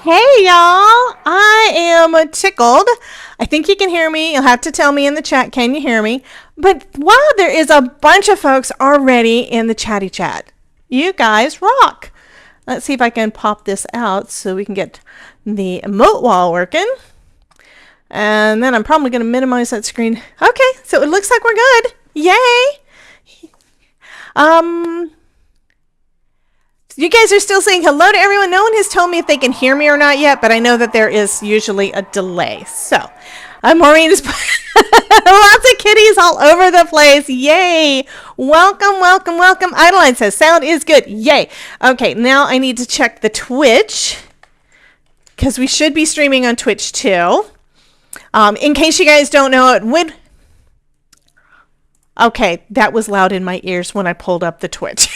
Hey y'all, I am tickled. I think you can hear me. You'll have to tell me in the chat, can you hear me? But wow, there is a bunch of folks already in the chatty chat. You guys rock. Let's see if I can pop this out so we can get the emote wall working. And then I'm probably going to minimize that screen. Okay, so it looks like we're good. Yay! You guys are still saying hello to everyone. No one has told me if they can hear me or not yet, but I know that there is usually a delay. So, Maureen is lots of kitties all over the place. Yay! Welcome, welcome, welcome. Adeline says sound is good. Yay! Okay, now I need to check the Twitch because we should be streaming on Twitch too. In case you guys don't know, it would. Okay, that was loud in my ears when I pulled up the Twitch.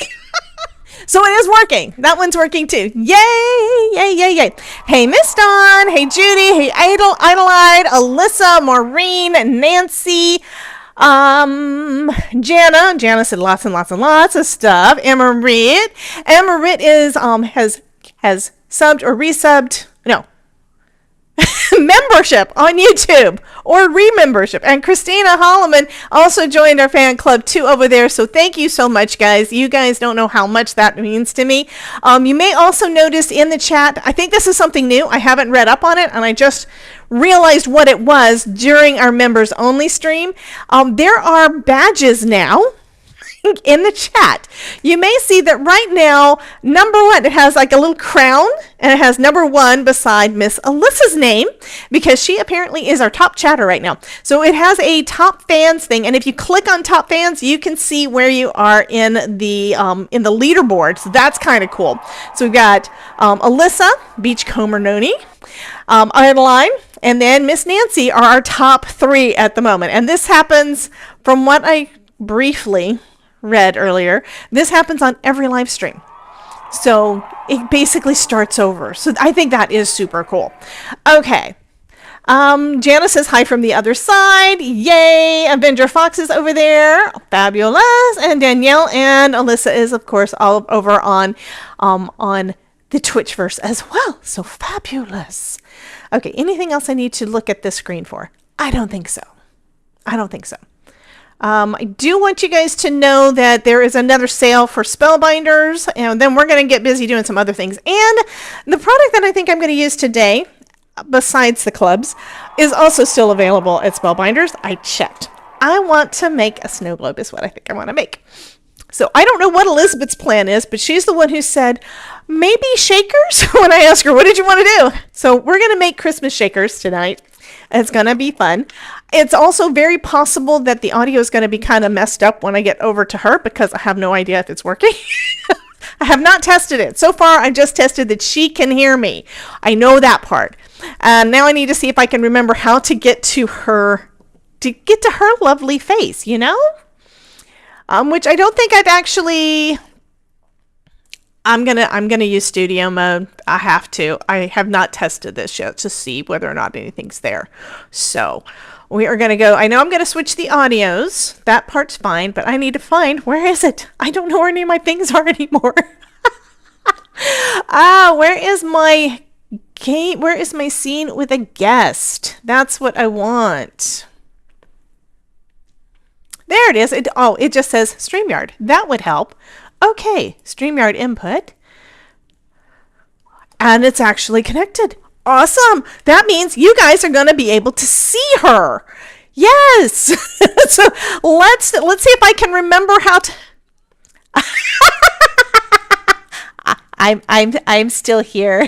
So it is working. That one's working too. Yay! Yay, yay, yay. Hey, Miss Dawn. Hey, Judy. Hey, Adeline, Alyssa, Maureen, Nancy, Jana. Jana said lots and lots and lots of stuff. Emma-Rit. Emma-Rit is, has subbed or resubbed. No. Membership on YouTube or remembership. And Christina Holloman also joined our fan club too over there. So thank you so much, guys. You guys don't know how much that means to me. You may also notice in the chat, I think this is something new. I haven't read up on it and I just realized what it was during our members only stream. There are badges now in the chat. You may see that right now, number one, it has like a little crown and it has number one beside Miss Alyssa's name because she apparently is our top chatter right now. So it has a top fans thing. And if you click on top fans, you can see where you are in the leaderboard. So that's kind of cool. So we've got Alyssa, Beachcomber Noni, Adeline, and then Miss Nancy are our top three at the moment. And this happens from what I briefly read earlier. This happens on every live stream. So it basically starts over. So I think that is super cool. Okay. Jana says hi from the other side. Yay. Avenger Fox is over there. Fabulous. And Danielle and Alyssa is, of course, all over on the Twitchverse as well. So fabulous. Okay. Anything else I need to look at this screen for? I don't think so. I don't think so. I do want you guys to know that there is another sale for Spellbinders, and then we're going to get busy doing some other things. And the product that I think I'm going to use today, besides the clubs, is also still available at Spellbinders. I checked. I want to make a snow globe is what I think I want to make. So I don't know what Elizabeth's plan is, but she's the one who said, maybe shakers? When I asked her, what did you want to do? So we're going to make Christmas shakers tonight. It's going to be fun. It's also very possible that the audio is going to be kind of messed up when I get over to her because I have no idea if it's working. I have not tested it. So far, I just tested that she can hear me. I know that part. Now I need to see if I can remember how to get to her lovely face, you know? Which I don't think I've actually... I'm gonna use studio mode. I have to. I have not tested this yet to see whether or not anything's there. So we are gonna go. I know I'm gonna switch the audios. That part's fine, but I need to find where is it? I don't know where any of my things are anymore. Where is my game? Where is my scene with a guest? That's what I want. There it is. It just says StreamYard. That would help. Okay, StreamYard input. And it's actually connected. Awesome. That means you guys are going to be able to see her. Yes. So let's see if I can remember how to I'm still here.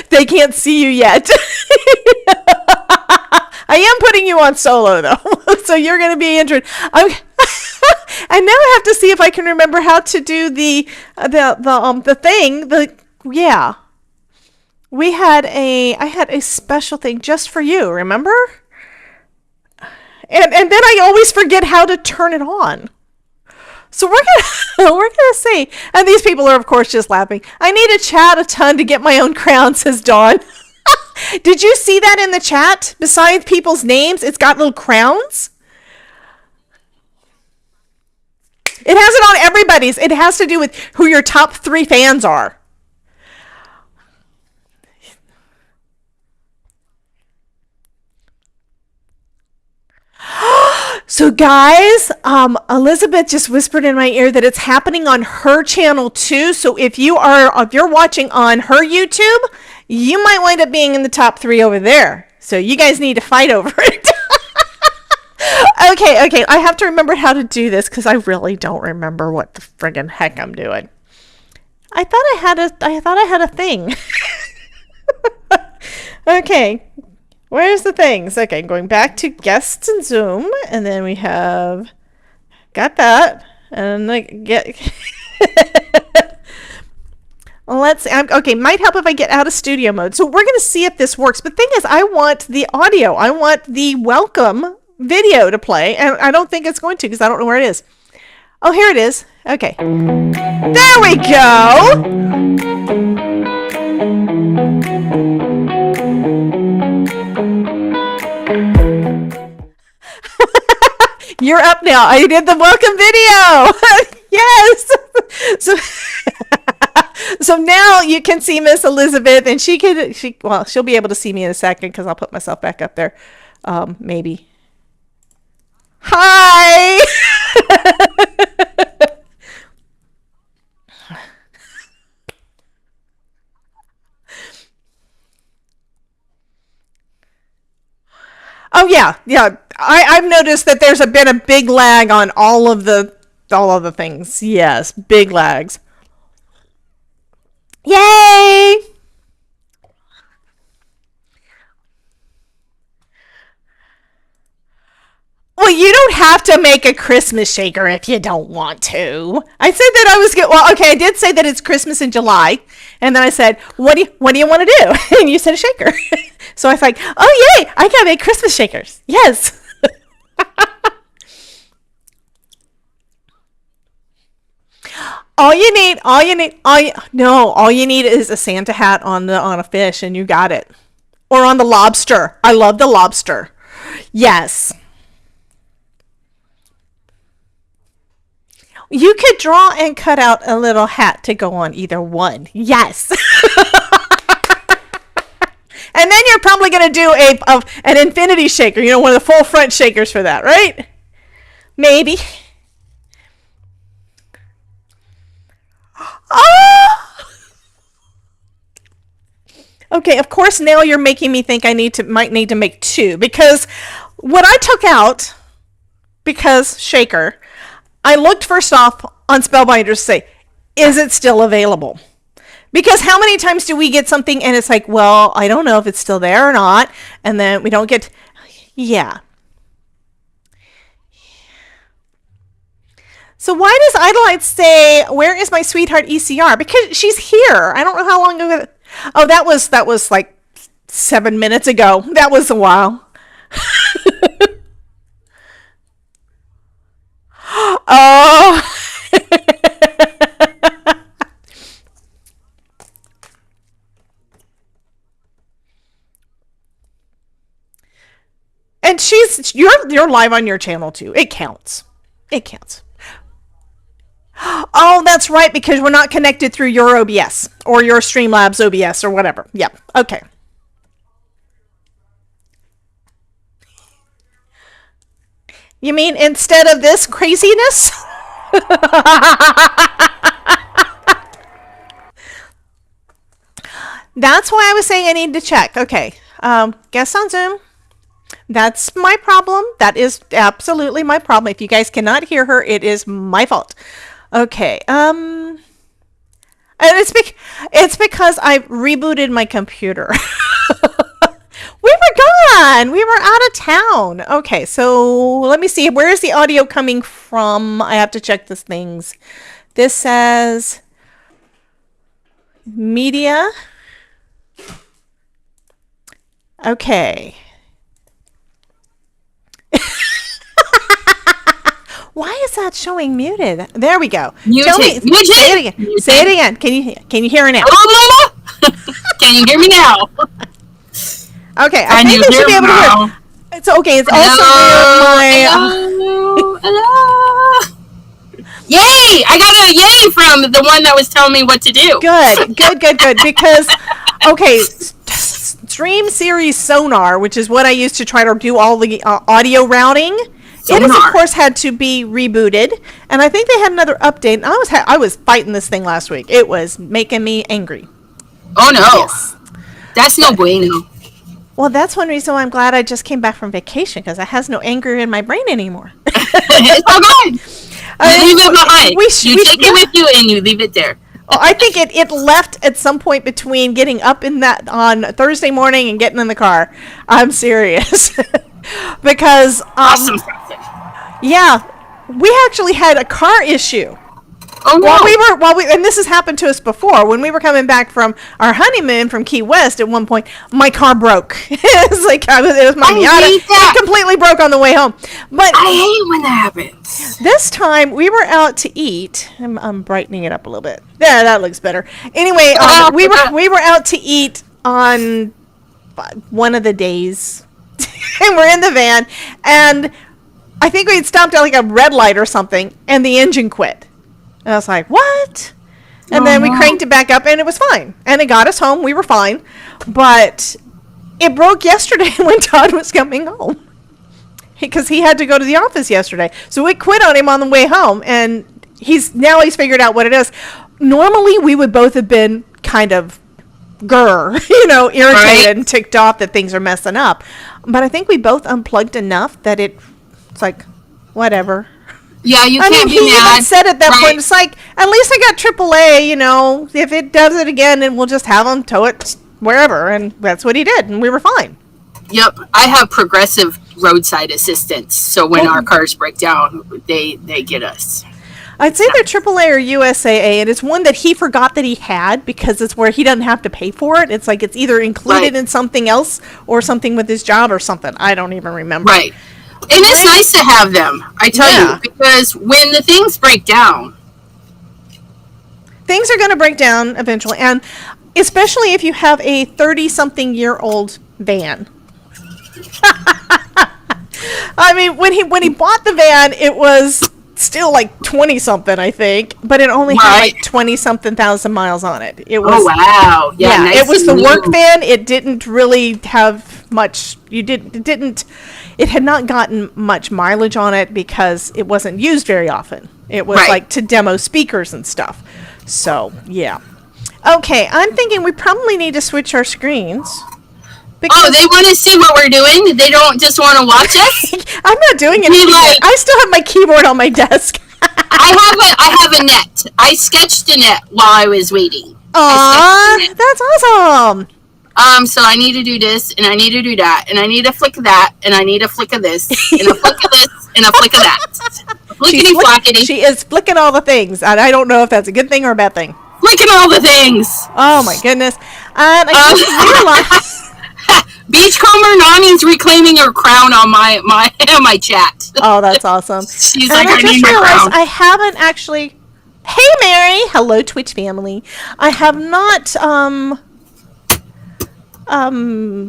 They can't see you yet. I am putting you on solo though. So you're going to be interested. Okay. And now I have to see if I can remember how to do the thing. Yeah. I had a special thing just for you, remember? And then I always forget how to turn it on. So we're gonna see. And these people are of course just laughing. I need to chat a ton to get my own crown, says Dawn. Did you see that in the chat? Besides people's names, it's got little crowns. It has it on everybody's. It has to do with who your top 3 fans are. So guys, Elizabeth just whispered in my ear that it's happening on her channel too. So if you're watching on her YouTube, you might wind up being in the top 3 over there. So you guys need to fight over it. Okay. I have to remember how to do this because I really don't remember what the friggin' heck I'm doing. I thought I had a thing. Okay. Where's the things? Okay, going back to guests and Zoom, and then we have got that, and like get. Okay, might help if I get out of studio mode. So we're gonna see if this works. But the thing is, I want the audio. I want the welcome video to play, and I don't think it's going to because I don't know where it is. Oh, here it is. Okay, there we go. You're up now. I did the welcome video. Yes. So now you can see Miss Elizabeth, and she'll be able to see me in a second because I'll put myself back up there. Maybe. Hi. Oh yeah. I've noticed that there's been a big lag on all of the things. Yes, big lags. Yay! Well, you don't have to make a Christmas shaker if you don't want to. I said that I was good. Well, okay, I did say that it's Christmas in July, and then I said, "What do you want to do?" And you said a shaker. So I was like, "Oh yay! I can make Christmas shakers." Yes. All you need is a Santa hat on a fish, and you got it. Or on the lobster. I love the lobster. Yes. You could draw and cut out a little hat to go on either one. Yes. And then you're probably going to do an infinity shaker, one of the full front shakers for that, right? Maybe. Oh! Okay, of course now you're making me think I might need to make 2 because what I took out, because shaker, I looked first off on Spellbinders to say, is it still available? Because how many times do we get something and it's like, well, I don't know if it's still there or not, and then we don't get, yeah. So why does Idolite say, where is my sweetheart ECR? Because she's here. I don't know how long ago. Oh, that was like 7 minutes ago. That was a while. Oh. And you're live on your channel too. It counts. It counts. Oh, that's right, because we're not connected through your OBS or your Streamlabs OBS or whatever. Yep. Okay. You mean instead of this craziness? That's why I was saying I need to check. Okay. Guests on Zoom. That's my problem. That is absolutely my problem. If you guys cannot hear her, it is my fault. Okay. And it's because I rebooted my computer. We were gone. We were out of town. Okay, so let me see. Where is the audio coming from? I have to check these things. This says media. Okay. Why is that showing muted? There we go. Muted. Say it again. Muted. Say it again. Can you hear it now? Can you hear me now? Okay, I think I should be able to hear. It's okay. It's also my. Hello. Yay! I got a yay from the one that was telling me what to do. Good. Because, okay, Stream Series Sonar, which is what I use to try to do all the audio routing, It has, of course, had to be rebooted, and I think they had another update. I was fighting this thing last week. It was making me angry. Oh no, yes. That's no bueno. Well, that's one reason why I'm glad I just came back from vacation, because it has no anger in my brain anymore. It's all good. You leave it behind. You take it with you and you leave it there. Well, I think it left at some point between getting up on Thursday morning and getting in the car. I'm serious. Because awesome. Yeah, we actually had a car issue. Oh no! While we and this has happened to us before. When we were coming back from our honeymoon from Key West, at one point my car broke. It was my Miata. It completely broke on the way home. But I hate when that happens. This time we were out to eat. I'm brightening it up a little bit. There, that looks better. Anyway, we were out to eat on one of the days, and we're in the van, and I think we had stopped at like a red light or something, and the engine quit. And I was like, what? And then we cranked it back up, and it was fine. And it got us home. We were fine. But it broke yesterday when Todd was coming home. Because he had to go to the office yesterday. So we quit on him on the way home. And he's figured out what it is. Normally, we would both have been kind of irritated and ticked off that things are messing up. But I think we both unplugged enough that it's like, whatever. Yeah, you can't be mad. He said at that point, it's like, at least I got AAA, if it does it again, and we'll just have him tow it wherever. And that's what he did, and we were fine. Yep. I have progressive roadside assistance, so when our cars break down, they get us. I'd say they're AAA or USAA, and it's one that he forgot that he had because it's where he doesn't have to pay for it. It's like it's either included in something else or something with his job or something. I don't even remember. Right. And it's nice to have them, I tell you, because when the things break down. Things are going to break down eventually, and especially if you have a 30-something-year-old van. I mean, when he bought the van, it was still like 20-something, I think, but it only had like 20-something thousand miles on it. It was, oh, wow. Yeah, nice. It was the work van. It didn't really have much. It had not gotten much mileage on it because it wasn't used very often. It was like to demo speakers and stuff. So, yeah. Okay, I'm thinking we probably need to switch our screens. Oh, they want to see what we're doing? They don't just want to watch us? I'm not doing anything. I still have my keyboard on my desk. I have a net. I sketched a net while I was waiting. Aw, that's awesome. So I need to do this, and I need to do that, and I need a flick of that, and I need a flick of this, and a flick of this, and a flick of that. Flickety-flackety. She is flicking all the things, and I don't know if that's a good thing or a bad thing. Flicking all the things. Oh, my goodness. And I just realized... Beachcomber Nani's reclaiming her crown on my chat. Oh, that's awesome. She's and like, I just realized I haven't actually... Hey, Mary! Hello, Twitch family. I have not...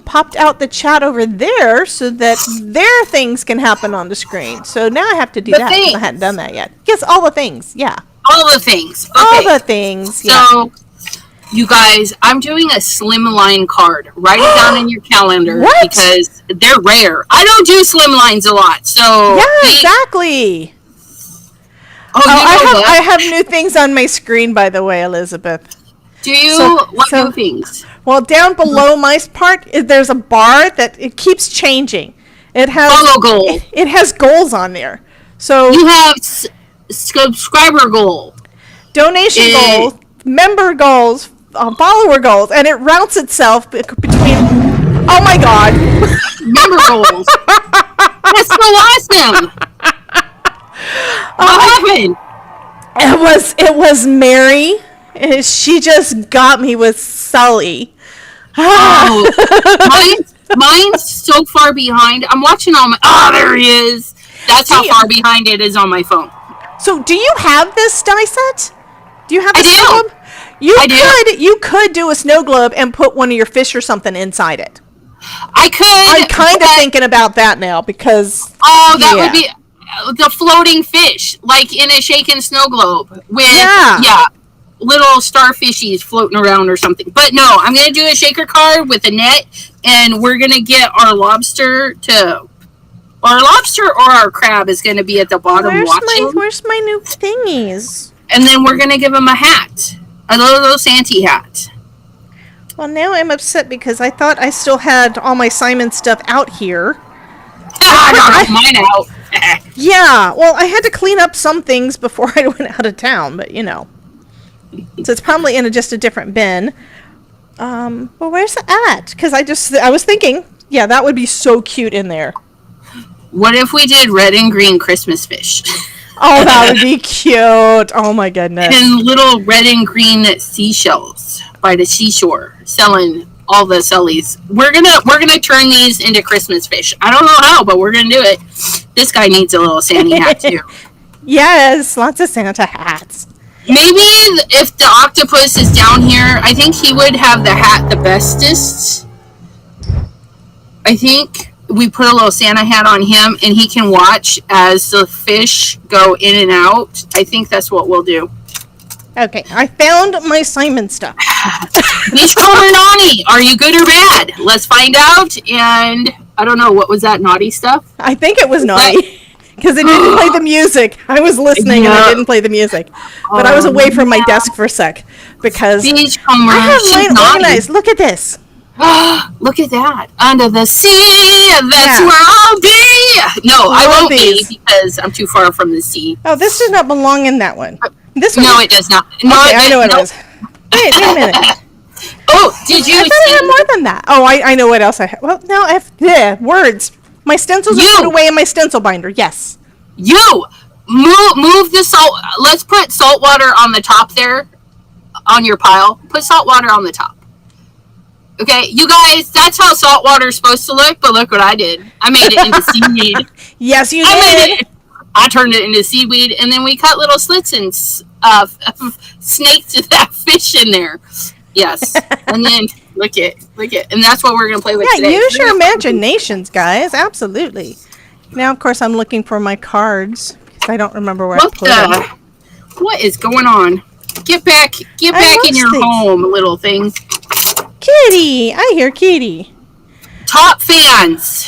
popped out the chat over there so that their things can happen on the screen. So now I have to do that. I hadn't done that yet. Yes, all the things. Yeah. All the things. Okay. All the things. Yeah. So, you guys, I'm doing a slimline card. Write it down in your calendar because they're rare. I don't do slimlines a lot, so yeah, exactly. I have new things on my screen, by the way, Elizabeth. Do you? What new things? Well, down below my part, there's a bar that it keeps changing. It has follow goal. It has goals on there. So you have subscriber goal, donation goals, member goals, follower goals, and it routes itself between. Oh my God! Member goals. That's so awesome. What happened? It was Mary. She just got me with Sully. Oh, mine's so far behind. I'm watching all my. Oh, there he is. That's how far behind it is on my phone. So, do you have this die set? Do you have the snow globe? You could do a snow globe and put one of your fish or something inside it. I could. I'm kind of thinking about that now because. Oh, that would be the floating fish, like in a shaken snow globe with little starfishies floating around or something. But no, I'm gonna do a shaker card with a net, and we're gonna get our lobster to our lobster or our crab is going to be at the bottom watching. Where's my new thingies? And then we're going to give him a hat. A little Santa hat. Well, now I'm upset because I thought I still had all my Simon stuff out here. I got mine out. Yeah, well, I had to clean up some things before I went out of town, but you know. So it's probably in just a different bin. Well, where's the at? Because I was thinking, yeah, that would be so cute in there. What if we did red and green Christmas fish? Oh, that would be cute. Oh my goodness. And little red and green seashells by the seashore selling all the sellies. We're gonna turn these into Christmas fish. I don't know how, but we're gonna do it. This guy needs a little Santa hat too. Yes, lots of Santa hats. Maybe if the octopus is down here, I think he would have the hat the bestest. I think we put a little Santa hat on him and he can watch as the fish go in and out. I think that's what we'll do. Okay, I found my Simon stuff. Beachcomber Naughty, are you good or bad? Let's find out. And I don't know, what was that naughty stuff? I think it was naughty because it didn't play the music. I was listening and it didn't play the music, but I was away from my desk for a sec because Beachcomber, I have mine organized. Look at this. Look at that. Under the sea, that's where I'll be. No, I won't be because I'm too far from the sea. Oh, this does not belong in that one. This one. No, it does not. No, okay, I know what it is. Wait a minute. Oh, did you? I thought I had more than that. Oh, I know what else I have. Well, no, I have words. My stencils are put away in my stencil binder. Yes. You move the salt. Let's put salt water on the top there, on your pile. Put salt water on the top. Okay, you guys, that's how salt water is supposed to look, but look what I did. I made it into seaweed. Yes, you did. I turned it into seaweed, and then we cut little slits and snaked that fish in there. Yes, and then look it, and that's what we're going to play with today. Yeah, use your imaginations, guys, absolutely. Now, of course, I'm looking for my cards, because I don't remember where I put them. What is going on? Get back in your home, little thing. Kitty! I hear Kitty. Top fans.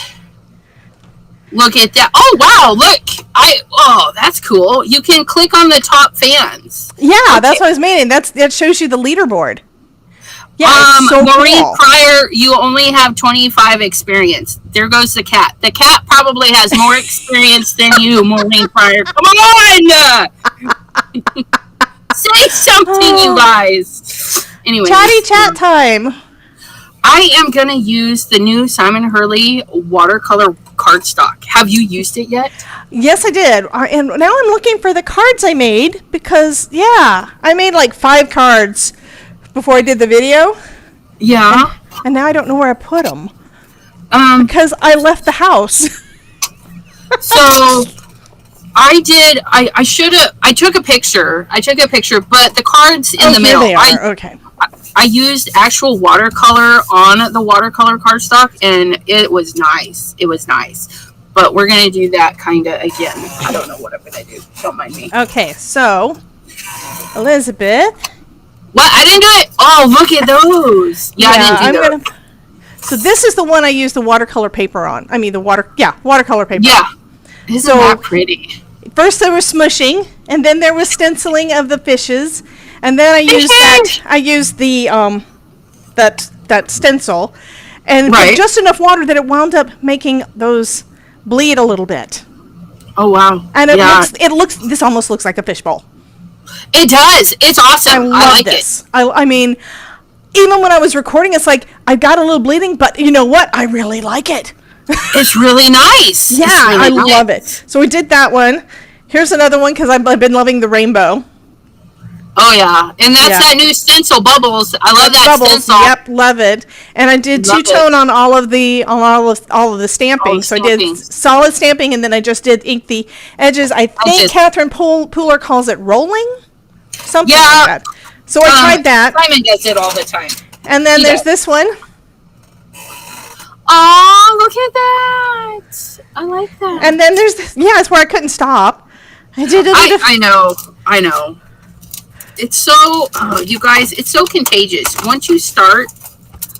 Look at that. Oh, wow, look. That's cool. You can click on the top fans. Yeah, okay. That's what I was meaning. That shows you the leaderboard. Yeah, so Maureen cool. Pryor, you only have 25 experience. There goes the cat. The cat probably has more experience than you, Maureen Pryor. Come on! Say something, you guys. Anyway, chatty chat time. I am going to use the new Simon Hurley watercolor cardstock. Have you used it yet? Yes, I did. And now I'm looking for the cards I made because, I made like 5 cards before I did the video. Yeah. And now I don't know where I put them. Because I left the house. So I took a picture, but the cards in the middle. Here they are. Okay. I used actual watercolor on the watercolor cardstock, and it was nice. But we're going to do that kind of again. I don't know what I'm going to do. Don't mind me. Okay, so, Elizabeth. What? I didn't do it? Oh, look at those. Yeah, I didn't do those. So this is the one I used the watercolor paper on. I mean, watercolor paper. Yeah. Isn't that pretty? First there was smushing, and then there was stenciling of the fishes. And then I used the that stencil, and put just enough water that it wound up making those bleed a little bit. Oh wow! And this almost looks like a fishbowl. It does. It's awesome. I like this. I mean, even when I was recording, it's like I got a little bleeding, but you know what? I really like it. It's really nice. Yeah, I love it. So we did that one. Here's another one because I've been loving the rainbow. Oh yeah, and that's that new stencil Bubbles. I love that stencil. Yep, love it. And I did two-tone on all of the stamping. So I did solid stamping, and then I just did ink the edges. I think Catherine Pooler calls it rolling, something like that. So I tried that. Simon does it all the time. And then there's this one. Oh, look at that! I like that. And then there's it's where I couldn't stop. I did it. I know. It's so, you guys, it's so contagious. Once you start,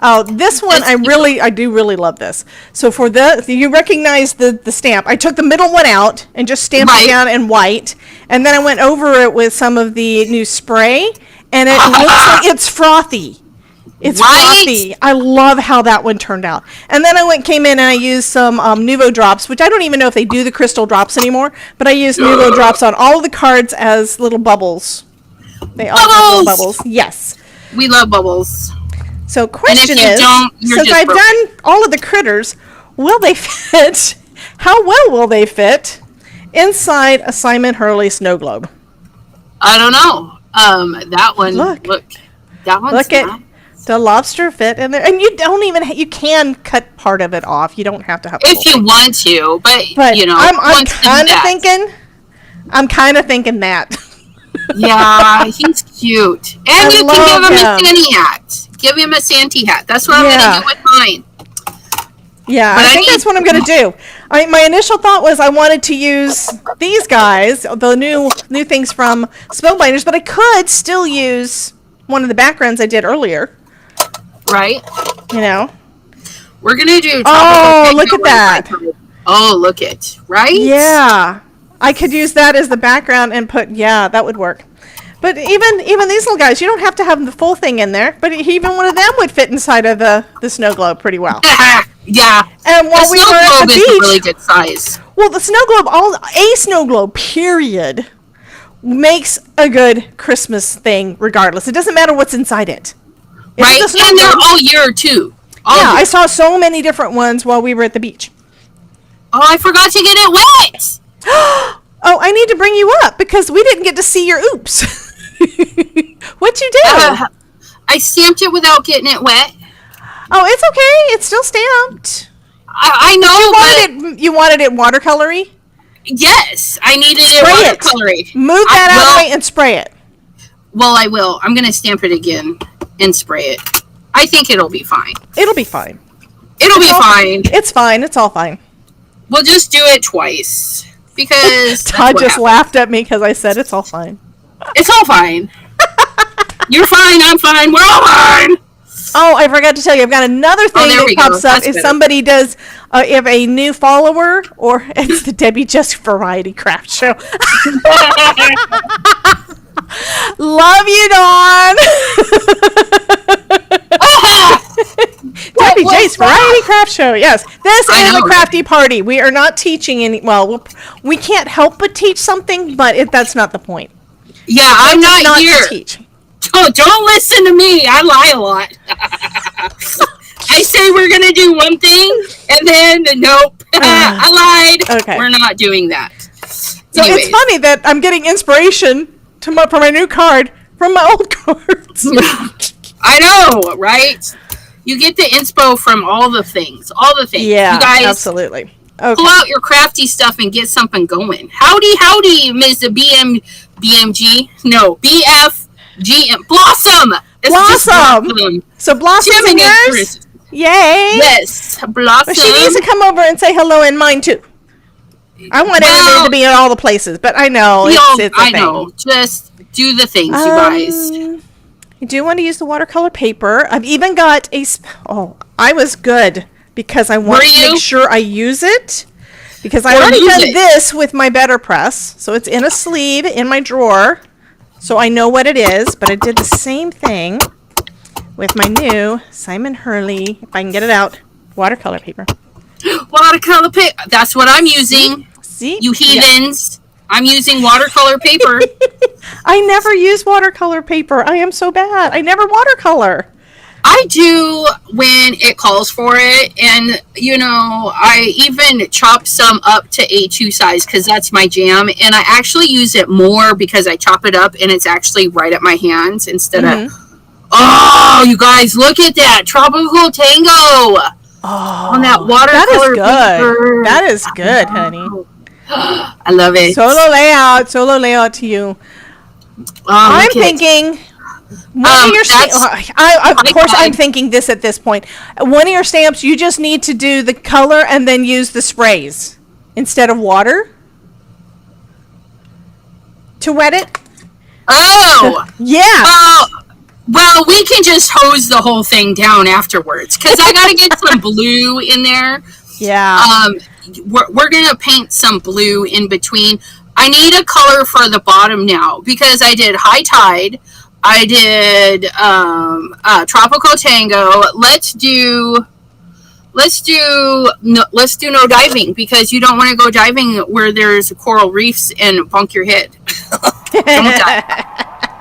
Oh, this one I do really love this. So for you recognize the stamp. I took the middle one out and just stamped it down in white, and then I went over it with some of the new spray, and it looks like it's frothy. It's frothy. I love how that one turned out. And then I came in and I used some Nuvo drops, which I don't even know if they do the crystal drops anymore, but I used Nuvo drops on all of the cards as little bubbles. They all have little bubbles. Yes. We love bubbles. So question is, since I've done all of the critters, will they fit? How well will they fit inside a Simon Hurley snow globe? I don't know. That one. Look. That one's look at the lobster fit in there, and you don't even you can cut part of it off. You don't have to have if you want to, but you know, I'm kind of thinking that. Yeah, he's cute, and you can give him a Santa hat. Give him a Santa hat. That's what I'm gonna do with mine. Yeah, I think that's what I'm gonna do. My initial thought was I wanted to use these guys, the new things from Spellbinders, but I could still use one of the backgrounds I did earlier. Right. You know. We're gonna do. Oh, look at that! Oh, look it. Right. Yeah, I could use that as the background and put. Yeah, that would work. But even these little guys, you don't have to have the full thing in there. But even one of them would fit inside of the snow globe pretty well. Yeah. And while we were at the beach, is a really good size. Well, the snow globe, a snow globe, period, makes a good Christmas thing regardless. It doesn't matter what's inside it. Right, and they're all year too. I saw so many different ones while we were at the beach. Oh, I forgot to get it wet. Oh, I need to bring you up because we didn't get to see your oops. What'd you do? I stamped it without getting it wet. Oh, it's okay. It's still stamped. I know. You wanted it watercolory? Yes, I needed it watercolory. Move that out of the way and spray it. Well, I will. I'm going to stamp it again and spray it. I think it'll be fine. It'll be fine. It'll be fine. It's fine. It's all fine. We'll just do it twice because Todd just laughed at me because I said it's all fine. It's all fine. You're fine. I'm fine. We're all fine. Oh, I forgot to tell you. I've got another thing that pops up if somebody does, if a new follower, or it's the Debbie Just Variety Craft Show. Love you, Dawn. Debbie J's Variety Craft Show. Yes, this is a crafty party. We are not teaching any. Well, we can't help but teach something, but that's not the point. Yeah, I'm not here to teach. Don't listen to me. I lie a lot. I say we're going to do one thing, and then nope. I lied. Okay. We're not doing that. So it's funny that I'm getting inspiration for my new card from my old cards. I know, right? You get the inspo from all the things. Yeah, you guys, absolutely. Okay. Pull out your crafty stuff and get something going. Howdy, Ms. BMG. No, BFGM. Blossom! Blossom! So Blossom's in yours? Yay! Yes, Blossom. But she needs to come over and say hello in mine, too. I want everybody to be in all the places, but I know it's a thing. I know. Just do the things, you guys. I do want to use the watercolor paper. I've even got I was good because I want to make sure I use it. Because I already done this with my Better Press. So it's in a sleeve in my drawer. So I know what it is. But I did the same thing with my new Simon Hurley, if I can get it out, watercolor paper. Watercolor paper. That's what I'm using. See? You heathens. Yeah. I'm using watercolor paper. I never use watercolor paper. I am so bad. I never watercolor. I do when it calls for it. And, I even chop some up to A2 size because that's my jam. And I actually use it more because I chop it up and it's actually right at my hands instead of... Oh, you guys, look at that. Tropical Tango. On that watercolor paper. That is good, honey. I love it. Solo layout to you. I'm thinking one of your stamps. Of course, I'm thinking this at this point. One of your stamps, you just need to do the color and then use the sprays instead of water to wet it. Oh, yeah. Oh, Well, we can just hose the whole thing down afterwards because I got to get some blue in there. Yeah. We're going to paint some blue in between. I need a color for the bottom now because I did High Tide. I did Tropical Tango. Let's do no diving because you don't want to go diving where there's coral reefs and bunk your head.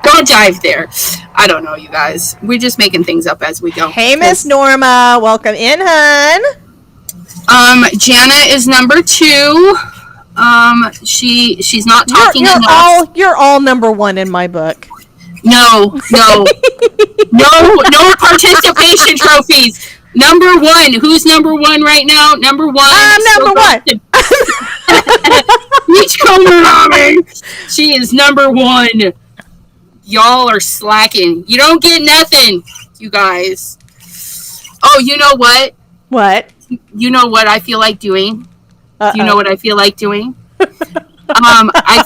Don't dive there. I don't know, you guys. We're just making things up as we go. Hey, Miss Norma, welcome in, hun. Jana is number 2. She's not talking enough. You're all number 1 in my book. No participation trophies. Number 1. Who's number 1 right now? Number 1. I'm number 1. Beachcomber Mommy. She is number 1. Y'all are slacking. You don't get nothing, you guys. Oh, you know what? What? You know what I feel like doing? Uh-oh. You know what I feel like doing? I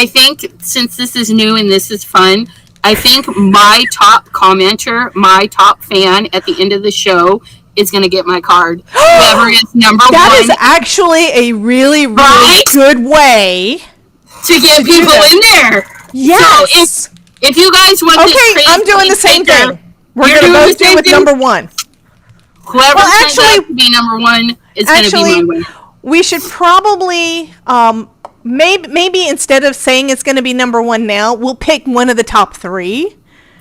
think since this is new and this is fun, I think my top commenter, my top fan at the end of the show is going to get my card. Whoever is number 1. That is actually a really, really good way to get people in there. Yes. So if you guys want this crazy I'm doing the same thing. We're going to both do with number 1. Whoever turns to be number 1 is going to be my win. We should probably, maybe instead of saying it's going to be number 1 now, we'll pick one of the top 3.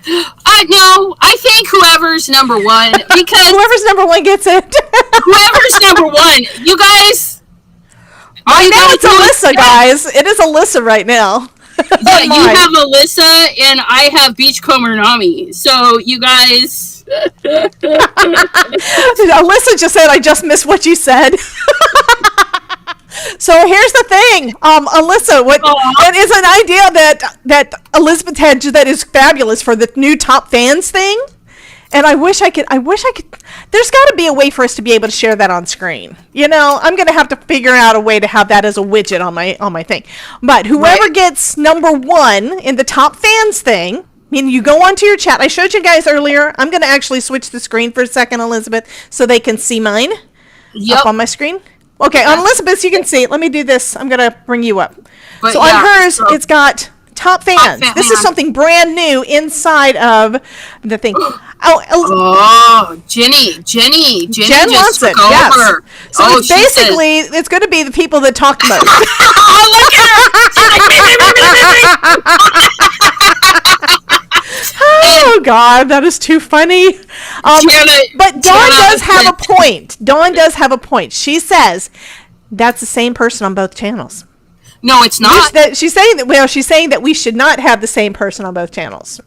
No, I think whoever's number 1, because whoever's number 1 gets it. Whoever's number 1, you guys. Right now it's Alyssa, guys. It is Alyssa right now. Yeah, you have Alyssa and I have Beachcomber Nami. So you guys. Alyssa just said, I just missed what you said. So here's the thing, Alyssa, what is an idea that Elizabeth had that is fabulous for the new top fans thing? And I wish I could, there's got to be a way for us to be able to share that on screen. You know, I'm going to have to figure out a way to have that as a widget on my thing. But whoever gets number 1 in the top fans thing, I mean, you go onto your chat. I showed you guys earlier. I'm going to actually switch the screen for a second, Elizabeth, so they can see mine up on my screen. Okay, on Elizabeth's, you can see it. Let me do this. I'm going to bring you up. But so on hers, it's got top fans. This is something brand new inside of the thing. Jenny Jen just wants took it. over. Yes. So it's basically, says, it's going to be the people that talk most. Oh, look at her! Oh God, that is too funny. But Dawn does have a point. Dawn does have a point. She says that's the same person on both channels. No, it's not. She's saying that we should not have the same person on both channels.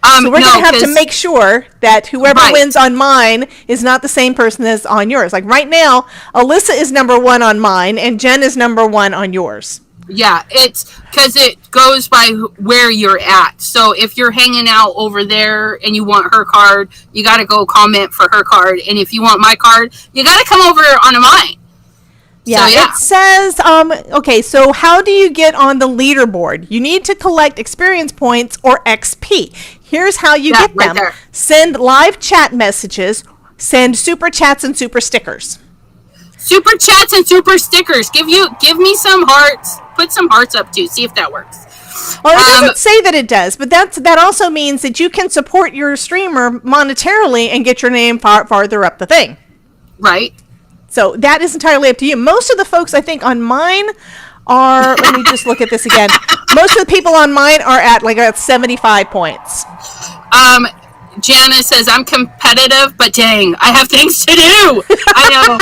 So we're going to have to make sure that whoever wins on mine is not the same person as on yours. Like right now, Alyssa is number 1 on mine, and Jen is number 1 on yours. Yeah, it's because it goes by where you're at. So if you're hanging out over there and you want her card, you got to go comment for her card. And if you want my card, you got to come over onto mine. Yeah, so, it says, okay, so how do you get on the leaderboard? You need to collect experience points or XP. Here's how you get them. There. Send live chat messages, send super chats and super stickers. Super chats and super stickers. Give me some hearts. Put some hearts up too. See if that works. Well, it doesn't say that it does, but that also means that you can support your streamer monetarily and get your name farther up the thing. Right. So that is entirely up to you. Most of the folks, I think, on mine are, let me just look at this again. Most of the people on mine are at 75 points. Jana says, I'm competitive, but dang, I have things to do. I know.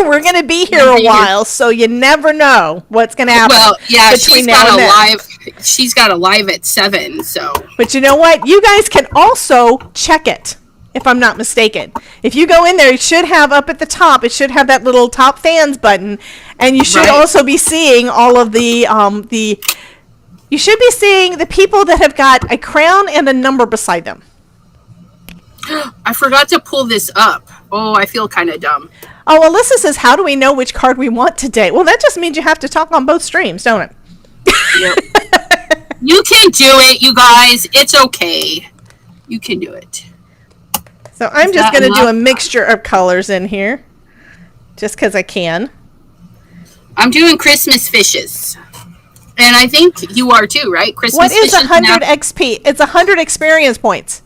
We're going to be here a while, so you never know what's going to happen. Well, yeah, she's got a live at 7, so. But you know what? You guys can also check it. If I'm not mistaken. If you go in there, it should have up at the top, it should have that little top fans button, and you should also be seeing all of you should be seeing the people that have got a crown and a number beside them. I forgot to pull this up. Oh, I feel kind of dumb. Oh, Alyssa says, how do we know which card we want today? Well, that just means you have to talk on both streams, don't it? Yep. You can do it, you guys. It's okay. You can do it. So I'm just going to do a mixture of colors in here. Just because I can. I'm doing Christmas fishes. And I think you are too, right? Christmas what is fishes 100 XP? It's 100 experience points.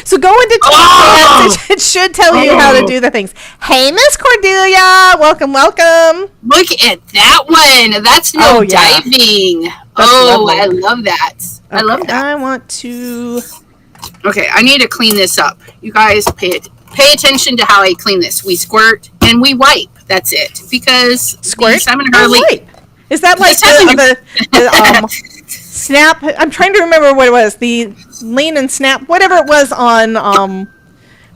So go into chat. It should tell you how to do the things. Hey, Miss Cordelia. Welcome, welcome. Look at that one. That's diving. That's lovely. I love that. Okay, I love that. I want to... Okay, I need to clean this up. You guys pay attention to how I clean this. We squirt and we wipe. That's it. Because squirt and Hurley. Is that like the snap? I'm trying to remember what it was. The lean and snap, whatever it was on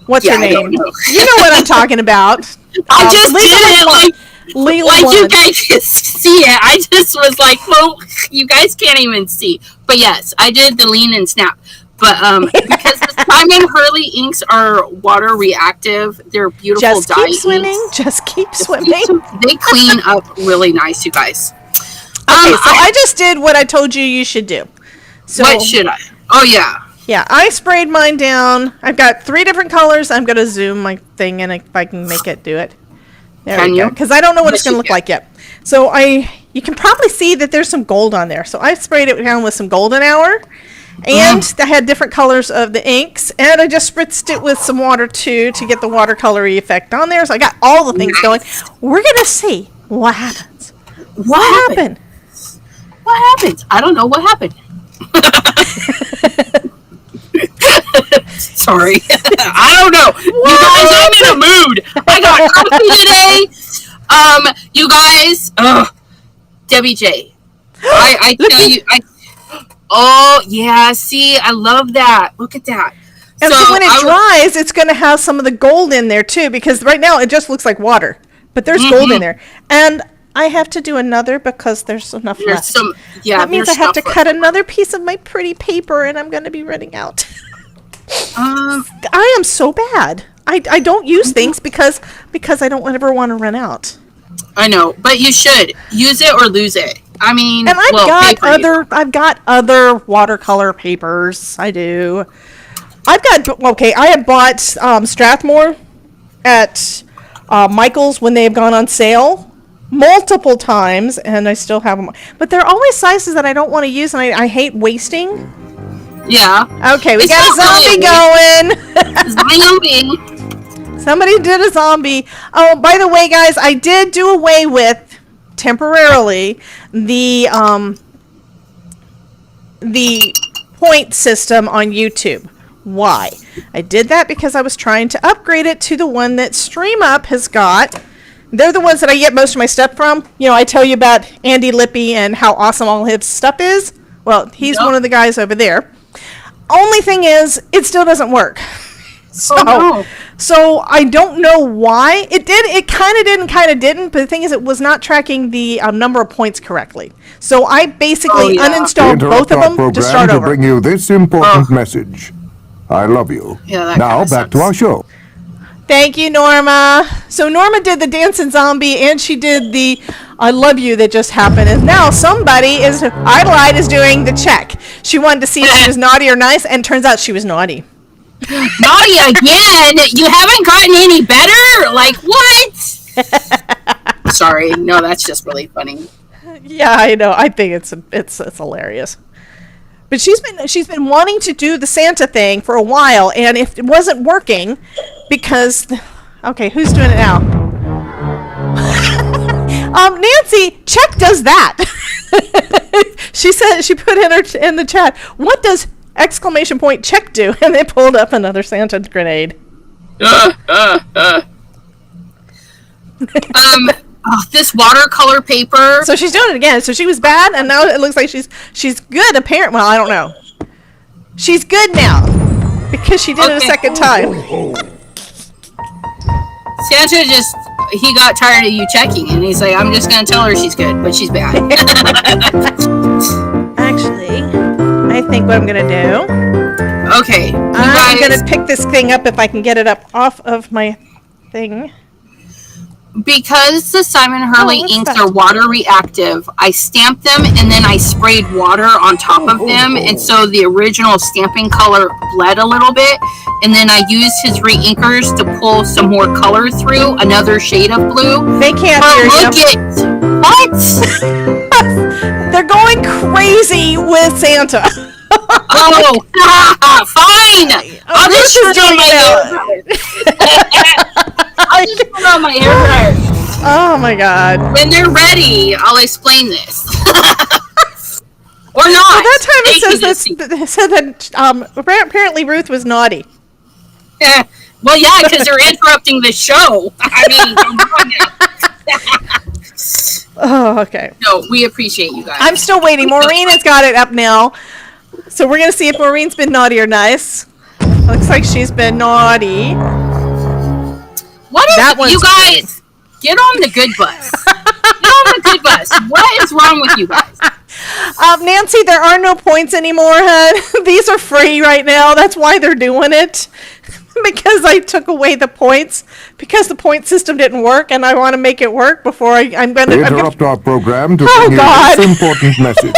what's her name? You know what I'm talking about. I just did it like you guys can see it. I just was like, well, you guys can't even see. But yes, I did the lean and snap. But because the Simon Hurley inks are water reactive, they're beautiful Just dye keep swimming. inks. Just keep swimming. They clean up really nice, you guys. Okay, so I just did what I told you should do. So, what should I? Oh, yeah. Yeah, I sprayed mine down. I've got 3 different colors. I'm going to zoom my thing in if I can make it do it. There we go. Because I don't know what it's going to look like yet. So you can probably see that there's some gold on there. So I sprayed it down with some golden hour. And I had different colors of the inks. And I just spritzed it with some water, too, to get the watercolory effect on there. So I got all the things going. We're going to see what happens. What happened? What happens? I don't know what happened. Sorry. I don't know. You guys, I'm in a mood. I got coffee today. You guys, Debbie J. I tell you, oh, yeah, see, I love that. Look at that. And so when it dries, it's going to have some of the gold in there, too, because right now it just looks like water. But there's gold in there. And I have to do another because there's enough left. That means I have to cut another piece of my pretty paper, and I'm going to be running out. I am so bad. I don't use things because I don't ever want to run out. I know, but you should use it or lose it. I mean, and I've got other watercolor papers. I do. I have bought Strathmore at Michael's when they've gone on sale multiple times, and I still have them. But they're always sizes that I don't want to use, and I hate wasting. Yeah. Okay, we got a zombie going. Zombie. Somebody did a zombie. Oh, by the way, guys, I did do away with temporarily the point system on YouTube. Why? I did that because I was trying to upgrade it to the one that StreamUp has got. They're the ones that I get most of my stuff from. You know, I tell you about Andy Lippy and how awesome all his stuff is. Well, he's one of the guys over there. Only thing is, it still doesn't work. So I don't know why. It did. It kind of did and kind of didn't. But the thing is, it was not tracking the number of points correctly. So I basically uninstalled both of them to start over. To bring you this important message. I love you. Yeah, now back to our show. Thank you, Norma. So Norma did the dancing zombie, and she did the I love you that just happened. And now somebody Idolite is doing the check. She wanted to see if she was naughty or nice, and turns out she was naughty. Naughty again? You haven't gotten any better? Like, what? Sorry. No, that's just really funny. Yeah, I know. I think it's hilarious. But she's been wanting to do the Santa thing for a while, and if it wasn't working, because okay, who's doing it now? Nancy, check does that. She said she put in the chat. What does exclamation point check do? And they pulled up another Santa grenade. This watercolor paper. So she's doing it again. So she was bad, and now it looks like she's good. Apparently, well, I don't know. She's good now because she did it a second time. Santa he got tired of you checking, and he's like, I'm just gonna tell her she's good, but she's bad. Actually, I think what I'm gonna do. Okay. I'm gonna pick this thing up if I can get it up off of my thing. because the Simon Hurley what's inks that? are water reactive, I stamped them and then I sprayed water on top of them, and so the original stamping color bled a little bit, and then I used his re-inkers to pull some more color through, another shade of blue. They can't But hear look you. what? They're going crazy with Santa. Oh, fine. I'll just Ruth is turn on doing my hair it dryer. I'll just turn on my hair dryer. Oh my God. When they're ready, I'll explain this. Or not. Well, that time They can it just see. said that apparently Ruth was naughty. Yeah. Well, yeah, because they're interrupting the show. I mean, come on now. Oh, okay. No, we appreciate you guys. I'm still waiting. Maureen has got it up now. So we're going to see if Maureen's been naughty or nice. Looks like she's been naughty. What is That one's you guys? Get on the good bus. Get on the good bus. What is wrong with you guys? Nancy, there are no points anymore, hun. These are free right now. That's why they're doing it. Because I took away the points. Because the point system didn't work, and I want to make it work before I'm going to... Interrupt our program to Oh, bring God. you this important message.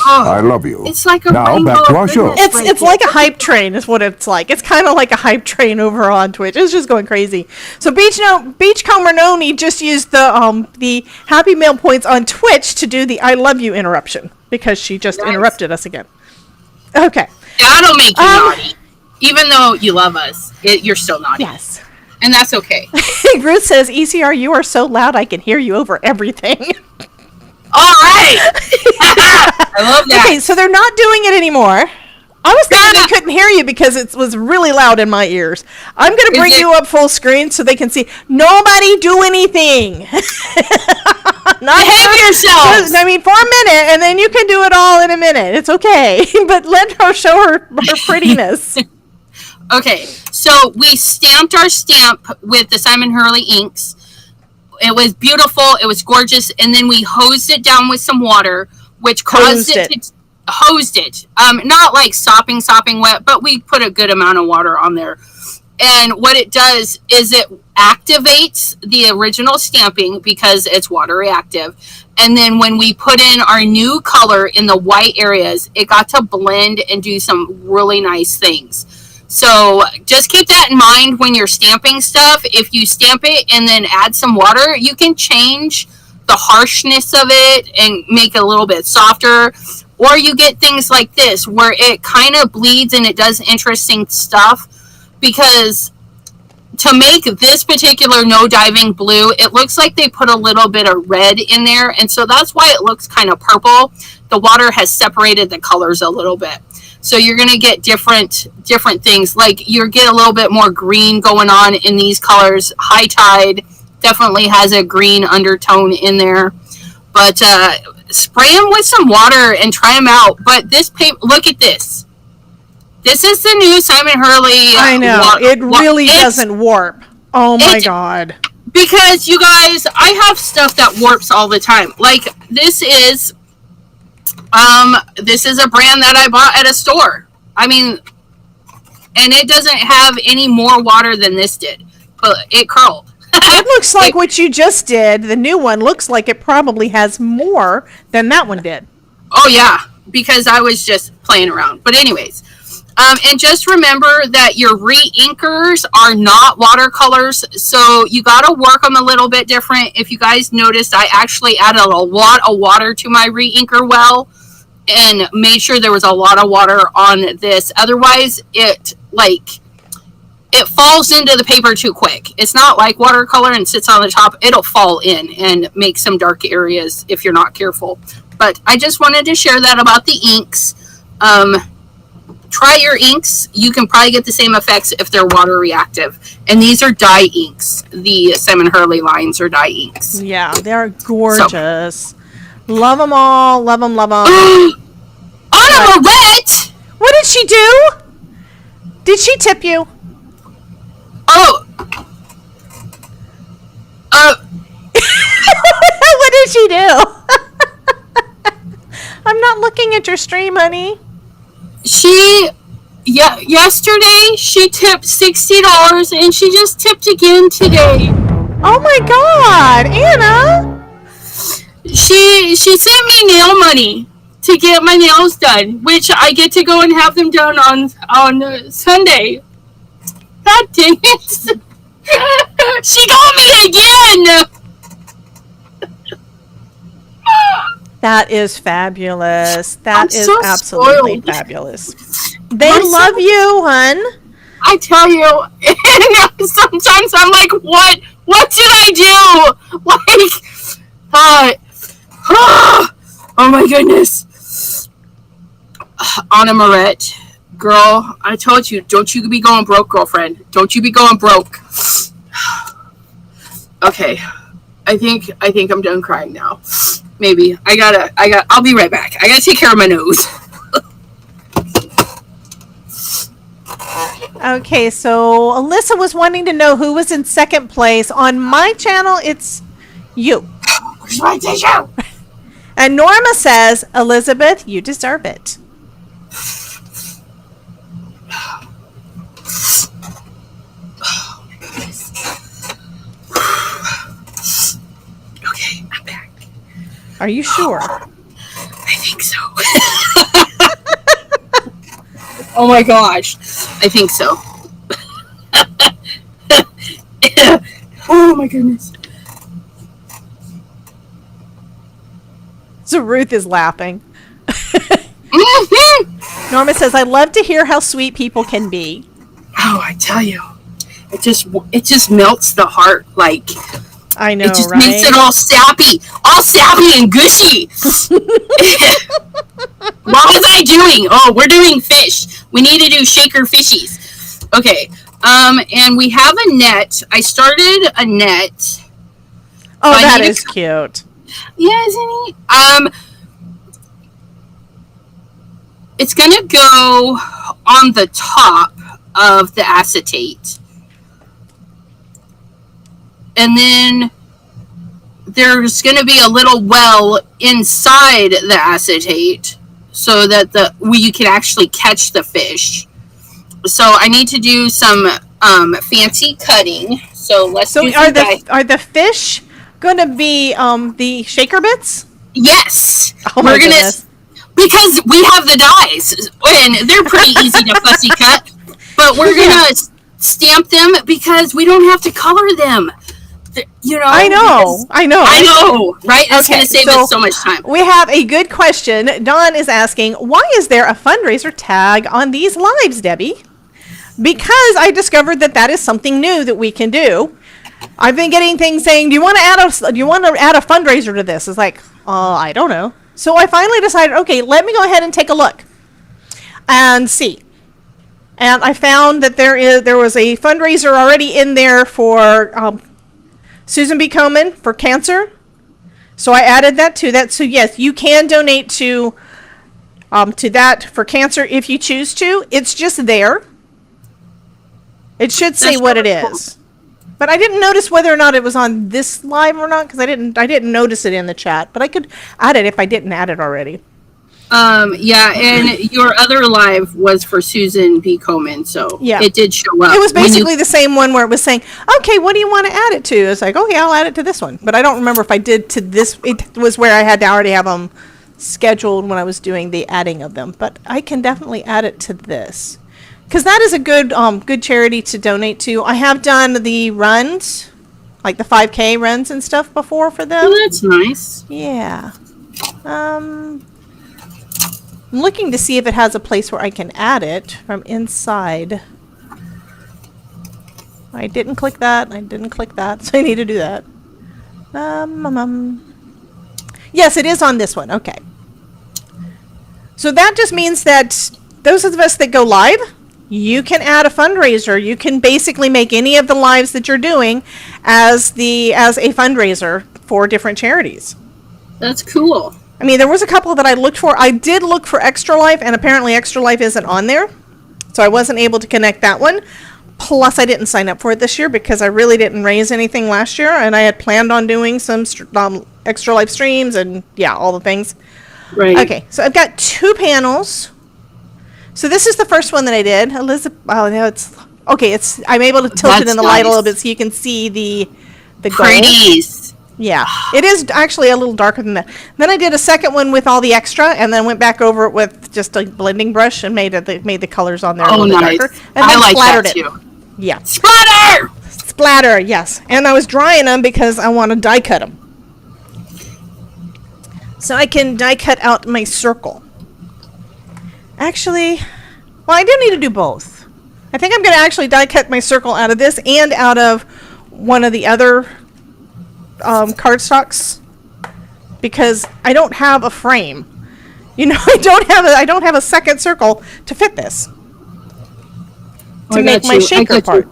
I love you. It's like a Now rainbow back to our of show. goodness. It's like a hype train is what it's like. It's kind of like a hype train over on Twitch. It's just going crazy. So Beachcomber Noni just used the Happy Mail points on Twitch to do the I love you interruption because she just Nice. interrupted us again. Okay. That'll make you naughty. Even though you love us, you're still naughty. Yes. And that's okay. Ruth says, ECR, you are so loud I can hear you over everything. All right. I love that. Okay, so they're not doing it anymore. I was thinking I couldn't hear you because it was really loud in my ears. I'm going to bring you up full screen so they can see. Nobody do anything. Behave yourselves. I mean, for a minute, and then you can do it all in a minute. It's okay. But let her show her prettiness. Okay, so we stamped our stamp with the Simon Hurley inks. It was beautiful. It was gorgeous. And then we hosed it down with some water, which caused hosed it. Not like sopping wet, but we put a good amount of water on there. And what it does is it activates the original stamping because it's water reactive. And then when we put in our new color in the white areas, it got to blend and do some really nice things. So just keep that in mind when you're stamping stuff. If you stamp it and then add some water, you can change the harshness of it and make it a little bit softer. Or you get things like this where it kind of bleeds and it does interesting stuff. Because to make this particular no diving blue, it looks like they put a little bit of red in there. And so that's why it looks kind of purple. The water has separated the colors a little bit. So you're going to get different things. Like you get a little bit more green going on in these colors. High Tide definitely has a green undertone in there. But spray them with some water and try them out. But this paper, look at this. This is the new Simon Hurley. I know. It really doesn't warp. Oh my God. Because you guys, I have stuff that warps all the time. Like this is a brand that I bought at a store. I mean, and it doesn't have any more water than this did, but it curled. It looks like what you just did, the new one, looks like it probably has more than that one did. Oh, yeah, because I was just playing around. But anyways, and just remember that your re-inkers are not watercolors, so you got to work them a little bit different. If you guys noticed, I actually added a lot of water to my re-inker well and made sure there was a lot of water on this. Otherwise, it falls into the paper too quick. It's not like watercolor and sits on the top. It'll fall in and make some dark areas if you're not careful. But I just wanted to share that about the inks. Try your inks. You can probably get the same effects if they're water reactive. And these are dye inks. The Simon Hurley lines are dye inks. Yeah, they're gorgeous. Love them all. Love them, love them. Anna Moret! What did she do? Did she tip you? Oh. What did she do? I'm not looking at your stream, honey. Yesterday she tipped $60 and she just tipped again today. Oh my God, Anna! She sent me nail money to get my nails done, which I get to go and have them done on Sunday. God dang it! She got me again. That is fabulous. That is so absolutely spoiled. Fabulous. They love you, hun. I tell you, and sometimes I'm like, what? What did I do? Like, oh my goodness. Anna Moret, girl, I told you, don't you be going broke, girlfriend. Don't you be going broke. Okay, I think I'm done crying now. Maybe I'll be right back. I gotta take care of my nose. Okay, so Alyssa was wanting to know who was in second place. On my channel, it's you. Where's my tissue? And Norma says, Elizabeth, you deserve it. Okay, I'm back. Are you sure? I think so. Oh my gosh. I think so. Oh my goodness. So Ruth is laughing. Norma says, I love to hear how sweet people can be. Oh, I tell you. It just melts the heart. Like, I know, it just right? makes it all sappy and gushy. What was I doing? Oh, we're doing fish. We need to do shaker fishies. Okay. And we have a net. I started a net. Oh, that is cute. Yeah, isn't he? It's gonna go on the top of the acetate. And then there's going to be a little well inside the acetate so that you can actually catch the fish. So I need to do some fancy cutting. So let's do some are the fish going to be the shaker bits? Yes. Oh my goodness. Because we have the dies and they're pretty easy to fussy cut. But we're going to stamp them because we don't have to color them. You know, I know, right? It's going to save us so much time. We have a good question. Dawn is asking, why is there a fundraiser tag on these lives, Debbie? Because I discovered that is something new that we can do. I've been getting things saying, do you want to add a fundraiser to this? It's like, I don't know. So I finally decided, okay, let me go ahead and take a look and see. And I found that there was a fundraiser already in there for Susan B. Komen for cancer. So I added that to that. So yes, you can donate to that for cancer if you choose to. It's just there. It should say what it is. But I didn't notice whether or not it was on this live or not because I didn't notice it in the chat. But I could add it if I didn't add it already. Yeah, and your other live was for Susan B. Komen, so yeah, it did show up. It was basically the same one where it was saying, okay, what do you want to add it to? It's like, okay, I'll add it to this one. But I don't remember if I did to this. It was where I had to already have them scheduled when I was doing the adding of them. But I can definitely add it to this. Because that is a good charity to donate to. I have done the runs, like the 5K runs and stuff before for them. Oh, that's nice. Yeah. I'm looking to see if it has a place where I can add it from inside. I didn't click that. So I need to do that. Yes, it is on this one. Okay. So that just means that those of us that go live, you can add a fundraiser. You can basically make any of the lives that you're doing as a fundraiser for different charities. That's cool. I mean, there was a couple that I looked for. I did look for Extra Life, and apparently Extra Life isn't on there. So I wasn't able to connect that one. Plus, I didn't sign up for it this year because I really didn't raise anything last year, and I had planned on doing some Extra Life streams and, yeah, all the things. Right. Okay, so I've got 2 panels. So this is the first one that I did. Elizabeth, oh, no, it's... Okay, I'm able to tilt it in the light a little bit so you can see the gold. Pretties. Yeah, it is actually a little darker than that. Then I did a second one with all the extra, and then went back over it with just a blending brush and made the colors on there a little bit darker. And I then like splattered that it. too. Yeah. Splatter! Splatter, yes. And I was drying them because I want to die cut them. So I can die cut out my circle. Actually, well, I do need to do both. I think I'm going to actually die cut my circle out of this and out of one of the other cardstocks, because I don't have a frame. You know, I don't have a second circle to fit this. To make my shaker part.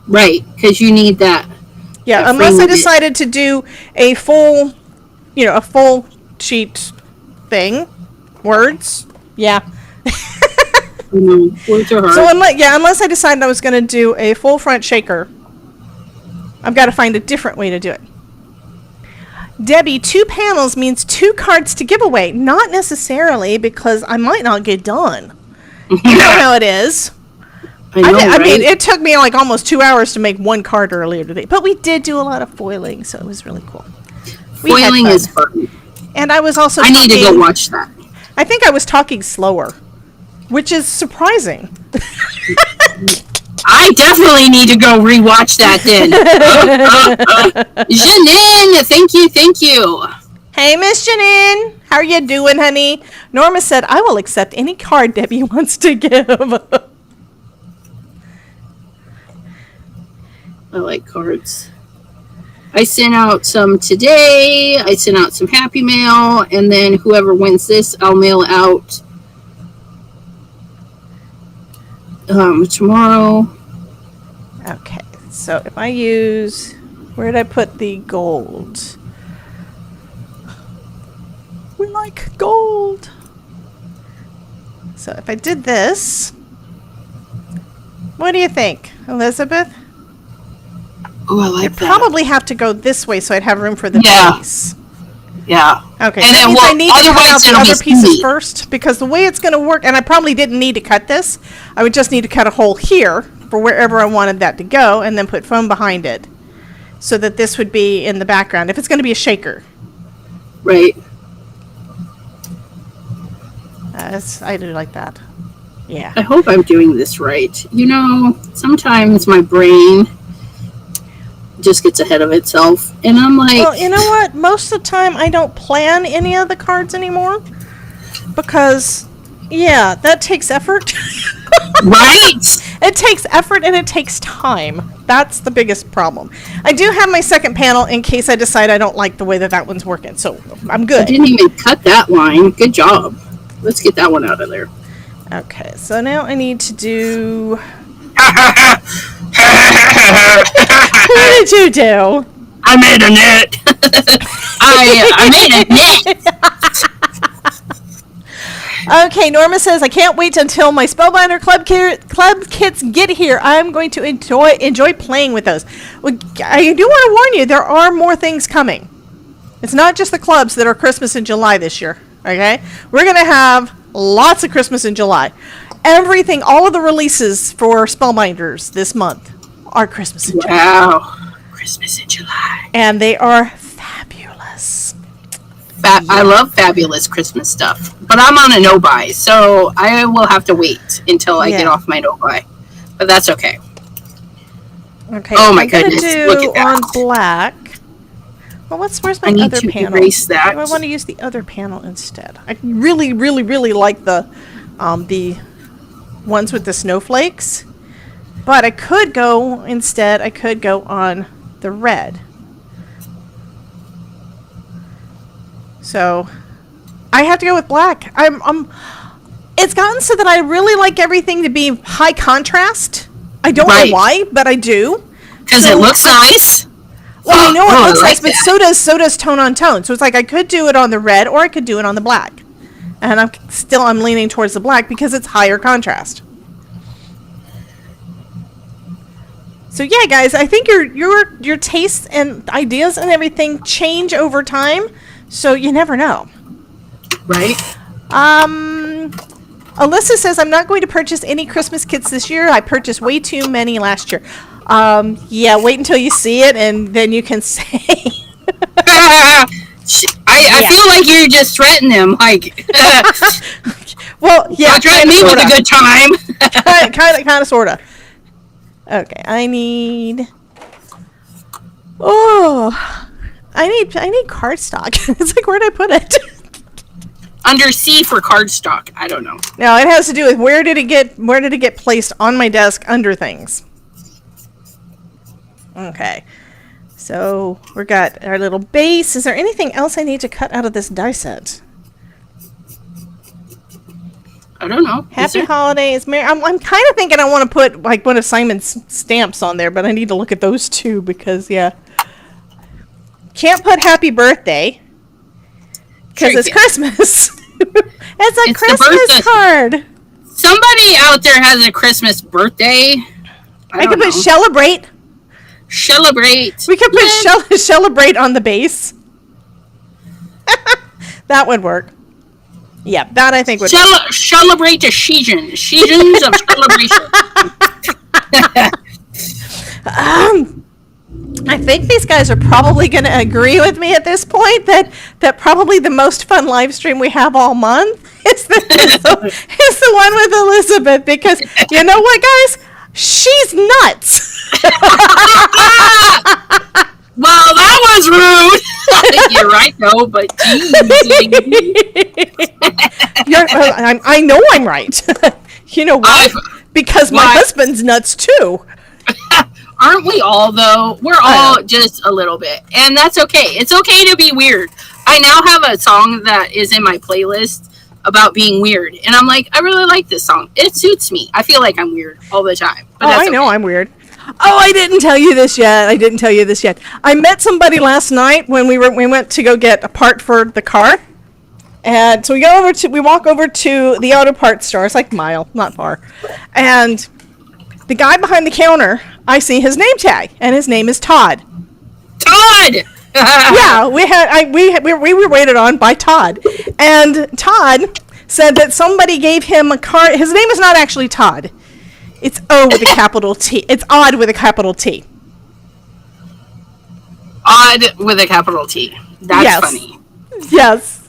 Right, because you need that. Yeah, that unless I frame decided to do a full sheet thing. Words. Yeah. Words are hard. So unless I decided I was going to do a full front shaker, I've got to find a different way to do it. Debbie, 2 panels means 2 cards to give away. Not necessarily, because I might not get done. You know how it is. I mean, it took me like almost 2 hours to make 1 card earlier today. But we did do a lot of foiling, so it was really cool. Foiling is fun. And I was also I need to go watch that. I think I was talking slower, which is surprising. I definitely need to go rewatch that then. Janine, thank you. Hey, Miss Janine. How are you doing, honey? Norma said, I will accept any card Debbie wants to give. I like cards. I sent out some today. I sent out some Happy Mail. And then whoever wins this, I'll mail out tomorrow. Okay, so if I use... Where did I put the gold? We like gold. So if I did this... What do you think, Elizabeth? Oh, I like that. Probably have to go this way so I'd have room for the base. Yeah. Okay, and that then, means I need to cut out the other pieces easy. first, because the way it's going to work, and I probably didn't need to cut this, I would just need to cut a hole here for wherever I wanted that to go, and then put foam behind it, so that this would be in the background, if it's going to be a shaker. Right. I do like that. Yeah. I hope I'm doing this right. You know, sometimes my brain just gets ahead of itself, and I'm like, well, you know what, most of the time I don't plan any of the cards anymore, because that takes effort. right? It takes effort and it takes time. That's the biggest problem. I do have my second panel in case I decide I don't like the way that one's working, so I'm good. I didn't even cut that line. Good job. Let's get that one out of there. Okay, so now I need to do... What did you do? I made a net. I made a net. Okay, Norma says, I can't wait until my Spellbinder Club kits get here. I'm going to enjoy playing with those. Well, I do want to warn you, there are more things coming. It's not just the clubs that are Christmas in July this year, okay? We're going to have lots of Christmas in July. Everything, all of the releases for Spellbinders this month are Christmas in July. Wow. Christmas in July. And they are fabulous. I love fabulous Christmas stuff. But I'm on a no-buy, so I will have to wait until I get off my no-buy. But that's okay. Okay. Oh my I'm goodness, look at that. On black. Well, where's my other panel? I need to erase that. Do I want to use the other panel instead? I really, really, really like the ones with the snowflakes. But I could go on the red. So I have to go with black. It's gotten so that I really like everything to be high contrast. I don't know why, but I do. Because it looks nice. Well, I know it looks nice, but so does tone on tone. So it's like I could do it on the red or I could do it on the black. And I'm leaning towards the black because it's higher contrast. So yeah, guys, I think your tastes and ideas and everything change over time, so you never know. Right? Alyssa says, I'm not going to purchase any Christmas kits this year. I purchased way too many last year. Yeah, wait until you see it, and then you can say. I feel like you just threatened him. Like, well, yeah. Threaten me with a good time. kind of, sort of. Okay, I need. Oh, I need cardstock. It's like, where'd I put it? Under C for cardstock. I don't know. No, it has to do with where did it get placed on my desk under things. Okay. So we got our little base. Is there anything else I need to cut out of this die set? I don't know. Happy Holidays, Merry. I'm kind of thinking I want to put like one of Simon's stamps on there, but I need to look at those too because can't put Happy Birthday because it's Christmas. It's a Christmas card. Somebody out there has a Christmas birthday. I could put celebrate. Celebrate. We could put celebrate on the base. That would work. Yeah, that I think would work. Celebrate the seasons. Seasons of celebration. I think these guys are probably going to agree with me at this point that probably the most fun live stream we have all month is the one with Elizabeth, because you know what, guys? She's nuts. Well, that was rude. You're right, though, but geez. I know I'm right. You know why? Because my husband's nuts too. Aren't we all, though? We're all just a little bit. And that's okay. It's okay to be weird. I now have a song that is in my playlist about being weird. And I'm like, I really like this song. It suits me. I feel like I'm weird all the time. But I know I'm weird. Oh, I didn't tell you this yet. I met somebody last night when we went to go get a part for the car. And so we walk over to the auto parts store. It's like a mile, not far. And the guy behind the counter, I see his name tag, and his name is Todd. Todd! Yeah, we were waited on by Todd, and Todd said that somebody gave him a card. His name is not actually Todd. It's O with a capital T. It's Odd with a capital T. Odd with a capital T. That's funny. Yes.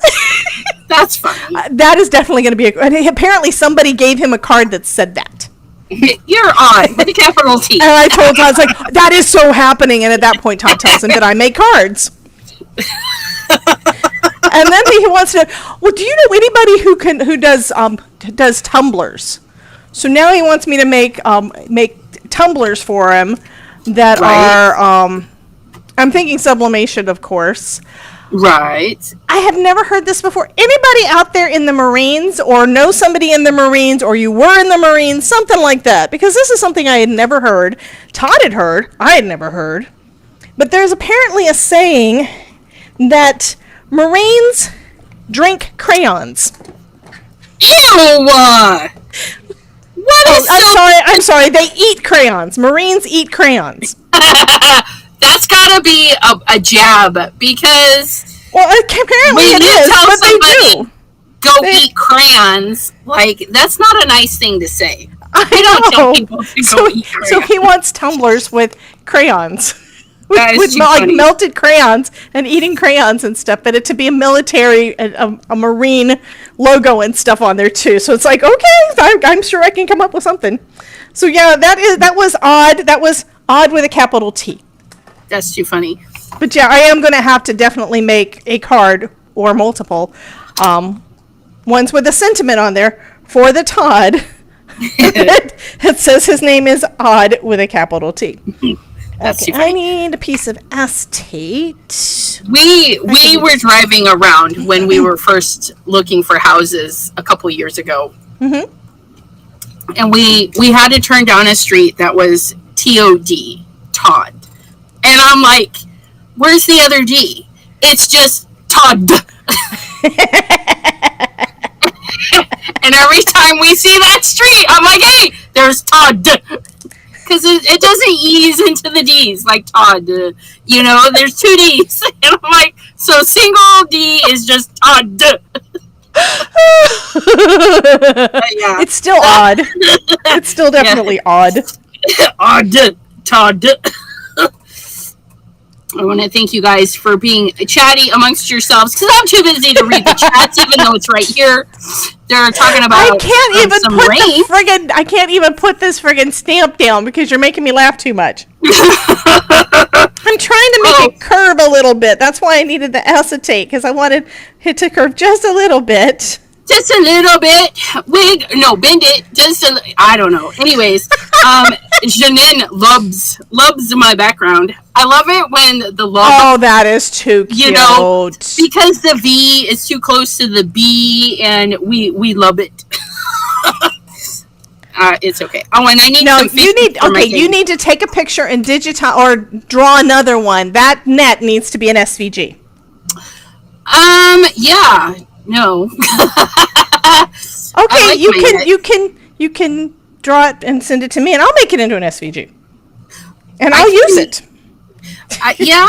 That's funny. That is definitely going to be and apparently somebody gave him a card that said that. You're odd with a capital T. And I told Todd, I was like, that is so happening. And at that point, Todd tells him that I make cards. And then he wants to, well, do you know anybody who does tumblers? So now he wants me to make tumblers for him that are, I'm thinking sublimation, of course. Right. I have never heard this before. Anybody out there in the Marines or know somebody in the Marines or you were in the Marines, something like that? Because this is something I had never heard. Todd had heard. I had never heard. But there's apparently a saying that Marines drink crayons. Ew! What is I'm sorry. They eat crayons. Marines eat crayons. That's gotta be a jab, because apparently it is, but they do. Go eat crayons. Like, that's not a nice thing to say. I don't tell people to go eat crayons. So he wants tumblers with crayons. with melted crayons and eating crayons and stuff, but it to be a military, a Marine logo and stuff on there too. So it's like, okay, I'm sure I can come up with something. So yeah, that was odd. That was odd with a capital T. That's too funny. But yeah, I am going to have to definitely make a card or multiple ones with a sentiment on there for the Todd. It says his name is Odd with a capital T. That's okay, I need a piece of acetate. We were driving around when we were first looking for houses a couple years ago. Mm-hmm. And we had to turn down a street that was TOD, Todd. And I'm like, where's the other D? It's just Todd. And every time we see that street, I'm like, hey, there's Todd. Because it doesn't ease into the D's like Todd. There's two D's. And I'm like, so single D is just Todd. Yeah. It's still odd. It's still definitely odd. Odd. Todd. I want to thank you guys for being chatty amongst yourselves because I'm too busy to read the chats, even though it's right here. They're talking about I can't even some put rain. I can't even put this friggin' stamp down because you're making me laugh too much. I'm trying to make it curve a little bit. That's why I needed the acetate because I wanted it to curve just a little bit. Just a little bit. Bend it. I don't know. Anyways, Janine loves my background. I love it when the logo. Oh, that is too cute. You know, because the V is too close to the B, and we love it. It's okay. Oh, and I need some you need to take a picture and digitize or draw another one. That net needs to be an SVG. Yeah. No. Okay, like you can draw it and send it to me, and I'll make it into an SVG, and I'll use it. Yeah,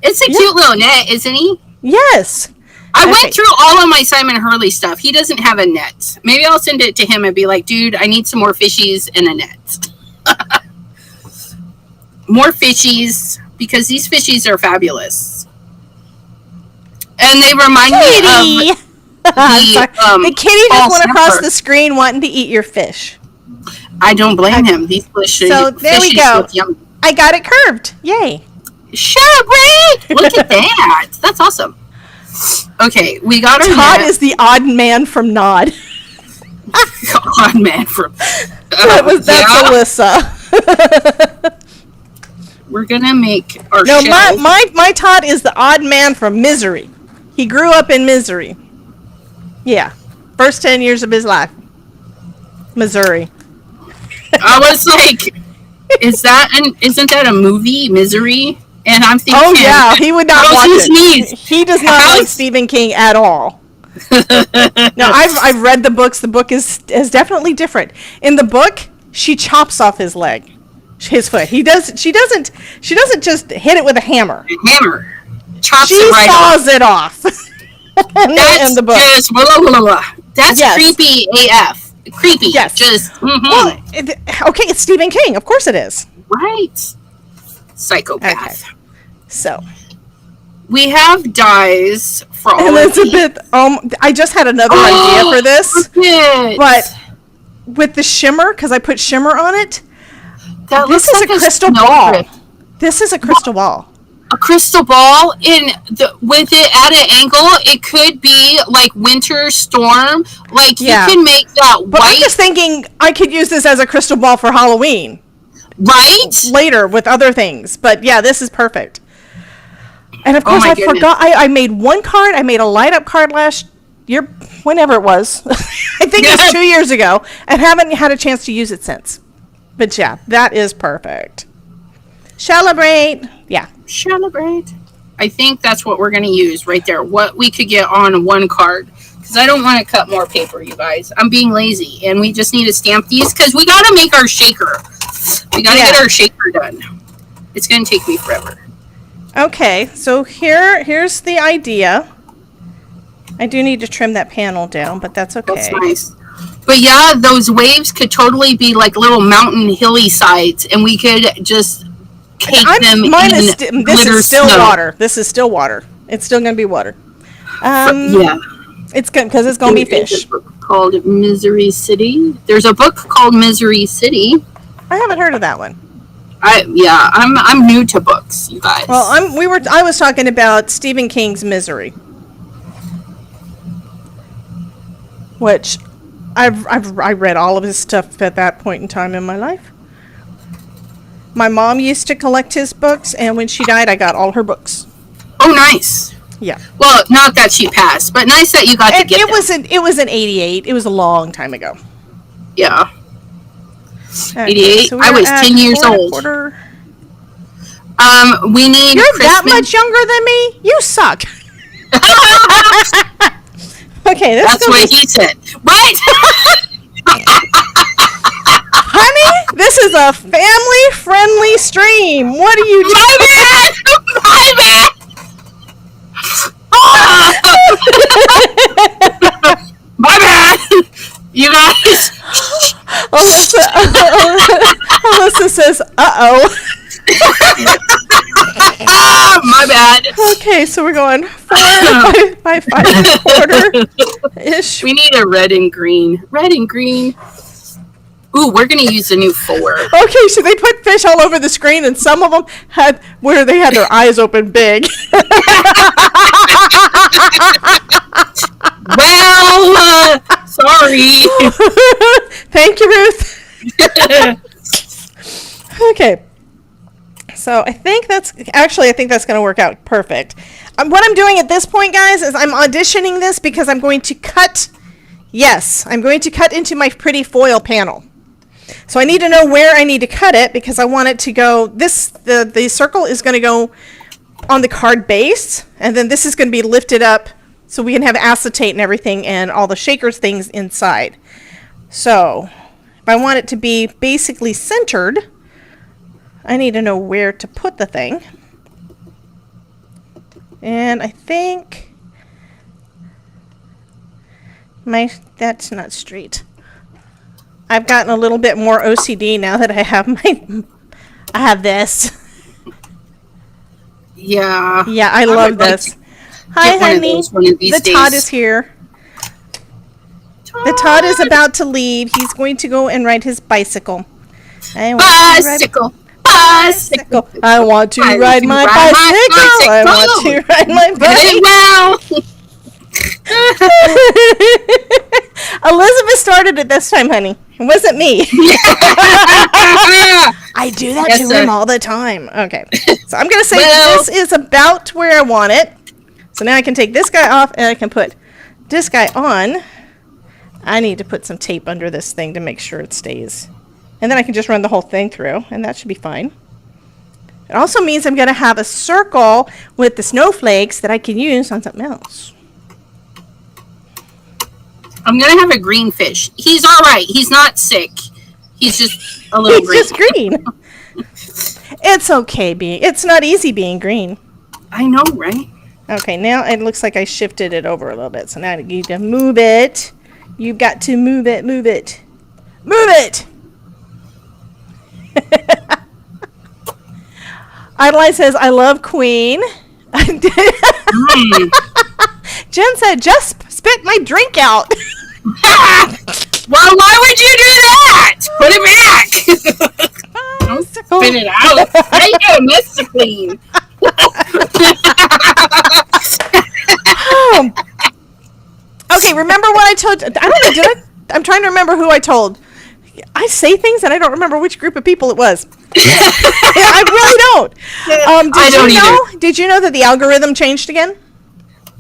it's a cute little net, isn't he? Yes. I went through all of my Simon Hurley stuff. He doesn't have a net. Maybe I'll send it to him and be like, dude, I need some more fishies and a net. More fishies, because these fishies are fabulous. And they remind me of the kitty just went across the screen wanting to eat your fish. I don't blame him. These fishies. So there we go. I got it curved. Yay. Celebrate! Look at that. That's awesome. Okay, we got our Todd is the odd man from Nod. Odd man from... that's Alyssa. We're going to make our No, my Todd is the odd man from Misery. He grew up in Misery. Yeah. First 10 years of his life. Missouri. I was like, isn't that a movie, Misery? And I'm thinking, oh yeah, he would not watch it. Knees? He does not like Stephen King at all. No, I've read the books. The book is definitely different. In the book, she chops off his leg, his foot. She doesn't just hit it with a hammer. Chops it right off. She saws it off. That's the book. Just blah, blah, blah. That's creepy AF. Creepy. Yes. Just. Mm-hmm. Well, okay, it's Stephen King. Of course it is. Right. Psychopath. Okay. So we have dyes for all Elizabeth. I just had another idea for this, but with the shimmer, because I put shimmer on it. This is like a crystal ball. This is a crystal ball. A crystal ball with it at an angle. It could be like winter storm. Like you can make that white. But I'm just thinking I could use this as a crystal ball for Halloween. Right? Later with other things. But yeah, this is perfect. And of course I forgot, I made one card. I made a light up card last year, whenever it was. I think it was 2 years ago, and haven't had a chance to use it since. But yeah, that is perfect. Celebrate. Yeah. Celebrate. I think that's what we're going to use right there. What we could get on one card. Because I don't want to cut more paper, you guys. I'm being lazy. And we just need to stamp these because we got to make our shaker. We got to get our shaker done. It's going to take me forever. Okay, so here's the idea. I do need to trim that panel down, but that's okay. That's nice. But yeah, those waves could totally be like little mountain hilly sides, and we could just cake them in this is still snow. Water. This is still water. It's still going to be water. Yeah. It's good because it's going to be fish. There's a book called Misery City. There's a book called Misery City. I haven't heard of that one. I'm new to books, you guys. Well, I was talking about Stephen King's Misery, which I read all of his stuff at that point in time in my life. My mom used to collect his books, and when she died, I got all her books. Oh, nice. Yeah. Well, not that she passed, but nice that you got to get them. It was in 88. It was a long time ago. Yeah. Okay, 88. so I was 10 years old. We need. You're that much younger than me? You suck. Okay, that's what he said. Right? Honey, this is a family-friendly stream. What are you doing? My bad. You guys. Alyssa says, "Uh-oh." My bad. Okay, so we're going 4 by 5.25-ish. We need a red and green. Red and green. Ooh, we're going to use the new 4. Okay, so they put fish all over the screen, and some of them had where they had their eyes open big. Well, sorry. Thank you, Ruth. Okay. So I think that's going to work out perfect. What I'm doing at this point, guys, is I'm auditioning this because I'm going to cut. Yes, I'm going to cut into my pretty foil panel. So I need to know where I need to cut it because I want it to go. The circle is going to go on the card base, and then this is going to be lifted up so we can have acetate and everything and all the shakers things inside. So if I want it to be basically centered, I need to know where to put the thing. And I think that's not straight. I've gotten a little bit more OCD now that I have this. Yeah. Yeah, I love this. Hi, honey. The Todd is here. The Todd is about to leave. He's going to go and ride his bicycle. Bicycle. Bicycle. I want to ride my bicycle. I want to ride my bicycle. Elizabeth started it this time, honey. It wasn't me. I do that to him all the time. Okay. So I'm going to say this is about where I want it. So now I can take this guy off and I can put this guy on. I need to put some tape under this thing to make sure it stays. And then I can just run the whole thing through, and that should be fine. It also means I'm going to have a circle with the snowflakes that I can use on something else. I'm going to have a green fish. He's all right. He's not sick. He's just a little green. He's just green. It's okay it's not easy being green. I know, right? Okay, now it looks like I shifted it over a little bit. So now I need to move it. You've got to move it, move it. Move it! Idolize says, I love Queen. Jen said, just spit my drink out. Well, why would you do that? Put it back. Don't spit it out. How you doing, Mr. Clean? Okay, remember what I told? I don't know. I'm trying to remember who I told. I say things and I don't remember which group of people it was. I really don't. Did you know that the algorithm changed again?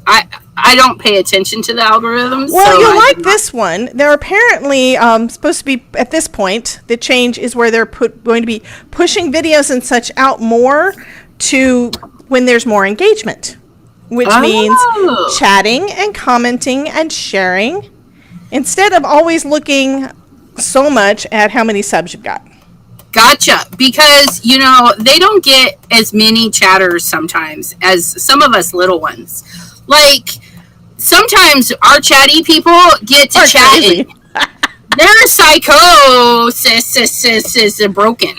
I don't pay attention to the algorithms. Well, you'll like this one. They're apparently supposed to be, at this point, the change is where they're going to be pushing videos and such out more to when there's more engagement, which means chatting and commenting and sharing instead of always looking so much at how many subs you've got. Gotcha. Because, they don't get as many chatters sometimes as some of us little ones. Like, sometimes our chatty people get to chat. Their psychosis is broken.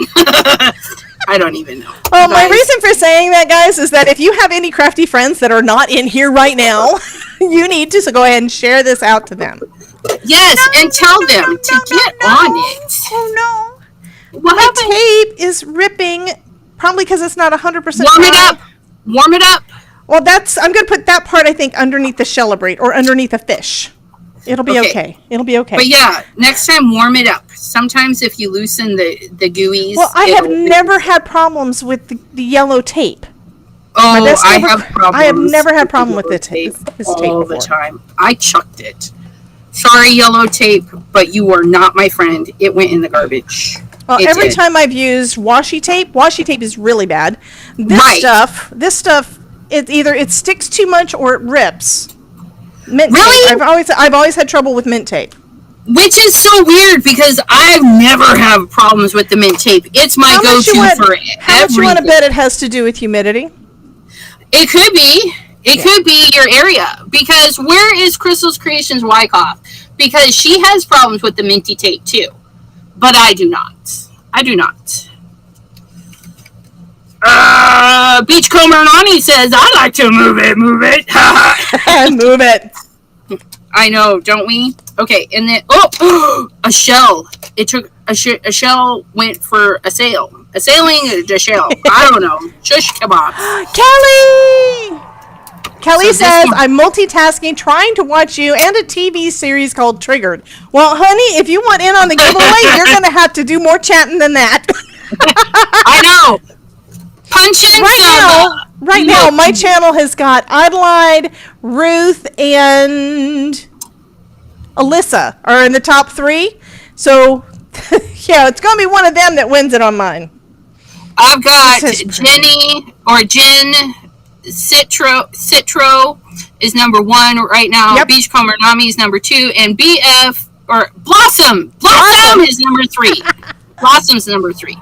I don't even know. Well, my reason for saying that, guys, is that if you have any crafty friends that are not in here right now, you need to go ahead and share this out to them. Yes, and tell them to get on it. Oh, no. What My tape is ripping, probably because it's not 100% Warm it up. Well, I'm going to put that part, I think, underneath the celebrate or underneath a fish. It'll be okay. It'll be okay. But yeah, next time warm it up. Sometimes if you loosen the gooeys. Well, I have never had problems with the yellow tape. Oh, I have problems. I have never had problem with this tape all the time. I chucked it. Sorry, yellow tape, but you are not my friend. It went in the garbage. Well, every time I've used washi tape is really bad. This stuff, it sticks too much or it rips. Mint tape. I've always had trouble with mint tape. Which is so weird because I've never had problems with the mint tape. It's my go-to for everything. How much you want to bet it has to do with humidity? It could be. It could be your area. Because where is Crystal's Creations Wyckoff? because she has problems with the minty tape too. But I do not. I do not. Beachcomber Nani says, I like to move it. Move it. I know, don't we? Okay, and then, a shell. It took, a shell went for a sail. A sailing, a shell. I don't know. Shush kebabs. Kelly says, I'm multitasking, trying to watch you and a TV series called Triggered. Well, honey, if you want in on the giveaway, you're going to have to do more chatting than that. I know. Punch in Right now, my channel has got Adelaide, Ruth, and Alyssa are in the top 3. So, yeah, it's going to be one of them that wins it on mine. I've got Jenny or Jen Citro is number 1 right now. Yep. Beachcomber Nami is number 2, and BF or Blossom is number 3. Blossom's number 3.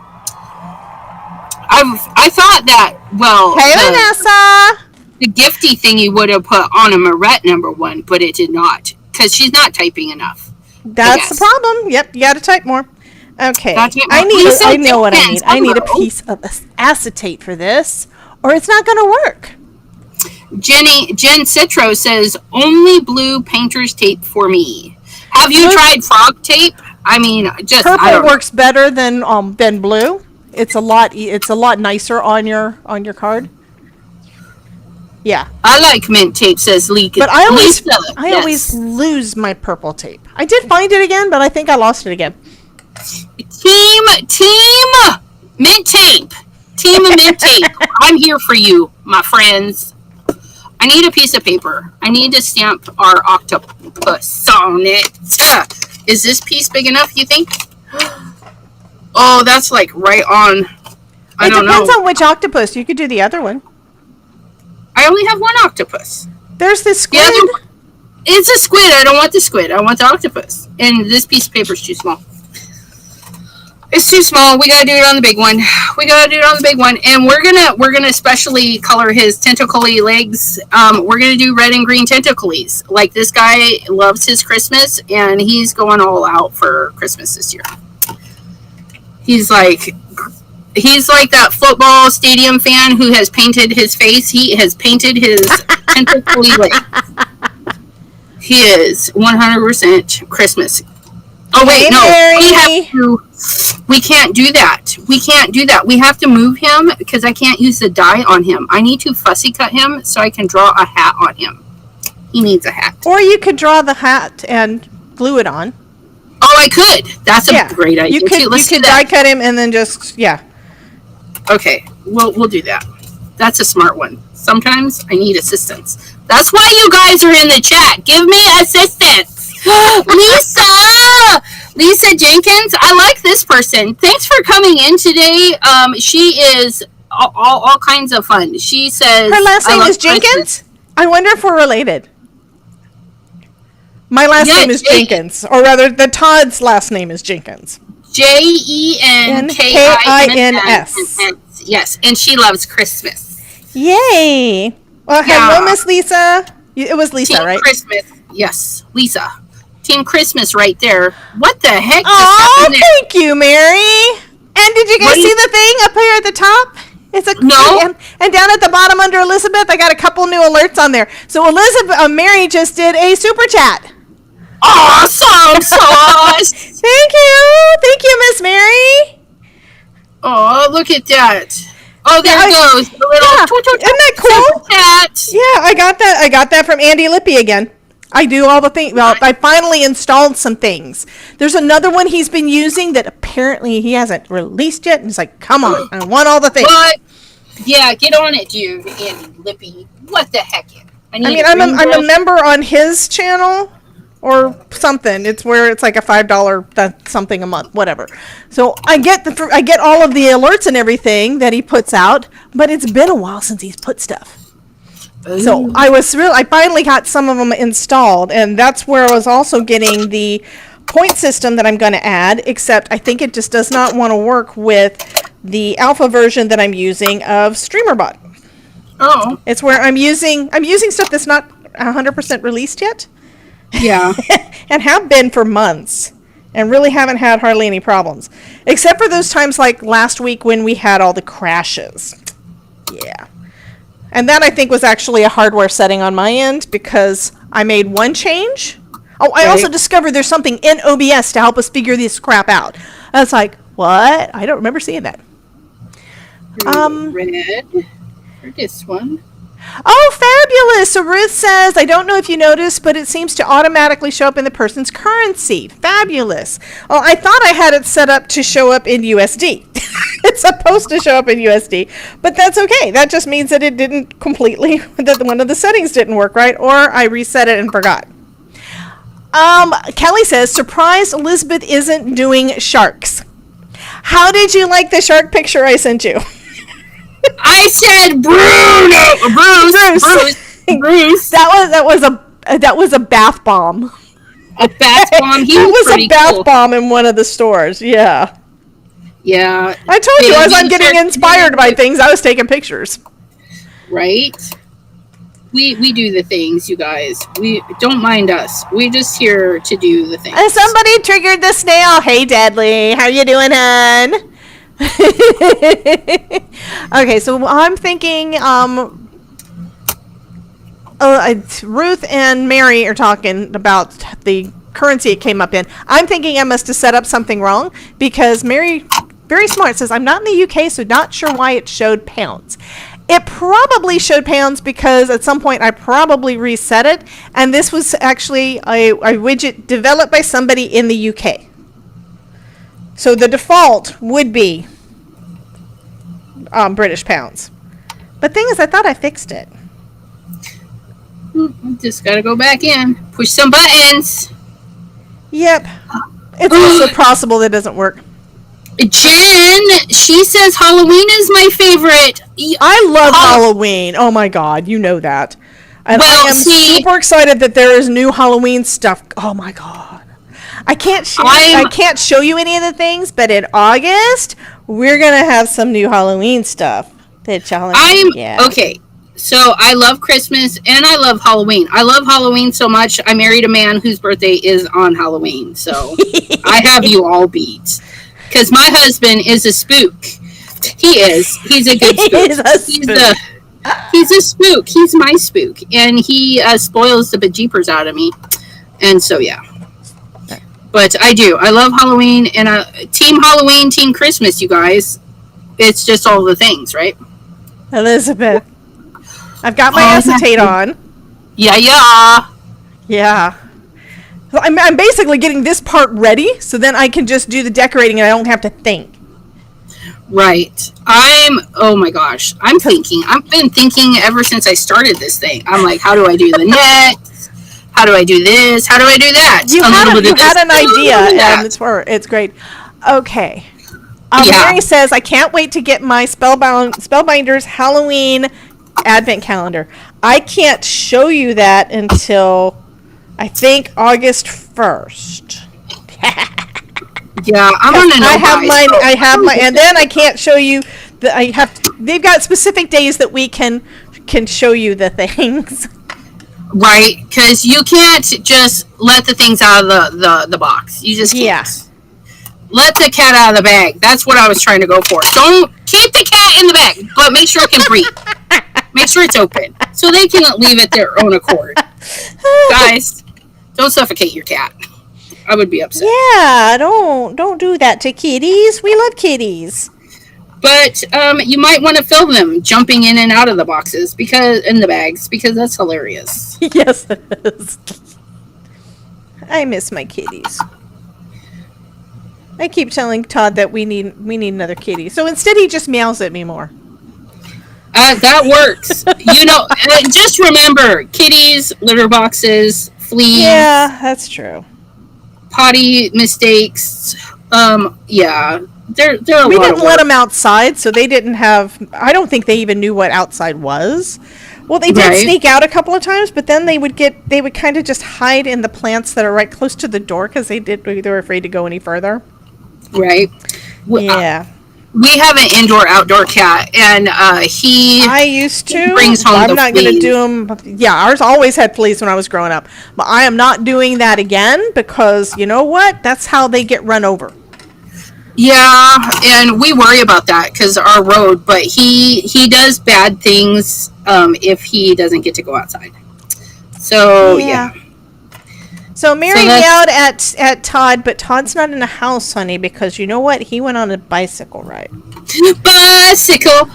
I thought that, well, hey, Vanessa, the gifty thingy would have put Anna Moret number 1, but it did not, because she's not typing enough. That's the problem. Yep, you got to type more. Okay, I know what I need. I need a piece of acetate for this, or it's not going to work. Jen Citro says, only blue painter's tape for me. Have you tried frog tape? I mean, just purple works better than blue. It's a lot nicer on your card. Yeah. I like mint tape, says Lee. But I always lose my purple tape. I did find it again, but I think I lost it again. Team mint tape. Team mint tape. I'm here for you, my friends. I need a piece of paper. I need to stamp our octopus on it. Is this piece big enough, you think? Oh, that's like right on. I don't know. It depends on which octopus. You could do the other one. I only have one octopus. There's the squid. It's a squid. I don't want the squid. I want the octopus. And this piece of paper is too small. It's too small. We gotta do it on the big one. And we're gonna specially color his tentacly legs. We're gonna do red and green tentacles. Like, this guy loves his Christmas, and he's going all out for Christmas this year. He's like that football stadium fan who has painted his face. He has painted his tentacly legs. He is 100% Christmas. Oh wait, no. We can't do that. We have to move him because I can't use the dye on him. I need to fussy cut him so I can draw a hat on him. He needs a hat. Or you could draw the hat and glue it on. Oh, I could. That's a great idea. You could die cut him and then just Okay, we'll do that. That's a smart one. Sometimes I need assistance. That's why you guys are in the chat. Give me assistance. Lisa Jenkins. I like this person. Thanks for coming in today. She is all kinds of fun. She says her last name is Jenkins. I wonder if we're related. My last name is Jenkins, or rather, the Todd's last name is Jenkins. Jenkins. Yes, and she loves Christmas. Yay! Well, hello, Miss Lisa. It was Lisa, Team right? Christmas. Yes, Lisa. Team Christmas right there. What the heck? Oh, thank you, Mary. And did you guys see the thing up here at the top? It's and down at the bottom under Elizabeth, I got a couple new alerts on there. So Mary just did a super chat. Awesome sauce. Thank you, Miss Mary. Oh, look at that. Oh, there it goes. The little isn't that cool? Yeah, I got that from Andy Lippy again. I do all the things. Well, I finally installed some things. There's another one he's been using that apparently he hasn't released yet. And he's like, come on, I want all the things. What? Yeah, get on it, dude, Andy Lippy. What the heck? I'm a member on his channel or something. It's where it's like a $5 something a month, whatever. So I get all of the alerts and everything that he puts out, but it's been a while since he's put stuff. Ooh. So I finally got some of them installed, and that's where I was also getting the point system that I'm going to add, except I think it just does not want to work with the alpha version that I'm using of StreamerBot. Oh. It's where I'm using stuff that's not 100% released yet. Yeah. And have been for months. And really haven't had hardly any problems. Except for those times like last week when we had all the crashes. Yeah. And that I think was actually a hardware setting on my end because I made one change. Oh, I also discovered there's something in OBS to help us figure this crap out. I was like, what? I don't remember seeing that. Red for this one. Oh, fabulous. So Ruth says, I don't know if you noticed, but it seems to automatically show up in the person's currency. Fabulous. Well, I thought I had it set up to show up in USD. It's supposed to show up in USD, but that's okay. That just means that it didn't completely, that one of the settings didn't work right, or I reset it and forgot. Kelly says, surprised Elizabeth isn't doing sharks. How did you like the shark picture I sent you? I said Bruce. That was a bath bomb. A bath bomb. He was a bath cool. bomb in one of the stores. Yeah. Yeah. I told you as I'm getting inspired by things, I was taking pictures. Right. We do the things, you guys. We don't mind us. We're just here to do the things. Somebody triggered the snail. Hey, Deadly, how you doing, hun? Okay, so I'm thinking Ruth and Mary are talking about the currency it came up in. I'm thinking I must have set up something wrong because Mary, very smart, says I'm not in the UK, so not sure why it showed pounds. It probably showed pounds because at some point I probably reset it, and this was actually a widget developed by somebody in the UK. So the default would be British pounds. But thing is, I thought I fixed it. Just gotta go back in, push some buttons. Yep. It's also possible that it doesn't work. Jen, she says Halloween is my favorite. I love Halloween. Oh my God, you know that. And well, I am super excited that there is new Halloween stuff. Oh my God. I can't show you any of the things, but in August we're gonna have some new Halloween stuff. Okay. So I love Christmas and I love Halloween. I love Halloween so much. I married a man whose birthday is on Halloween, so I have you all beat. Because my husband is a spook. He is. He's a good spook. He's a spook. He's my spook, and he spoils the bejeepers out of me. And so yeah. But I do. I love Halloween and Team Halloween, Team Christmas, you guys. It's just all the things, right? Elizabeth, I've got my acetate on. Yeah. I'm basically getting this part ready, so then I can just do the decorating and I don't have to think. Right. Oh my gosh. I'm thinking. I've been thinking ever since I started this thing. I'm like, how do I do the next? How do I do this? How do I do that? You had an idea, and it's great. Okay. Mary says, I can't wait to get my Spellbinders Halloween Advent Calendar. I can't show you that until, I think, August 1st. Yeah, I'm gonna know. I have mine, and then I can't show you. They've got specific days that we can show you the things. Right, because you can't just let the things out of the box. You just can't. Yeah. Let the cat out of the bag. That's what I was trying to go for. Don't keep the cat in the bag, but make sure it can breathe. Make sure it's open, so they can leave it their own accord. Guys, don't suffocate your cat. I would be upset. Yeah, don't do that to kitties. We love kitties. But you might want to film them jumping in and out of the boxes in the bags because that's hilarious. Yes, it is. I miss my kitties. I keep telling Todd that we need another kitty. So instead he just meows at me more. That works. Just remember, kitties, litter boxes, fleas. Yeah, that's true. Potty mistakes. Yeah. They're we didn't let them outside, so they didn't have. I don't think they even knew what outside was. Well, they did sneak out a couple of times, but then they would kind of just hide in the plants that are right close to the door because they were afraid to go any further. Right. Yeah. We have an indoor-outdoor cat, and I used to. brings home I'm the not going to fleas. do them. Yeah, ours always had fleas when I was growing up. But I am not doing that again because, you know what? That's how they get run over. Yeah, and we worry about that because our road. But he does bad things if he doesn't get to go outside. So yeah. So Mary that's- meowed at Todd, but Todd's not in the house, honey, because you know what? He went on a bicycle ride. Bicycle.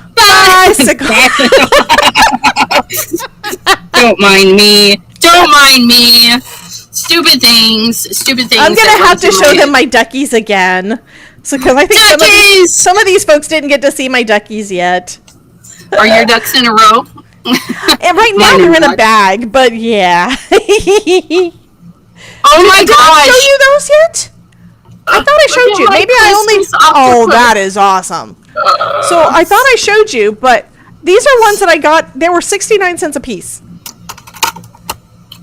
Don't mind me. Don't mind me. Stupid things. I'm gonna have to show them my duckies again. So, because I think some of these folks didn't get to see my duckies yet. Are your ducks in a row? And right now they're in a bag, but yeah. Oh my Did I gosh! show you those yet? I thought I showed you. Maybe I only. Oh, that is awesome. So I thought I showed you, but these are ones that I got. They were 69 cents a piece.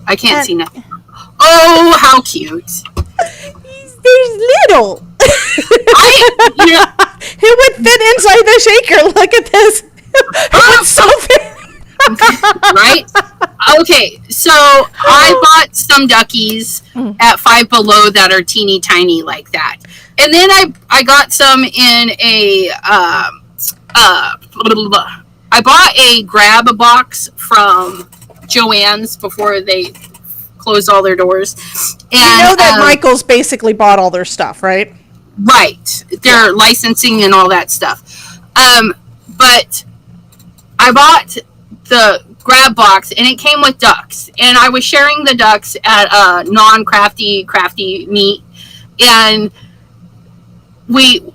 I can't see nothing. Oh, how cute! They're little. It would fit inside the shaker. Look at this. It's so fit. Right? Okay, so I bought some duckies at Five Below that are teeny tiny like that, and then I got some in a I bought a grab box from Joann's before they closed all their doors. And you know that Michael's basically bought all their stuff, right? Right, their licensing and all that stuff. But I bought the grab box and it came with ducks, and I was sharing the ducks at a non-crafty meet, and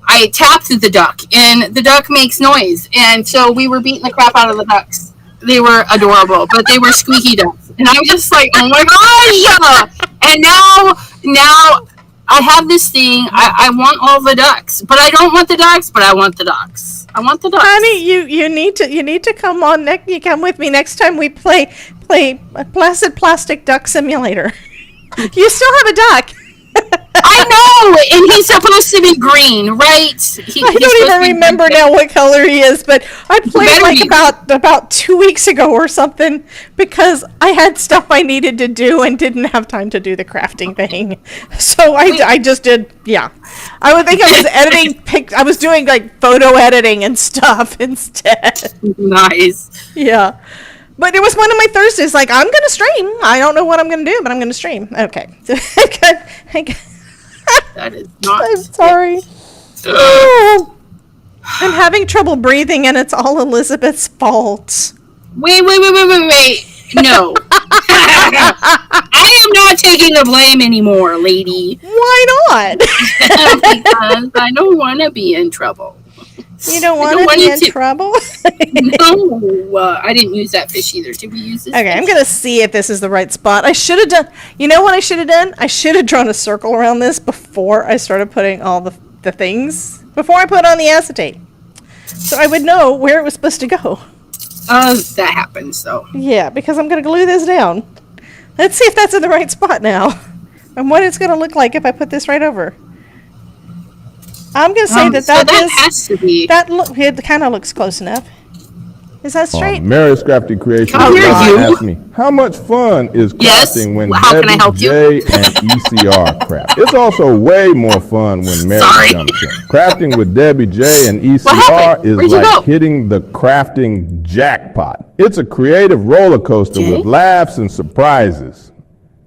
I tapped the duck and the duck makes noise, and so we were beating the crap out of the ducks. They were adorable, but they were squeaky ducks, and I'm just like, oh my gosh! And now I have this thing. I want all the ducks, but I don't want the ducks. But I want the ducks. I want the ducks. Honey, you need to come on. You come with me next time we play a Placid Plastic Duck Simulator. You still have a duck. I know, and he's supposed to be green, right? I don't even remember now what color he is, but I played like about 2 weeks ago or something because I had stuff I needed to do and didn't have time to do the crafting thing. So I just did, yeah. I would think I was editing I was doing like photo editing and stuff instead. Nice. Yeah. But it was one of my Thursdays, like, I'm going to stream. I don't know what I'm going to do, but I'm going to stream. Okay. That is not... I'm sorry. Oh, I'm having trouble breathing, and it's all Elizabeth's fault. Wait. No. I am not taking the blame anymore, lady. Why not? Because I don't want to be in trouble. You don't want to be in trouble? No, I didn't use that fish either. Did we use this? Okay, I'm going to see if this is the right spot. I should have done, you know what I should have done? I should have drawn a circle around this before I started putting all the things, before I put on the acetate. So I would know where it was supposed to go. That happens, though. Yeah, because I'm going to glue this down. Let's see if that's in the right spot now. And what it's going to look like if I put this right over. I'm going to say that has to be. It kind of looks close enough. Is that straight? Mary's Crafty Creations asked me, how much fun is crafting when Debbie J and ECR craft? It's also way more fun when Mary jumps in. Crafting with Debbie J and ECR is like hitting the crafting jackpot. It's a creative roller coaster with laughs and surprises.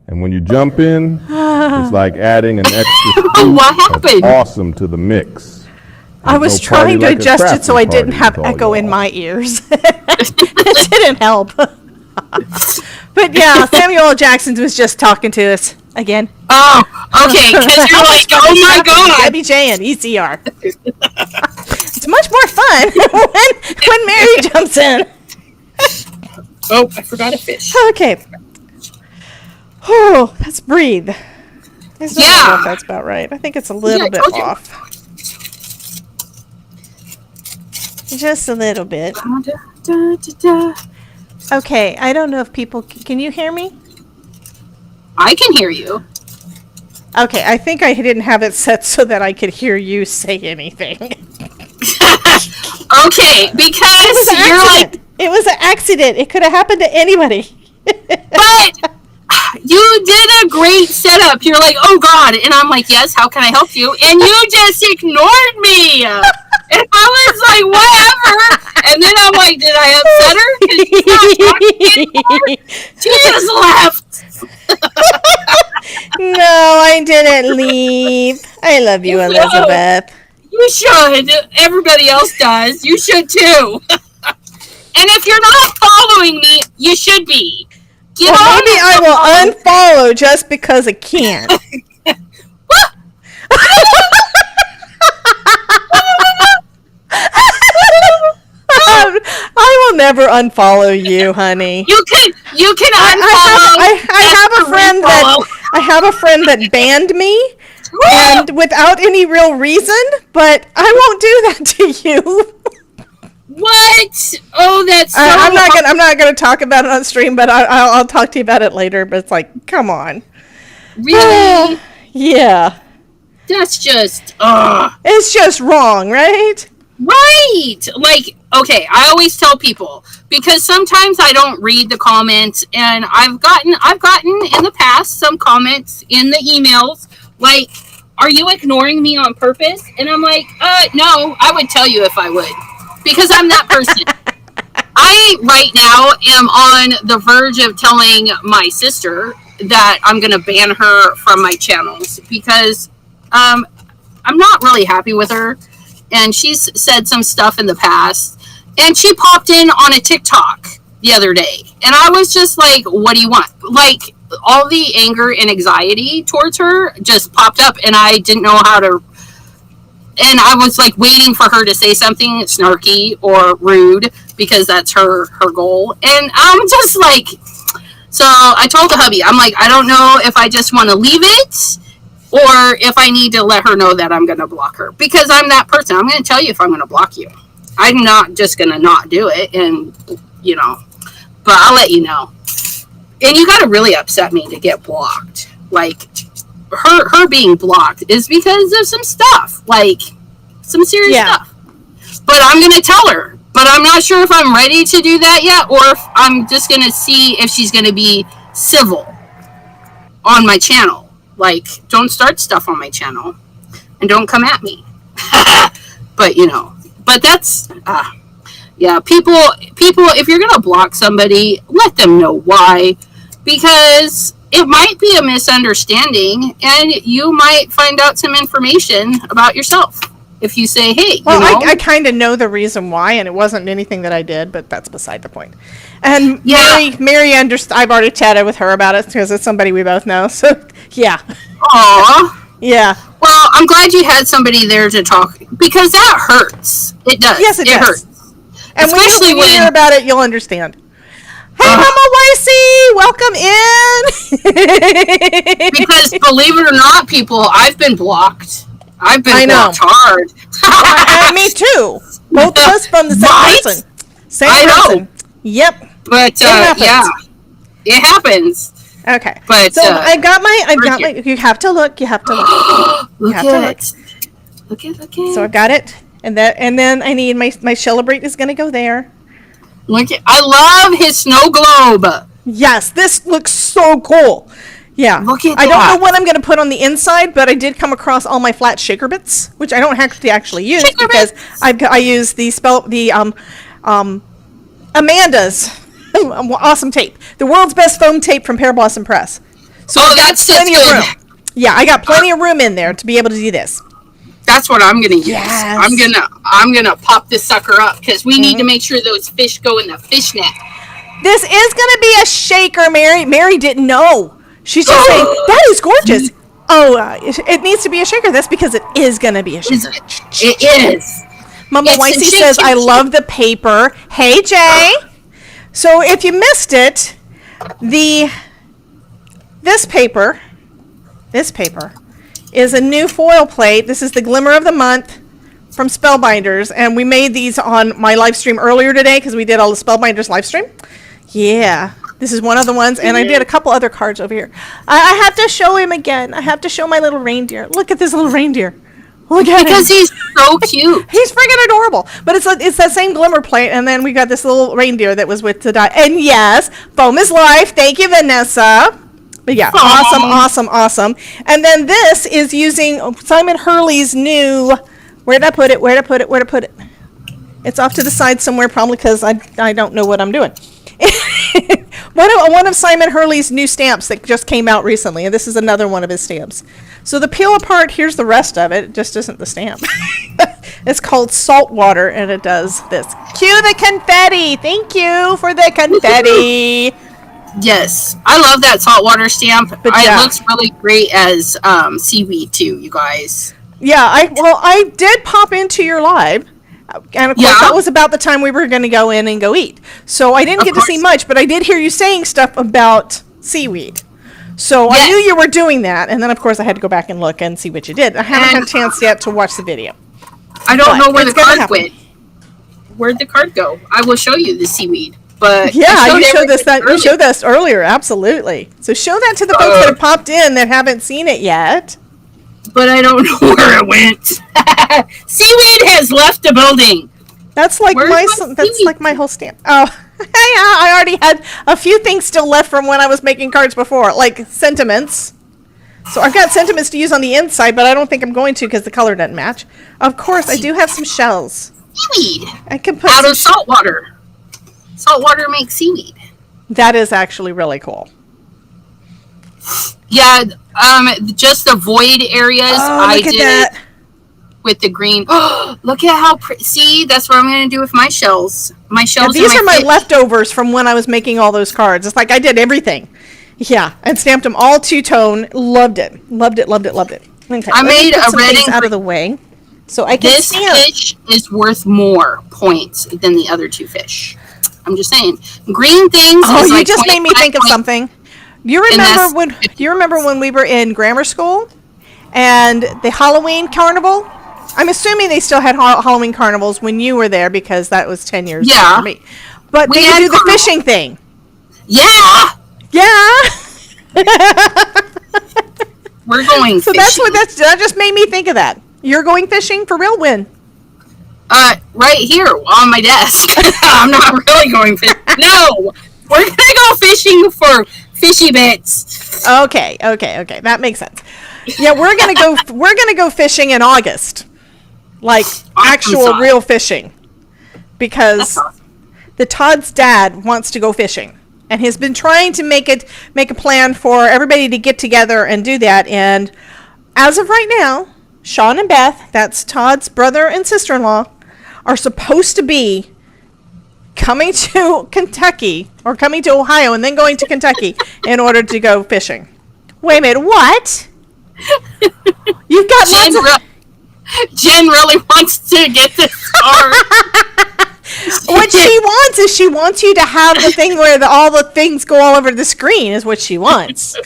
And when you jump in, it's like adding an extra scoop of awesome to the mix. I was trying to adjust it so I didn't have echo in my ears. It didn't help. But yeah, Samuel L. Jackson was just talking to us again. Oh, okay, because you're like, oh my god. Debbie J and ECR. It's much more fun when Mary jumps in. Oh, I forgot a fish. Okay. Oh, let's breathe. I don't know if that's about right. I think it's a little bit off. Just a little bit. Okay, I don't know if people... Can you hear me? I can hear you. Okay, I think I didn't have it set so that I could hear you say anything. Okay, because you're like... It was an accident. It could have happened to anybody. But you did a great setup. You're like, oh, God. And I'm like, yes, how can I help you? And you just ignored me. And I was like, whatever. And then I'm like, did I upset her? Because she's not talking anymore. She just left. No, I didn't leave. I love you, Elizabeth. You should. Everybody else does. You should too. And if you're not following me, you should be. Maybe I will unfollow just because I can. I will never unfollow you, honey. You can unfollow. I have a friend that banned me, and without any real reason. But I won't do that to you. What? Oh, that's so I'm not gonna talk about it on stream, but I'll talk to you about it later. But it's like, come on. Really? Yeah. That's just. It's just wrong, right? Right. Like, okay, I always tell people, because sometimes I don't read the comments, and I've gotten in the past some comments in the emails like, "Are you ignoring me on purpose?" And I'm like, no, I would tell you if I would. Because I'm that person. I, right now, am on the verge of telling my sister that I'm going to ban her from my channels because I'm not really happy with her. And she's said some stuff in the past. And she popped in on a TikTok the other day. And I was just like, what do you want? Like, all the anger and anxiety towards her just popped up. And I didn't know how to... And I was like waiting for her to say something snarky or rude because that's her goal. And I'm just like, so I told the hubby, I'm like, I don't know if I just want to leave it or if I need to let her know that I'm going to block her because I'm that person. I'm going to tell you if I'm going to block you. I'm not just going to not do it. And, you know, but I'll let you know. And you got to really upset me to get blocked. Like, her being blocked is because of some stuff, like some serious stuff. But I'm going to tell her. But I'm not sure if I'm ready to do that yet, or if I'm just going to see if she's going to be civil on my channel. Like, don't start stuff on my channel, and don't come at me. But, you know, but that's, yeah, people, if you're going to block somebody, let them know why. Because it might be a misunderstanding, and you might find out some information about yourself if you say, hey, well, you know. I kind of know the reason why, and it wasn't anything that I did, but that's beside the point. And yeah. Mary I've already chatted with her about it because it's somebody we both know. So, yeah. Aw. Yeah. Well, I'm glad you had somebody there to talk, because that hurts. It does. Yes, it does. Hurts. And especially when you hear about it, you'll understand. Hey, Mama Wicey, welcome in. Because believe it or not, people, I've been blocked. I've been blocked hard. Me too. Both of us from the same person. Same person. Yep. But yeah, it happens. Okay. But so I've got my. You have to look. You have to look. Look at it. Look at. So I've got it, and then I need my celebrate is going to go there. Look at. I love his snow globe. Yes, this looks so cool. Yeah. Look at I don't know what I'm going to put on the inside, but I did come across all my flat shaker bits, which I don't have to actually use because I use the Amanda's awesome tape, the world's best foam tape from Pear Blossom Press. So that's plenty of room. Yeah, I got plenty of room in there to be able to do this. That's what I'm gonna use. Yes. I'm gonna pop this sucker up because we need to make sure those fish go in the fish net. This is gonna be a shaker, Mary. Mary didn't know. She's just saying that is gorgeous. Oh, it needs to be a shaker. That's because it is gonna be a shaker. It is. Mama Wicey says, "I love the paper." Hey, Jay. So if you missed it, this paper is a new foil plate. This is the Glimmer of the Month from Spellbinders, and we made these on my live stream earlier today because we did all the Spellbinders live stream. Yeah, this is one of the ones, and I did a couple other cards over here. I have to show him again. I have to show my little reindeer. Look at this little reindeer. Look at because him. he's so cute. He's freaking adorable. But it's that same glimmer plate, and then we got this little reindeer that was with the die. And yes, foam is life. Thank you, Vanessa. But yeah, awesome. And then this is using Simon Hurley's new. Where'd I put it? It's off to the side somewhere, probably because I don't know what I'm doing. One of Simon Hurley's new stamps that just came out recently, and this is another one of his stamps. So the peel apart, here's the rest of it. It just isn't the stamp. It's called Saltwater, and it does this. Cue the confetti. Thank you for the confetti. Yes, I love that saltwater stamp. But yeah. It looks really great as seaweed too, you guys. Yeah, I did pop into your live. And of course, that was about the time we were going to go in and go eat. So I didn't get to see much, but I did hear you saying stuff about seaweed. So I knew you were doing that. And then, of course, I had to go back and look and see what you did. I haven't had a chance yet to watch the video. I don't know where the card went. Where'd the card go? I will show you the seaweed. But yeah, you showed us earlier. Absolutely. So show that to the folks that have popped in that haven't seen it yet. But I don't know where it went. Seaweed has left the building. That's like my whole stamp. Oh, yeah, I already had a few things still left from when I was making cards before, like sentiments. So I've got sentiments to use on the inside, but I don't think I'm going to because the color doesn't match. Of course, I do have some shells. Seaweed. I can put out of salt water. Salt water makes seaweed. That is actually really cool. Yeah, just the void areas. I did that with the green. Oh, look at how pretty. See, that's what I'm going to do with my shells. My shells. Yeah, these are my leftovers from when I was making all those cards. It's like I did everything. Yeah, and stamped them all two-tone. Loved it. Okay, I made a red and out of the way, so I can stamp. This fish is worth more points than the other two fish. I'm just saying. Green things. Oh, you just made me think of something. You remember when we were in grammar school and the Halloween carnival? I'm assuming they still had Halloween carnivals when you were there because that was 10 years ago for me. But they do the fishing thing. Yeah. We're going fishing. So that just made me think of that. You're going fishing for real? When? Right here on my desk. I'm not really going fishing. No, we're gonna go fishing for fishy bits. Okay. That makes sense. Yeah, we're gonna go fishing in August, like actual real fishing, because the Todd's dad wants to go fishing, and he's been trying to make a plan for everybody to get together and do that. And as of right now, Sean and Beth, that's Todd's brother and sister-in-law, are supposed to be coming to Kentucky or coming to Ohio and then going to Kentucky in order to go fishing. Wait a minute, what? You've got Jen really wants to get this card. What she wants is she wants you to have the thing where all the things go all over the screen is what she wants.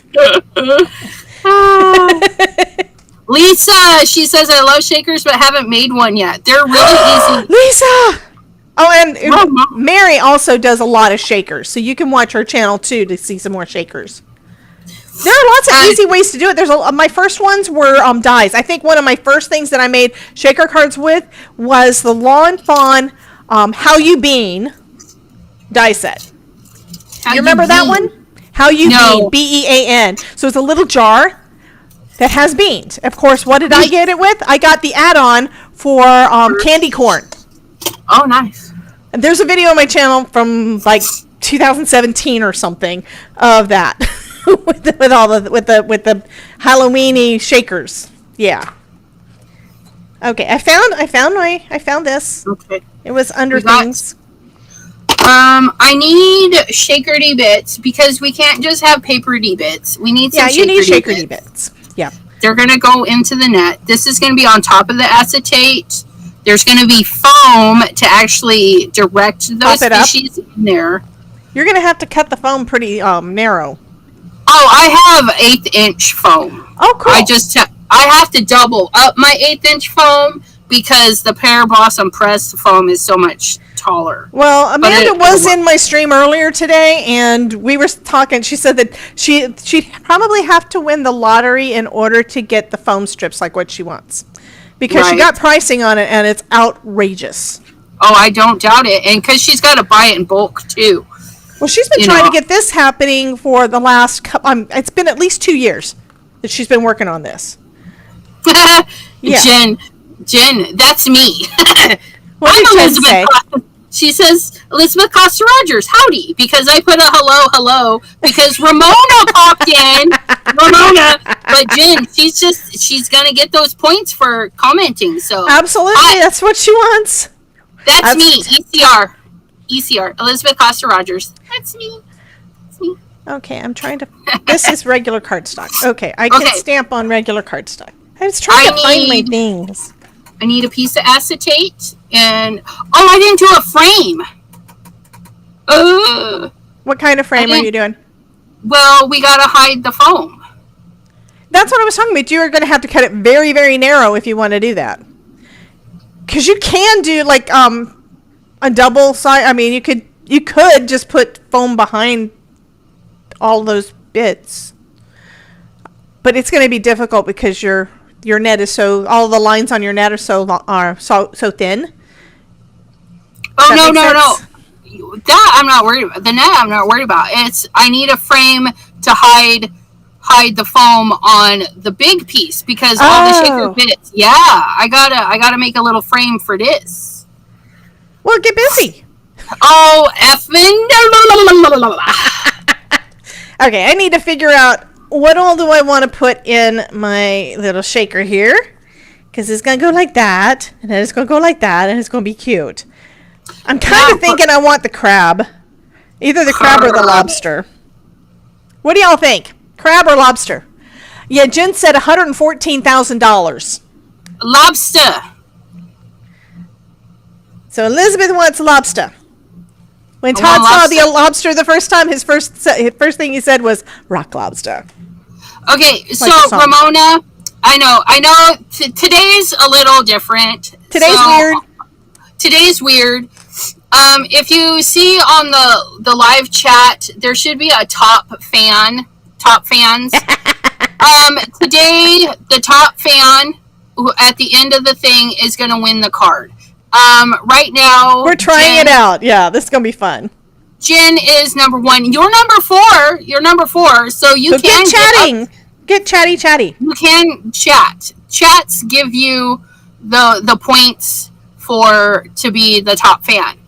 Lisa, she says, I love shakers but haven't made one yet. They're really easy. Lisa! Oh, and Mary also does a lot of shakers, so you can watch her channel too to see some more shakers. There are lots of easy ways to do it. My first ones were dies. I think one of my first things that I made shaker cards with was the Lawn Fawn How You Bean die set. You remember that one? How You Bean, B-E-A-N. So it's a little jar that has beans. Of course, what did I get it with? I got the add-on for candy corn. Oh, nice. And there's a video on my channel from like 2017 or something of that with the Halloweeny shakers. Yeah. Okay, I found this. Okay. It was under things. I need shaker-y bits because we can't just have paper-y bits. We need some you need shaker-y bits. Yeah. They're going to go into the net. This is going to be on top of the acetate. There's going to be foam to actually direct those species in there. You're going to have to cut the foam pretty narrow. Oh, I have 1/8" foam. Oh, cool. I have to double up my 1/8" foam because the Pear Blossom pressed foam is so much taller. Well, Amanda was in my stream earlier today, and we were talking. She said that she'd probably have to win the lottery in order to get the foam strips like what she wants. because she got pricing on it, and it's outrageous. Oh, I don't doubt it. And because she's got to buy it in bulk, too. Well, she's been trying to get this happening for the last couple... it's been at least 2 years that she's been working on this. Yeah. Jen, that's me. What did Jen say? She says, Elizabeth Costa-Rogers, howdy, because I put a hello, because Ramona popped in. But Jen, she's going to get those points for commenting, so. Absolutely, that's what she wants. That's me, ECR, Elizabeth Costa-Rogers. That's me. Okay, I'm trying to, this is regular cardstock. Okay, I can stamp on regular cardstock. I was trying to find my things. I need a piece of acetate, and I didn't do a frame. What kind of frame are you doing? Well, we gotta hide the foam. That's what I was talking about. You're going to have to cut it very, very narrow if you want to do that. Because you can do like a double side. I mean, you could just put foam behind all those bits, but it's going to be difficult because your net is all the lines on your net are so thin. Oh, no. That I'm not worried about. The net I'm not worried about. I need a frame to hide the foam on the big piece because all the shaker bits. Yeah, I gotta make a little frame for this. Well, get busy. Oh, effing. Okay, I need to figure out what all do I want to put in my little shaker here, because it's gonna go like that, and then it's gonna go like that, and it's gonna be cute. I'm kind of thinking I want the crab, either the crab or the lobster. What do y'all think? Crab or lobster? Yeah, Jen said $114,000. Lobster. So Elizabeth wants lobster. When Todd saw the lobster the first time, his first thing he said was rock lobster. Okay, so Ramona, I know. Today's a little different. Today's weird. If you see on the live chat, there should be a top fans. Today, the top fan who at the end of the thing is going to win the card. Right now, we're trying it out. Yeah, this is going to be fun. Jen is number 1. You're number 4. So you can get chatting. Get chatty. You can chat. Chats give you the points to be the top fan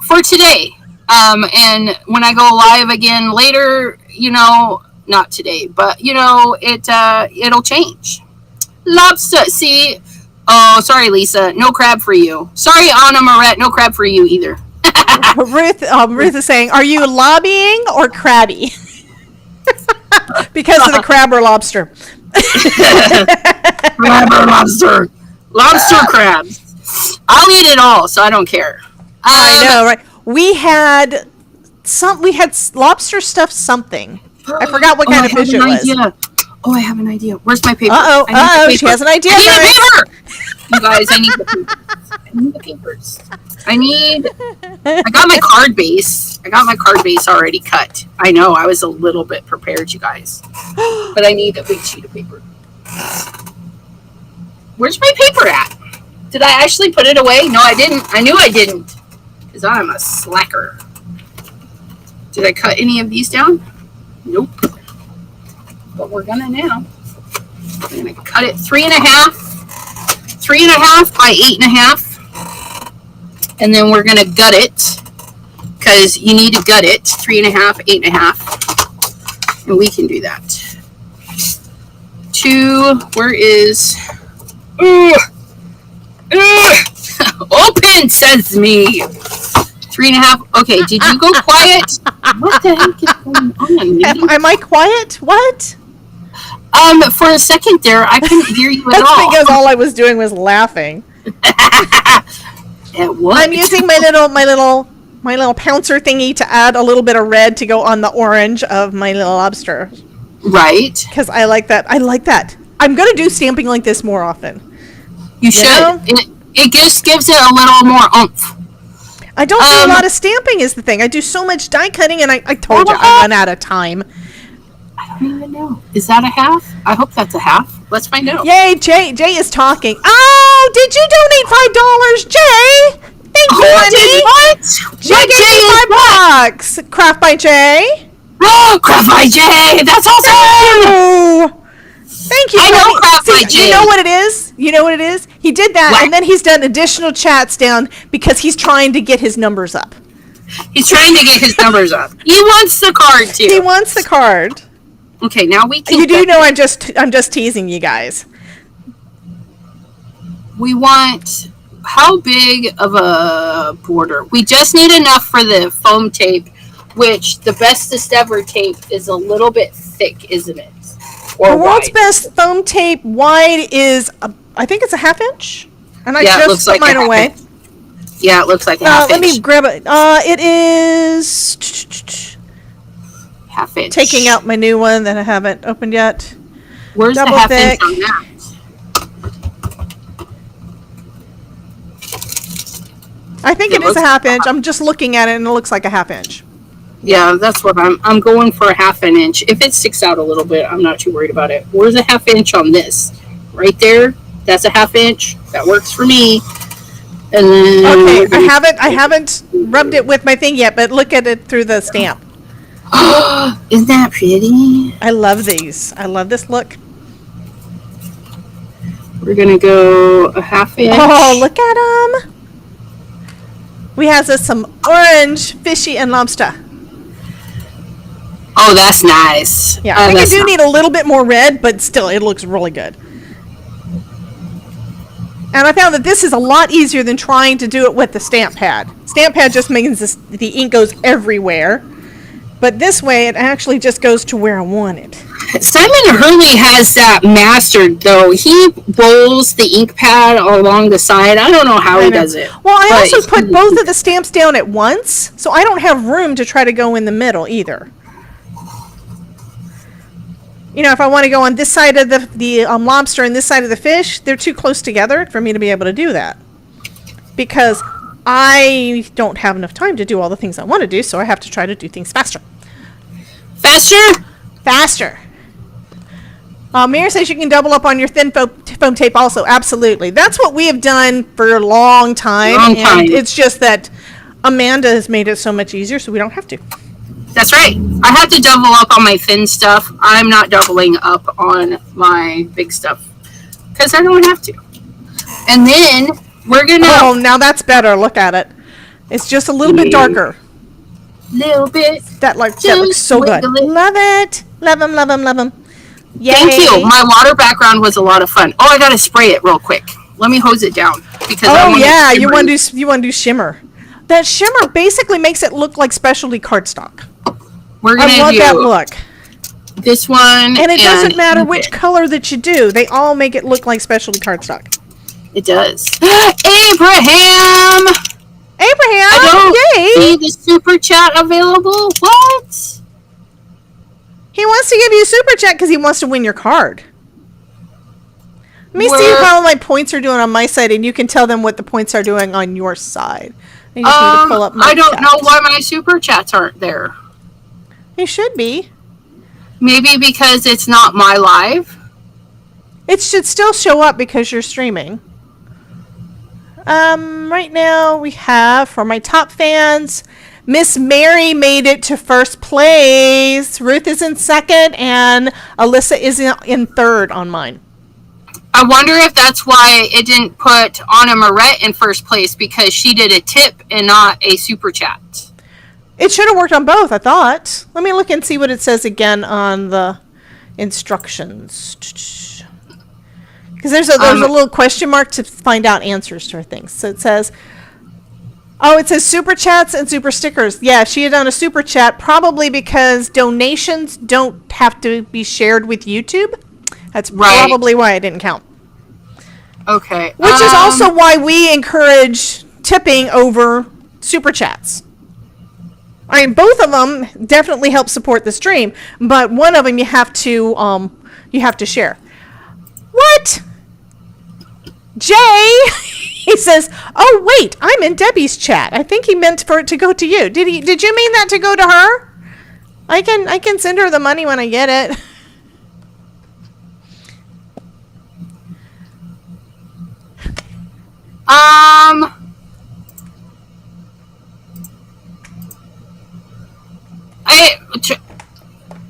for today. And when I go live again later, not today, but it'll change. Lobster. See. Oh, sorry, Lisa. No crab for you. Sorry, Anna Moret. No crab for you either. Ruth is saying, are you lobbying or crabby? Because of the crab or lobster. Crab or lobster. Lobster crabs. I'll eat it all, so I don't care. I know, right? We had lobster stuffed something. I forgot what kind of fish it was. Oh, I have an idea. Where's my paper? She has an idea. I need a paper! You guys, I need the papers. I got my card base. Already cut. I know, I was a little bit prepared, you guys. But I need a big sheet of paper. Where's my paper at? Did I actually put it away? No, I didn't. I knew I didn't. Because I'm a slacker. Did I cut any of these down? Nope. But we're gonna now. We're gonna cut it 3.5 by 8.5, and then we're gonna gut it because you need to gut it 3.5, 8.5, and we can do that. 2. Where is? Open sesame. 3.5. Okay, did you go quiet? What the heck is going on? Am I quiet? What? For a second there, I couldn't hear you at all. That's because all I was doing was laughing. At what? I'm using my little pouncer thingy to add a little bit of red to go on the orange of my little lobster. Right. Because I like that. I'm gonna do stamping like this more often. You should. It just gives it a little more oomph. I don't do a lot of stamping is the thing. I do so much die cutting, and I told you I run out of time. I don't even know. Is that a half? I hope that's a half. Let's find out. Yay, Jay is talking. Ah! Oh, did you donate $5, Jay? Thank you, honey. What? Jay gave me $5. Craft by Jay. Oh, Craft by Jay. That's awesome. Oh. Thank you. I know Craft by Jay. You know what it is? You know what it is? He did that, what? and then he's done additional chats down because he's trying to get his numbers up. He's trying to get his numbers up. He wants the card too. He wants the card. Okay, now we can. You do know I'm just teasing you guys. We want how big of a border? We just need enough for the foam tape, which the bestest ever tape is a little bit thick, isn't it? Or the world's wide. best foam tape wide is, I think it's a ½ inch. And I just put mine away. Yeah, it looks like a ½ inch. Let me grab it. It is ½ inch. Taking out my new one that I haven't opened yet. Where's Double the ½ thick. inch on that? I think it is a ½ inch. I'm just looking at it and it looks like a ½ inch. Yeah, that's what I'm going for, a ½ inch. If it sticks out a little bit, I'm not too worried about it. Where's a ½ inch on this? Right there. That's a ½ inch. That works for me. And then Okay, I haven't rubbed it with my thing yet, but look at it through the stamp. Isn't that pretty? I love these. I love this look. We're gonna go a ½ inch. Oh, look at them. We have some orange, fishy, and lobster. Oh, that's nice. Yeah, I think I do need a little bit more red, but still, it looks really good. And I found that this is a lot easier than trying to do it with the stamp pad. Stamp pad just means the ink goes everywhere. But this way, it actually just goes to where I want it. Simon Hurley has that mastered, though. He rolls the ink pad along the side. I don't know how he does it. Well, I also put both of the stamps down at once, so I don't have room to try to go in the middle either. You know, if I want to go on this side of the lobster and this side of the fish, they're too close together for me to be able to do that. Because I don't have enough time to do all the things I want to do, so I have to try to do things faster. Faster? Faster. Mary says you can double up on your thin foam tape also. Absolutely. That's what we have done for a long time. And it's just that Amanda has made it so much easier, so we don't have to. That's right. I have to double up on my thin stuff. I'm not doubling up on my big stuff because I don't have to. And then we're going to... Oh, now that's better. Look at it. It's just a little bit darker. Little bit. That looks so good. Love it. Love them, love them, love them. Yay. Thank you. My water background was a lot of fun. Oh, I got to spray it real quick. Let me hose it down. Because you want to do shimmer. That shimmer basically makes it look like specialty cardstock. I love that look. This one. And it doesn't matter which color that you do. They all make it look like specialty cardstock. It does. Abraham! I don't see the super chat available. What? He wants to give you a super chat because he wants to win your card. Let me see how my points are doing on my side, and you can tell them what the points are doing on your side. I just need to pull up my I don't chat. know why my super chats aren't there. They should be. Maybe because it's not my live. It should still show up because you're streaming. Right now we have, for my top fans, Miss Mary made it to first place. Ruth is in second, and Alyssa is in third on mine. I wonder if that's why it didn't put Anna Moret in first place, because she did a tip and not a super chat. It should have worked on both, I thought. Let me look and see what it says again on the instructions. Because there's a little question mark to find out answers to things. So it says, it says super chats and super stickers. Yeah, she had done a super chat, probably because donations don't have to be shared with YouTube. That's probably why it didn't count. Okay. Which is also why we encourage tipping over super chats. I mean, both of them definitely help support the stream, but one of them you have to share. What? Jay, he says, "Oh wait, I'm in Debbie's chat. I think he meant for it to go to you. Did you mean that to go to her? I can send her the money when I get it."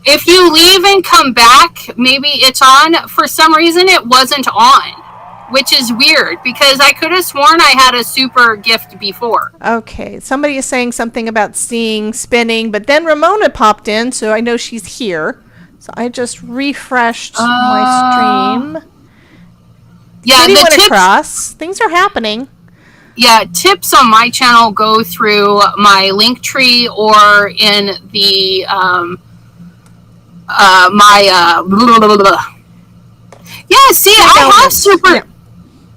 If you leave and come back, maybe it's on. For some reason, it wasn't on, which is weird because I could have sworn I had a super gift before. Okay, somebody is saying something about seeing spinning, but then Ramona popped in, so I know she's here. So I just refreshed my stream. Yeah, the went across. Things are happening. Yeah, tips on my channel go through my link tree or in the blah, blah, blah. Yeah, see, I have super.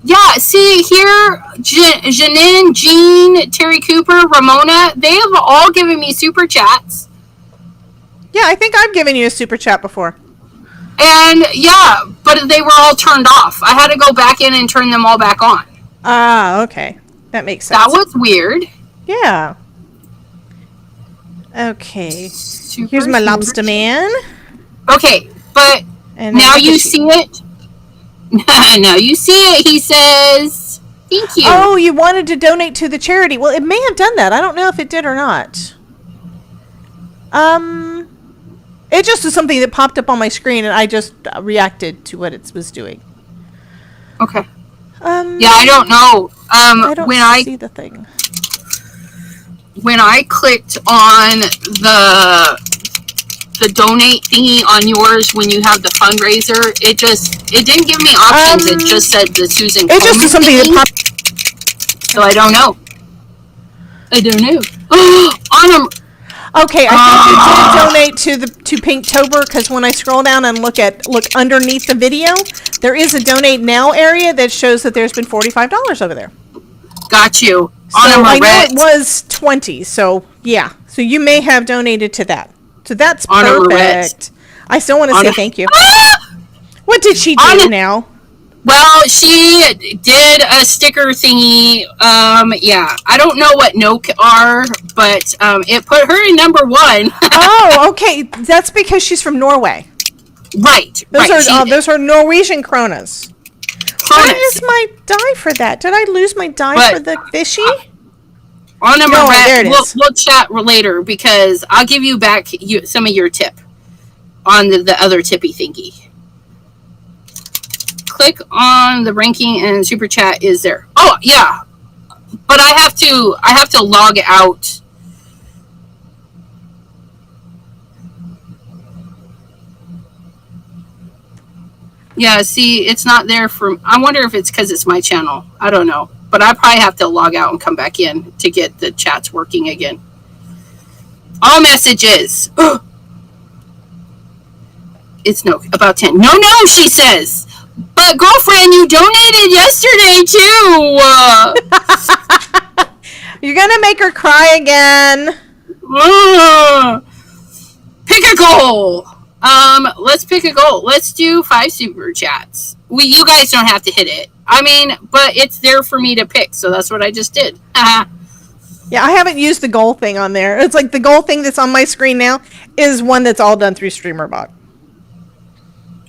Yeah, see here, Janine, Jean, Terry Cooper, Ramona, they have all given me super chats. Yeah, I think I've given you a super chat before. And yeah, but they were all turned off. I had to go back in and turn them all back on. Ah, okay. That makes sense. That was weird. Yeah. Okay. Here's my lobster man. Okay, but and now you see it. Now you see it. He says, "Thank you." Oh, you wanted to donate to the charity. Well, it may have done that. I don't know if it did or not. It just was something that popped up on my screen, and I just reacted to what it was doing. Okay. Yeah, I don't know. I don't see the thing. When I clicked on the donate thingy on yours when you have the fundraiser, it didn't give me options. It just said the Susan. It just was something that popped. So I don't know. Okay, I think you did donate to Pinktober because when I scroll down and look underneath the video, there is a donate now area that shows that there's been $45 over there. Got you. So I know it was 20. So yeah, so you may have donated to that. So that's perfect. I still want to say thank you. What did she do now? Well, she did a sticker thingy. Yeah, I don't know what Noke are, but it put her in number 1. Oh, okay. That's because she's from Norway. Right. Those are Norwegian kronas. Where is my die for that? Did I lose my die for the fishy? There it is. We'll chat later because I'll give you back some of your tip on the other tippy thingy. Click on the ranking and super chat is there. Oh yeah, but I have to log out. Yeah, see, it's not there for. I wonder if it's because it's my channel. I don't know, but I probably have to log out and come back in to get the chats working again. All messages. It's about 10. No, she says. But girlfriend, you donated yesterday too. You're gonna make her cry again. Pick a goal. Let's pick a goal. Let's do 5 super chats. You guys don't have to hit it. I mean, but it's there for me to pick, so that's what I just did. Yeah, I haven't used the goal thing on there. It's like the goal thing that's on my screen now is one that's all done through StreamerBot.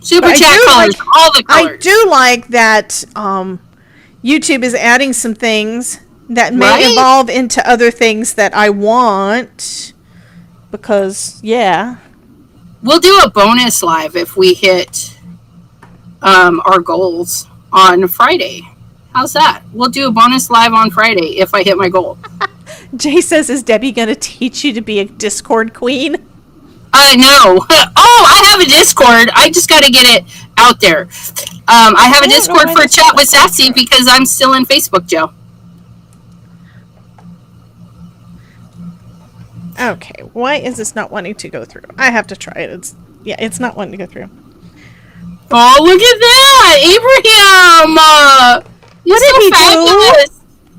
Super chat colors, all the colors. I do like that YouTube is adding some things that may evolve into other things that I want. Because, yeah. We'll do a bonus live if we hit our goals on Friday. How's that? We'll do a bonus live on Friday if I hit my goal. Jay says, is Debbie going to teach you to be a Discord queen? No. Oh, I have a Discord. I just got to get it out there. I have a Discord for a chat with Sassy because I'm still in Facebook, Joe. Okay, why is this not wanting to go through? I have to try it. It's not wanting to go through. Oh, look at that! Abraham! What did he do?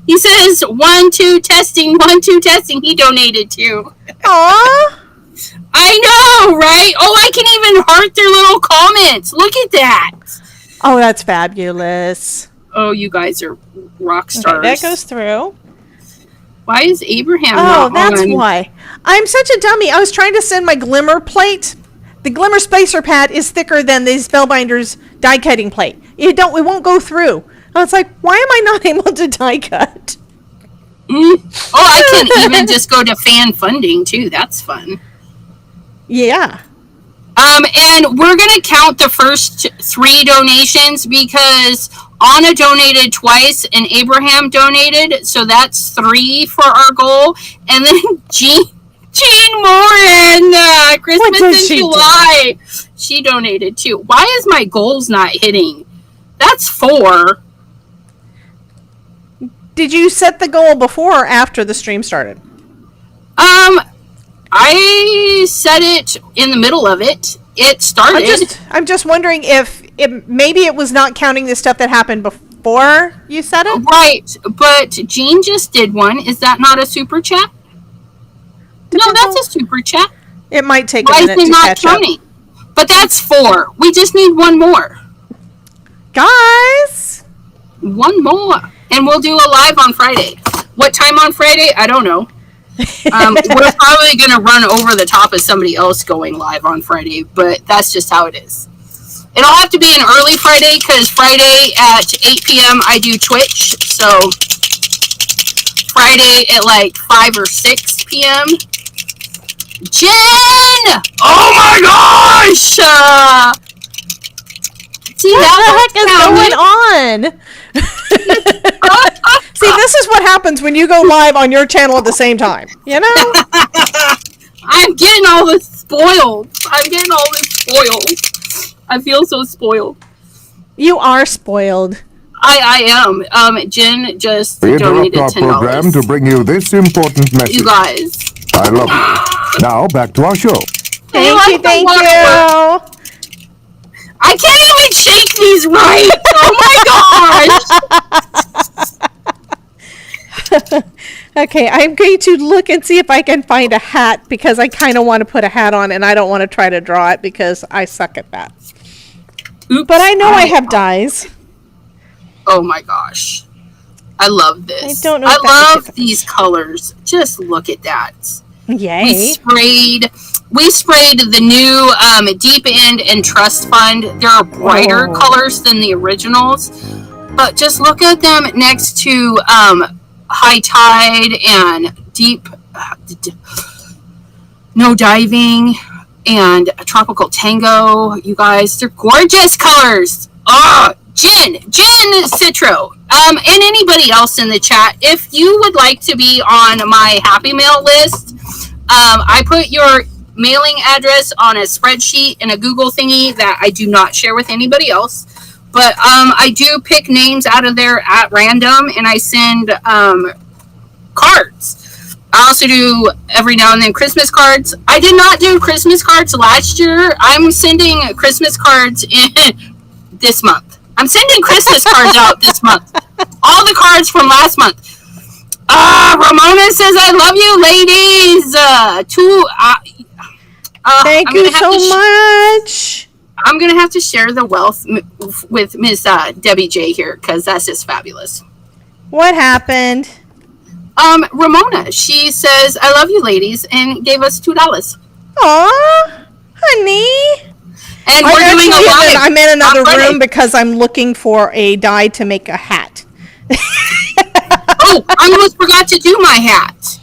He says, 1, 2, testing, 1, 2, testing. He donated too. Aww! I know, right? Oh, I can even heart their little comments. Look at that. Oh, that's fabulous. Oh, you guys are rock stars. Okay, that goes through. Why is Abraham not that's on? Why. I'm such a dummy. I was trying to send my Glimmer plate. The Glimmer spacer pad is thicker than the Spellbinder's die cutting plate. It won't go through. I was like, why am I not able to die cut? Oh, I can even just go to fan funding too. That's fun. Yeah. And we're going to count the first 3 donations because Anna donated twice and Abraham donated. So that's 3 for our goal. And then Jean Morin, Christmas in July. She donated too. Why is my goals not hitting? That's 4. Did you set the goal before or after the stream started? I set it in the middle of it. It started. I'm just wondering if maybe it was not counting the stuff that happened before you set it? Right, but Jean just did one. Is that not a super chat? No, that's a super chat. It might take a minute to catch up. But that's 4. We just need 1 more. Guys! 1 more. And we'll do a live on Friday. What time on Friday? I don't know. We're probably going to run over the top of somebody else going live on Friday, but that's just how it is. It'll have to be an early Friday because Friday at 8 p.m. I do Twitch. So Friday at like 5 or 6 p.m. Jen! Oh my gosh! See, what the heck is going on? See, this is what happens when you go live on your channel at the same time. You know? I'm getting all this spoiled. I feel so spoiled. You are spoiled. I am. Jen just donated $10. We interrupt our program to bring you this important message. You guys. I love you. Now, back to our show. Thank you. I can't even shake these right. Oh my gosh. Okay, I'm going to look and see if I can find a hat because I kind of want to put a hat on and I don't want to try to draw it because I suck at that. Oops, but I know I have dyes. Oh my gosh. I love this. I don't know. I love these colors. Just look at that. Yay. We sprayed the new Deep End and Trust Fund. There are brighter colors than the originals. But just look at them next to High Tide and Deep No Diving and Tropical Tango. You guys, they're gorgeous colors. Oh, Jen Citro, and anybody else in the chat, if you would like to be on my Happy Mail list, I put your mailing address on a spreadsheet in a Google thingy that I do not share with anybody else. But I do pick names out of there at random, and I send cards. I also do every now and then Christmas cards. I did not do Christmas cards last year. I'm sending Christmas cards in this month. I'm sending Christmas cards out this month. All the cards from last month. Ramona says, I love you, ladies. Thank you so much. I'm going to have to share the wealth with Miss Debbie J here because that's just fabulous. What happened? Ramona, she says, I love you, ladies, and gave us $2. Aw, honey. And we're doing a live. I'm in another room because I'm looking for a dye to make a hat. Oh, I almost forgot to do my hat.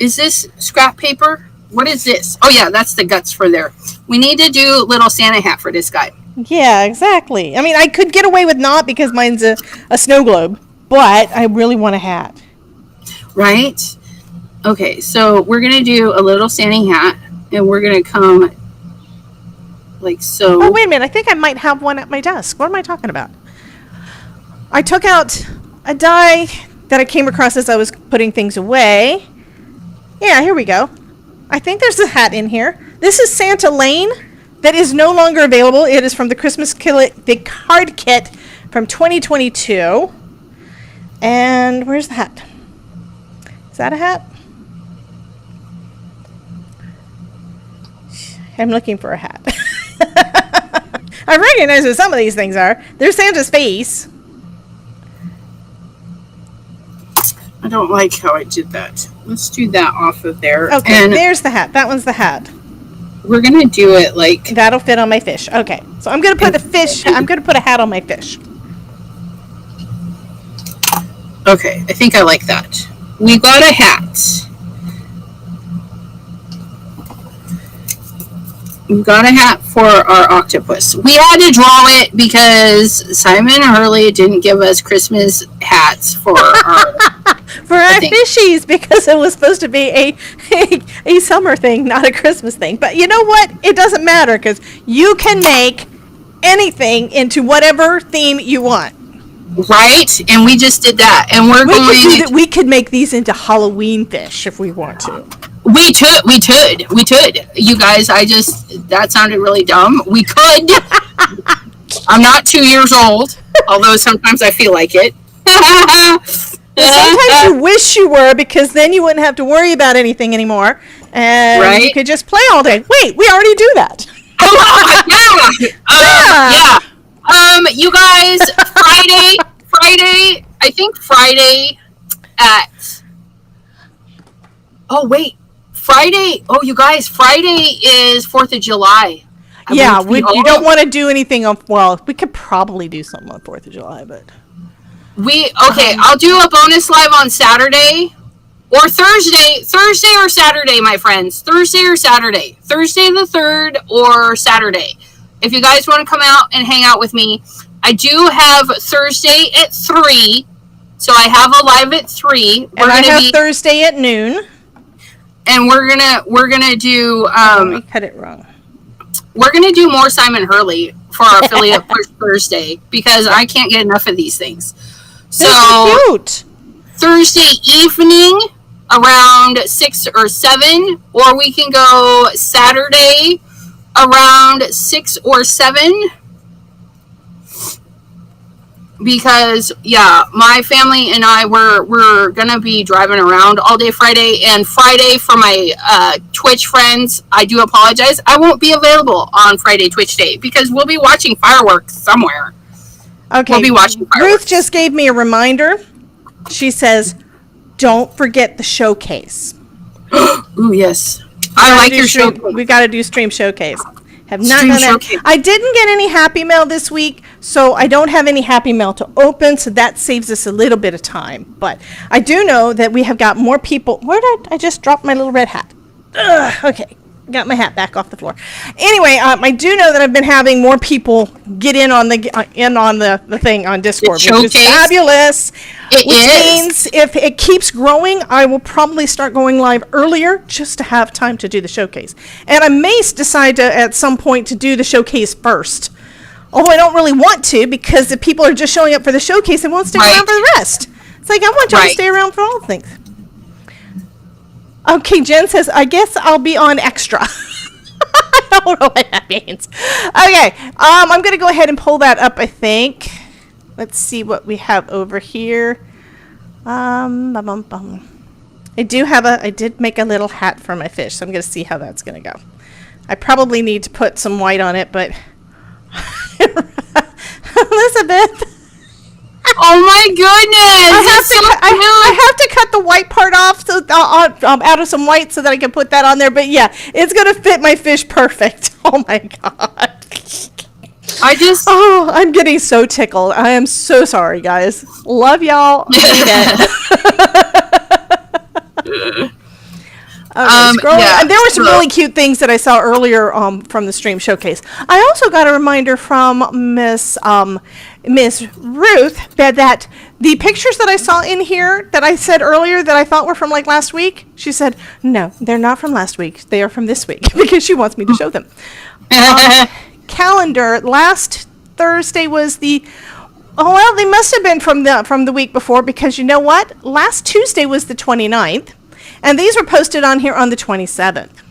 Is this scrap paper? What is this? Oh, yeah, that's the guts for there. We need to do a little Santa hat for this guy. Yeah, exactly. I mean, I could get away with not because mine's a snow globe, but I really want a hat. Right? Okay, so we're going to do a little Santa hat, and we're going to come like so. Oh, wait a minute. I think I might have one at my desk. What am I talking about? I took out a die that I came across as I was putting things away. Yeah, here we go. I think there's a hat in here. This is Santa Lane that is no longer available. It is from the Christmas the card kit from 2022. And where's the hat? Is that a hat? I'm looking for a hat. I recognize what some of these things are. There's Santa's face. I don't like how I did that. Let's do that off of there. Okay, and there's the hat. That one's the hat. We're going to do it like... That'll fit on my fish. Okay, so I'm going to put a fish. I'm going to put a hat on my fish. Okay, I think I like that. We got a hat. We got a hat for our octopus. We had to draw it because Simon and Hurley didn't give us Christmas hats for our fishies, because it was supposed to be a summer thing, not a Christmas thing. But you know what? It doesn't matter, because you can make anything into whatever theme you want. Right? And we just did that. And we could make these into Halloween fish if we want to. We could. You guys, that sounded really dumb. We could. I'm not 2 years old, although sometimes I feel like it. Sometimes you wish you were, because then you wouldn't have to worry about anything anymore. And you could just play all day. Wait, we already do that. Yeah. You guys, Friday, I think Friday at... Oh, wait. Friday is 4th of July. You don't want to do anything on... Well, we could probably do something on 4th of July, but... I'll do a bonus live on Saturday or Thursday or Saturday, my friends. Thursday or Saturday. Thursday the 3rd or Saturday. If you guys want to come out and hang out with me, I do have Thursday at 3. So I have a live at 3. And I have Thursday at noon. And we're gonna do I cut it wrong. We're gonna do more Simon Hurley for our affiliate push Thursday, because I can't get enough of these things. So cute. Thursday evening around 6 or 7, or we can go Saturday around 6 or 7. Because my family and I we're gonna be driving around all day Friday, and Friday for my Twitch friends, I do apologize. I won't be available on Friday Twitch Day because we'll be watching fireworks somewhere. Okay. We'll be watching fireworks. Ruth just gave me a reminder. She says, "Don't forget the showcase." Ooh, yes. I like your showcase. We've got to do stream showcase. Have not done that. Showcase. I didn't get any Happy Mail this week, so I don't have any Happy Mail to open, so that saves us a little bit of time. But I do know that we have got more people. Where did I just drop my little red hat? Okay, got my hat back off the floor. Anyway, I do know that I've been having more people get in on the thing on Discord, which is fabulous. Which means if it keeps growing, I will probably start going live earlier just to have time to do the showcase. And I may decide to, at some point, to do the showcase first. Although I don't really want to, because if people are just showing up for the showcase, they won't stay around for the rest. It's like, I want y'all to stay around for all things. Okay, Jen says, I guess I'll be on extra. I don't know what that means. Okay, I'm going to go ahead and pull that up, I think. Let's see what we have over here. I did make a little hat for my fish, so I'm going to see how that's going to go. I probably need to put some white on it, but... Elizabeth! Oh my goodness! I have to cut the white part off out of some white so that I can put that on there. But yeah, it's going to fit my fish perfect. Oh my God. I'm getting so tickled. I am so sorry, guys. Love y'all. And there were some really cute things that I saw earlier from the stream showcase. I also got a reminder from Miss Ruth that the pictures that I saw in here that I said earlier that I thought were from like last week, she said, no, they're not from last week. They are from this week because she wants me to show them. Calendar, last Thursday was they must have been from the week before, because you know what? Last Tuesday was the 29th. And these were posted on here on the 27th.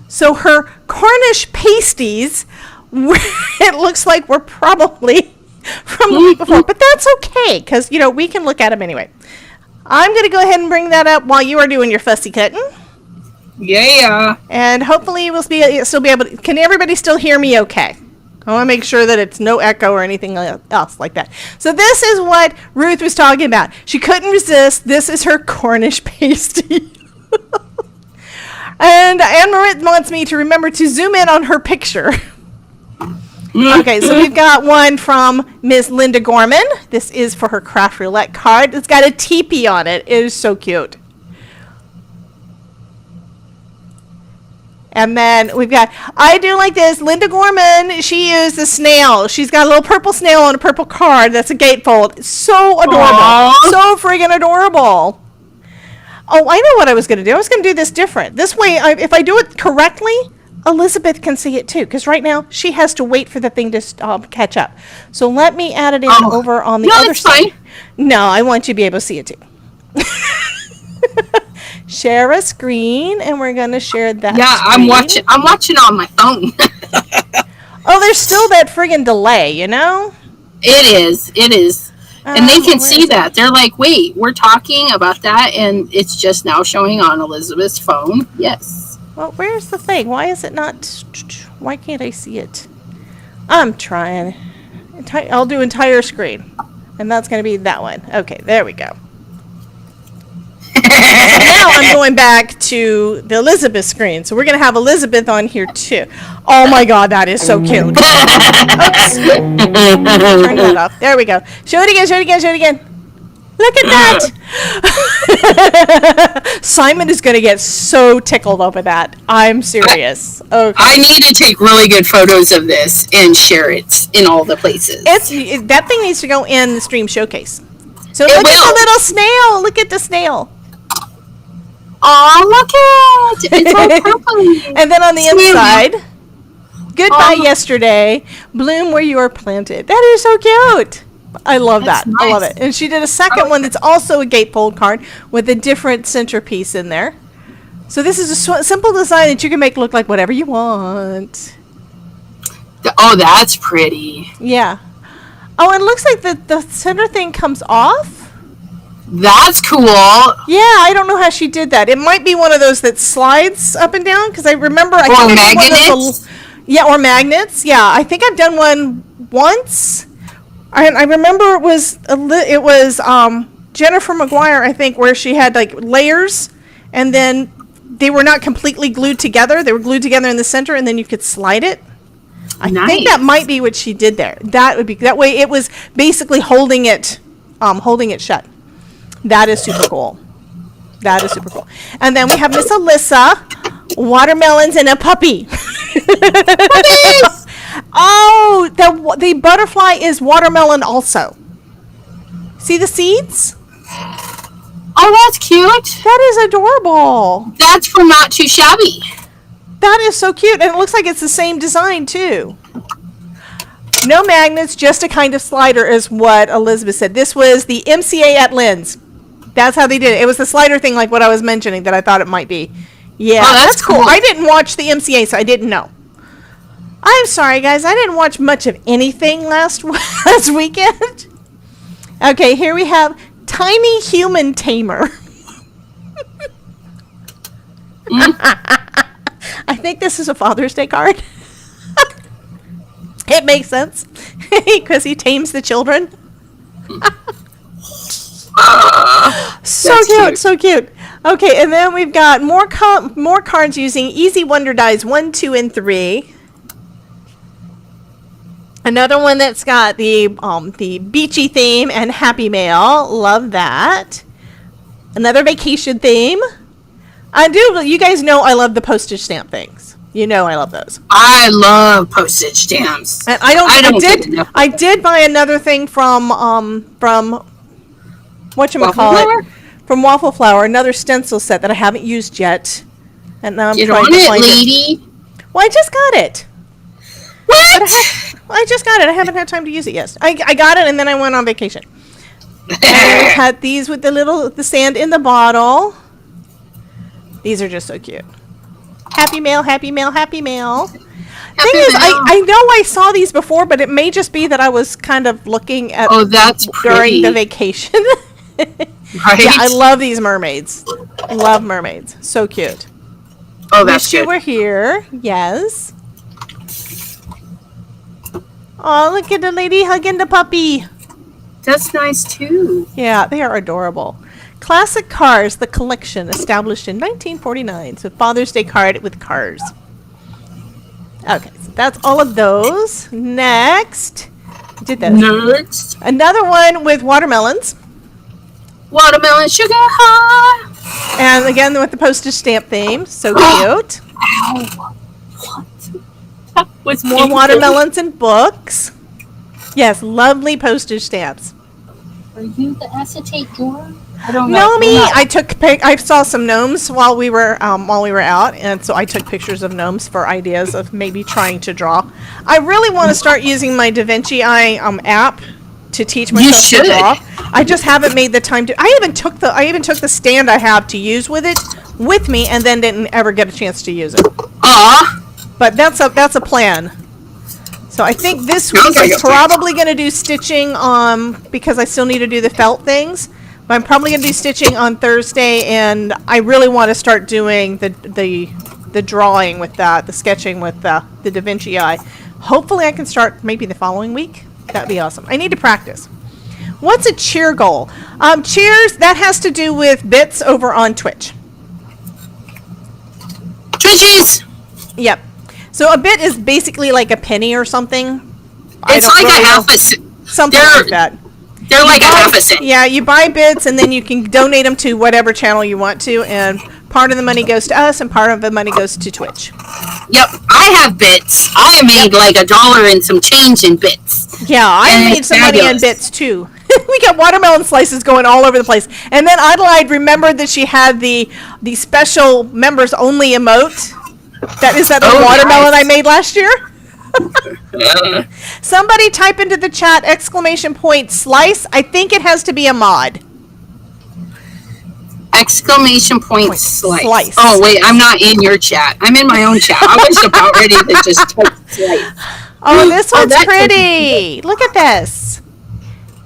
So her Cornish pasties, it looks like were probably from the week before. But that's okay, because, we can look at them anyway. I'm going to go ahead and bring that up while you are doing your fussy cutting. Yeah. And hopefully you will still be able to... Can everybody still hear me okay? I want to make sure that it's no echo or anything else like that. So this is what Ruth was talking about. She couldn't resist. This is her Cornish pasty. And Anne-Marie wants me to remember to zoom in on her picture. Okay, so we've got one from Miss Linda Gorman. This is for her craft roulette card. It's got a teepee on it. It is so cute. And then we've got, I do like this, Linda Gorman, she used a snail. She's got a little purple snail on a purple card. That's a gatefold. So adorable. Aww. So friggin' adorable. Oh, I know what I was going to do. I was going to do this different. This way, if I do it correctly, Elizabeth can see it too. Because right now, she has to wait for the thing to catch up. So let me add it in over on the other side. Fine. No, I want you to be able to see it too. Share a screen, and we're going to share that screen. I'm watching on my phone. Oh, there's still that friggin' delay, you know? It is. And they can see that. They're like, wait, we're talking about that, and it's just now showing on Elizabeth's phone. Yes. Well, where's the thing? Why is it not... Why can't I see it? I'm trying. I'll do entire screen. And that's going to be that one. Okay, there we go. Now I'm going back to the Elizabeth screen. So we're going to have Elizabeth on here too. Oh my God, that is so cute. Oops. Turn that off. There we go. Show it again. Look at that. Simon is going to get so tickled over that. I'm serious. Okay. I need to take really good photos of this and share it in all the places. That thing needs to go in the stream showcase. So look at the little snail. Look at the snail. Oh, look at it! It's all purple. And then on the inside, goodbye yesterday, bloom where you are planted. That is so cute. I love that. Nice. I love it. And she did a second one that's also a gatefold card with a different centerpiece in there. So this is a simple design that you can make look like whatever you want. Oh, that's pretty. Yeah. Oh, and it looks like the center thing comes off. That's cool. Yeah, I don't know how she did that. It might be one of those that slides up and down, because I remember... Or magnets? Or magnets. Yeah, I think I've done one once. I remember it was Jennifer McGuire, I think, where she had like layers, and then they were not completely glued together. They were glued together in the center, and then you could slide it. I think that might be what she did there. That way it was basically holding it shut. That is super cool. And then we have Miss Alyssa, watermelons and a puppy. Oh, the butterfly is watermelon also. See the seeds? Oh, that's cute. That is adorable. That's for Not Too Shabby. That is so cute. And it looks like it's the same design too. No magnets, just a kind of slider is what Elizabeth said. This was the MCA at Lynn's. That's how they did it. It was the slider thing like what I was mentioning that I thought it might be. Yeah, that's cool. I didn't watch the MCA, so I didn't know. I'm sorry, guys. I didn't watch much of anything last weekend. Okay, here we have Tiny Human Tamer. I think this is a Father's Day card. It makes sense because he tames the children. So cute. Okay, and then we've got more cards using Easy Wonder Dies 1, 2, and 3. Another one that's got the beachy theme and Happy Mail. Love that. Another vacation theme. You guys know I love the postage stamp things. You know I love those. I love postage stamps. And I did buy another thing from whatchamacallit? From Waffle Flower, another stencil set that I haven't used yet. And now I'm trying to find it. Well, I just got it. What? I just got it. I haven't had time to use it yet. I got it and then I went on vacation. And I had these with the sand in the bottle. These are just so cute. Happy Mail, Happy Mail, Happy Mail. Thing is, I know I saw these before, but it may just be that I was kind of looking at during the vacation. Right? Yeah, I love these mermaids. Love mermaids. So cute. Oh, that's good. We're here. Yes. Oh, look at the lady hugging the puppy. That's nice too. Yeah, they are adorable. Classic Cars, the collection, established in 1949. So Father's Day card with cars. Okay, so that's all of those. Next. Did those. Next. Another one with watermelons. Watermelon sugar high. And again with the postage stamp theme. So cute. Ow. What? With More watermelons and books. Yes, lovely postage stamps. Are you the acetate drawer? I don't know. No, me. I saw some gnomes while we were out, and so I took pictures of gnomes for ideas of maybe trying to draw. I really want to start using my DaVinci app to teach myself to draw. I just haven't made the time to. I even took the stand I have to use with it with me, and then didn't ever get a chance to use it. But that's a plan. So I think this week I'm probably going to do stitching because I still need to do the felt things. But I'm probably going to do stitching on Thursday, and I really want to start doing the drawing with that, the sketching with the DaVinci Eye. Hopefully I can start maybe the following week. That'd be awesome. I need to practice. What's a cheer goal? Cheers, that has to do with bits over on Twitch. Twitchies! Yep. So a bit is basically like a penny or something. It's like a half a cent. Something like that. They're like a half a cent. Yeah, you buy bits and then you can donate them to whatever channel you want to, and part of the money goes to us and part of the money goes to Twitch. Yep, I have bits. I made like $1 and some change in bits. Yeah, I made some money on bits too. We got watermelon slices going all over the place. And then Adelaide remembered that she had the special members only emote. That is that watermelon I made last year. Somebody type into the chat ! Slice. I think it has to be a mod. ! Slice. Oh wait, I'm not in your chat. I'm in my own chat. I was about ready to just type slice. Oh, this one's pretty. Look at this.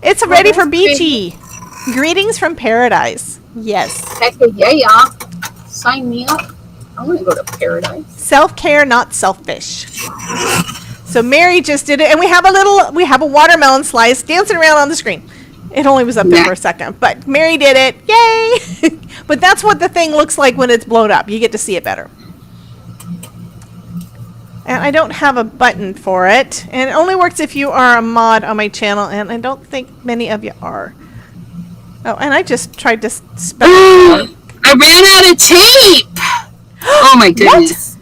It's ready for Beachy. Greetings from paradise. Yes. Heck yeah. Sign me up. I want to go to paradise. Self-care, not selfish. So Mary just did it, and we have a watermelon slice dancing around on the screen. It only was up there for a second, but Mary did it. Yay! But that's what the thing looks like when it's blown up. You get to see it better. And I don't have a button for it, and it only works if you are a mod on my channel, and I don't think many of you are. Oh, and I just tried to spell it. I ran out of tape! Oh my goodness.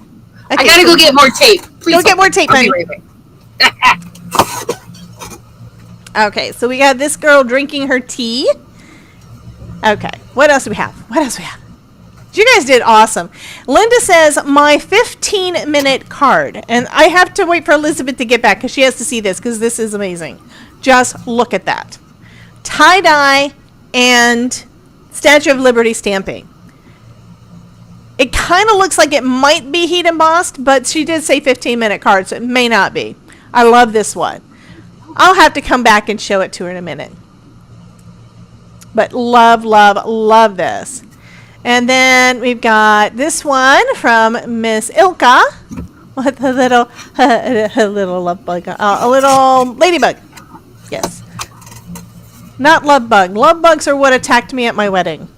I gotta go get more tape. Please go get more tape, honey. Okay, so we got this girl drinking her tea. Okay, what else do we have? You guys did awesome. Linda says, my 15-minute card. And I have to wait for Elizabeth to get back because she has to see this because this is amazing. Just look at that. Tie-dye and Statue of Liberty stamping. It kind of looks like it might be heat embossed, but she did say 15-minute card, so it may not be. I love this one. I'll have to come back and show it to her in a minute. But love, love, love this. And then we've got this one from Miss Ilka with a little love bug, a little ladybug. Yes. Not love bug. Love bugs are what attacked me at my wedding.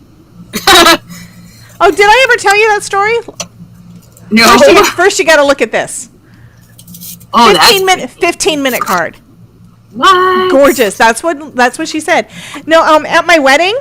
Oh, did I ever tell you that story? No. First you got to look at this. Oh, 15-minute card. What? Gorgeous. That's what she said. No, at my wedding.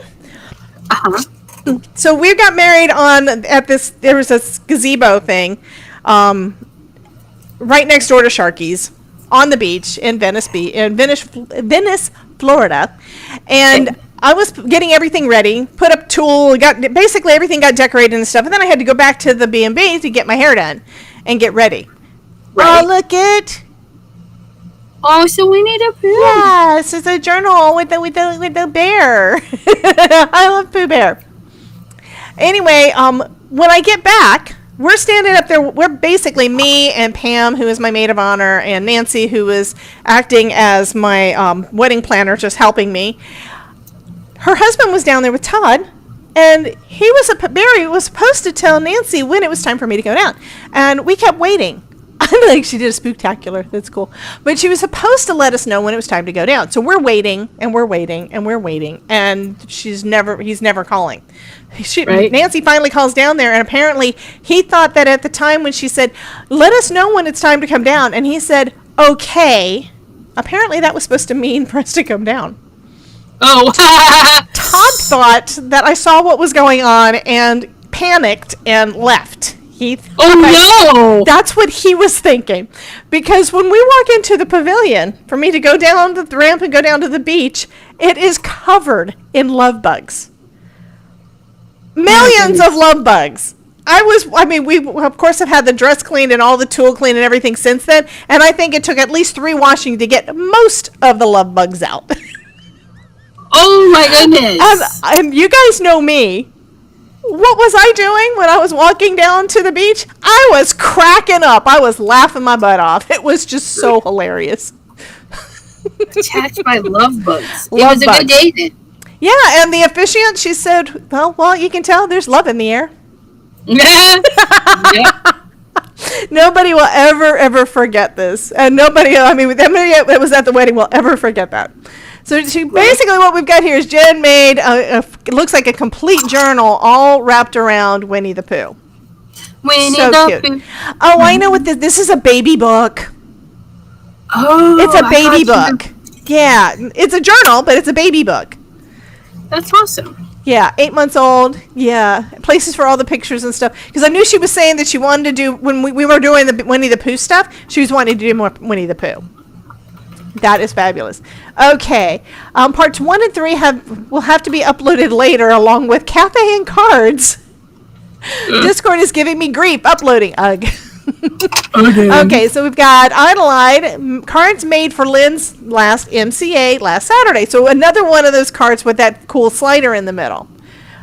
So we got married there was a gazebo thing, right next door to Sharky's on the beach in Venice, Florida, and I was getting everything ready, put up tulle, basically everything got decorated and stuff, and then I had to go back to the B&B to get my hair done and get ready. Right. Oh, look it. Oh, so we need a Pooh. Yes, it's a journal with the bear. I love Pooh Bear. Anyway, when I get back, we're standing up there. We're basically me and Pam, who is my maid of honor, and Nancy, who is acting as my wedding planner, just helping me. Her husband was down there with Todd, and Barry was supposed to tell Nancy when it was time for me to go down, and we kept waiting. Like she did a spooktacular. That's cool. But she was supposed to let us know when it was time to go down. So we're waiting and we're waiting and we're waiting, and he's never calling. Right. Nancy finally calls down there, and apparently he thought that at the time when she said, "Let us know when it's time to come down," and he said, "Okay." Apparently that was supposed to mean for us to come down. Oh. Todd thought that I saw what was going on and panicked and left. No! That's what he was thinking. Because when we walk into the pavilion, for me to go down the ramp and go down to the beach, it is covered in love bugs. Millions of love bugs. We of course have had the dress cleaned and all the tool cleaned and everything since then, and I think it took at least 3 washing to get most of the love bugs out. Oh my goodness. And you guys know me. What was I doing when I was walking down to the beach? I was cracking up. I was laughing my butt off. It was just so hilarious. Attacked by love bugs. It was a good day then. Yeah, and the officiant, she said, well, you can tell there's love in the air. Yeah. Nobody will ever forget this. And nobody that was at the wedding will ever forget that. So basically what we've got here is Jen made it looks like a complete journal all wrapped around Winnie the Pooh. Winnie so the cute. Pooh. Oh, I know what this is. A baby book. Oh, it's a baby book. Yeah, it's a journal, but it's a baby book. That's awesome. Yeah, 8 months old. Yeah, places for all the pictures and stuff. Because I knew she was saying that she wanted to do, when we were doing the Winnie the Pooh stuff, she was wanting to do more Winnie the Pooh. That is fabulous. Okay, parts 1 and 3 will have to be uploaded later, along with Cafe and Cards. Discord is giving me grief uploading. Ugh. Okay, so we've got Adelaide cards made for Lynn's last MCA last Saturday. So another one of those cards with that cool slider in the middle.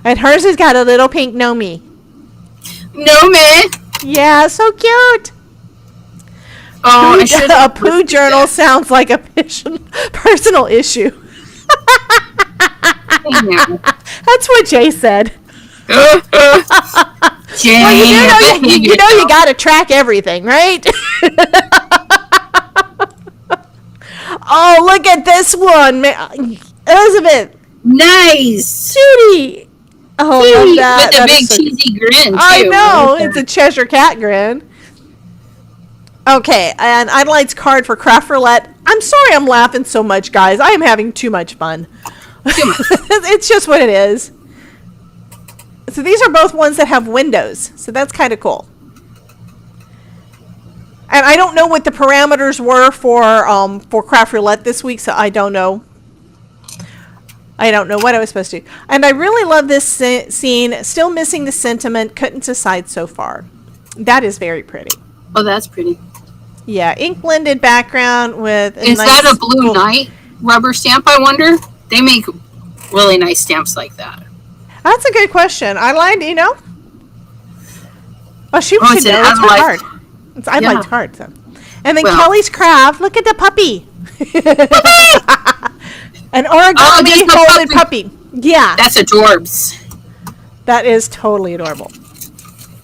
And hers has got a little pink no me. No me. Yeah, so cute. Oh, a Pooh journal sounds like a personal issue. That's what Jay said. Jay, well, you know you got to track everything, right? Oh, look at this one, Elizabeth. Nice, Judy. Oh, love that. With a big cheesy grin. Too. I know, it's a Cheshire Cat grin. Okay, and Adelaide's card for Craft Roulette. I'm sorry I'm laughing so much, guys. I am having too much fun. It's just what it is. So these are both ones that have windows. So that's kind of cool. And I don't know what the parameters were for Craft Roulette this week, so I don't know. I don't know what I was supposed to do. And I really love this scene. Still missing the sentiment. Couldn't decide so far. That is very pretty. Oh, that's pretty. Yeah, ink blended background with a Is nice that a Blue Knight rubber stamp, I wonder? They make really nice stamps like that. That's a good question. Adelaide, do you know? Oh, she should know. It's her card. It's Adelaide's card. So. And then Kelly's Craft. Look at the puppy. An origami folded puppy. Yeah. That's adorbs. That is totally adorable.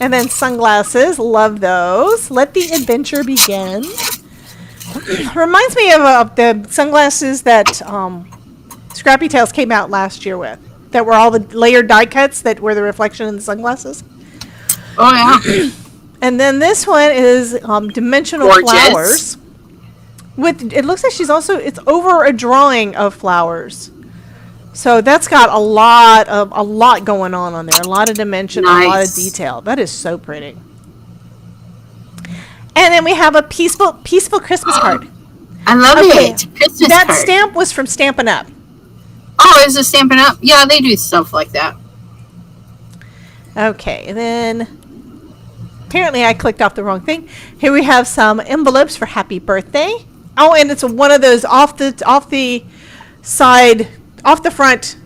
And then sunglasses. Love those. Let the adventure begin. Reminds me of the sunglasses that Scrappy Tales came out last year with. That were all the layered die cuts that were the reflection in the sunglasses. Oh, yeah. And then this one is dimensional flowers. It looks like it's over a drawing of flowers. So that's got a lot going on there. A lot of dimension, a lot of detail. That is so pretty. And then we have a peaceful Christmas card. I love it. Christmas that card. Stamp was from Stampin' Up. Oh, is it Stampin' Up? Yeah, they do stuff like that. Okay, and then apparently I clicked off the wrong thing. Here we have some envelopes for happy birthday. Oh, and it's one of those off the front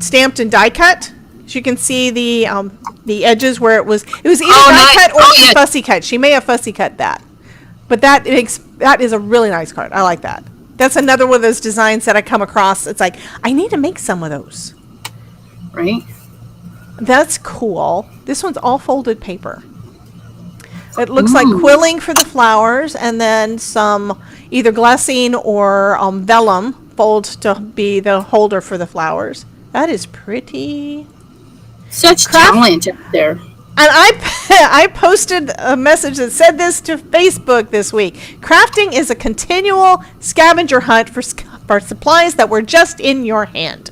stamped and die cut. So you can see the edges where it was either die cut or fussy cut. She may have fussy cut that. But that is a really nice card. I like that. That's another one of those designs that I come across. It's like, I need to make some of those. Right? That's cool. This one's all folded paper. It looks like quilling for the flowers, and then some either glassine or vellum fold to be the holder for the flowers. That is pretty. Such talent up there. And I posted a message that said this to Facebook this week. Crafting is a continual scavenger hunt for supplies that were just in your hand.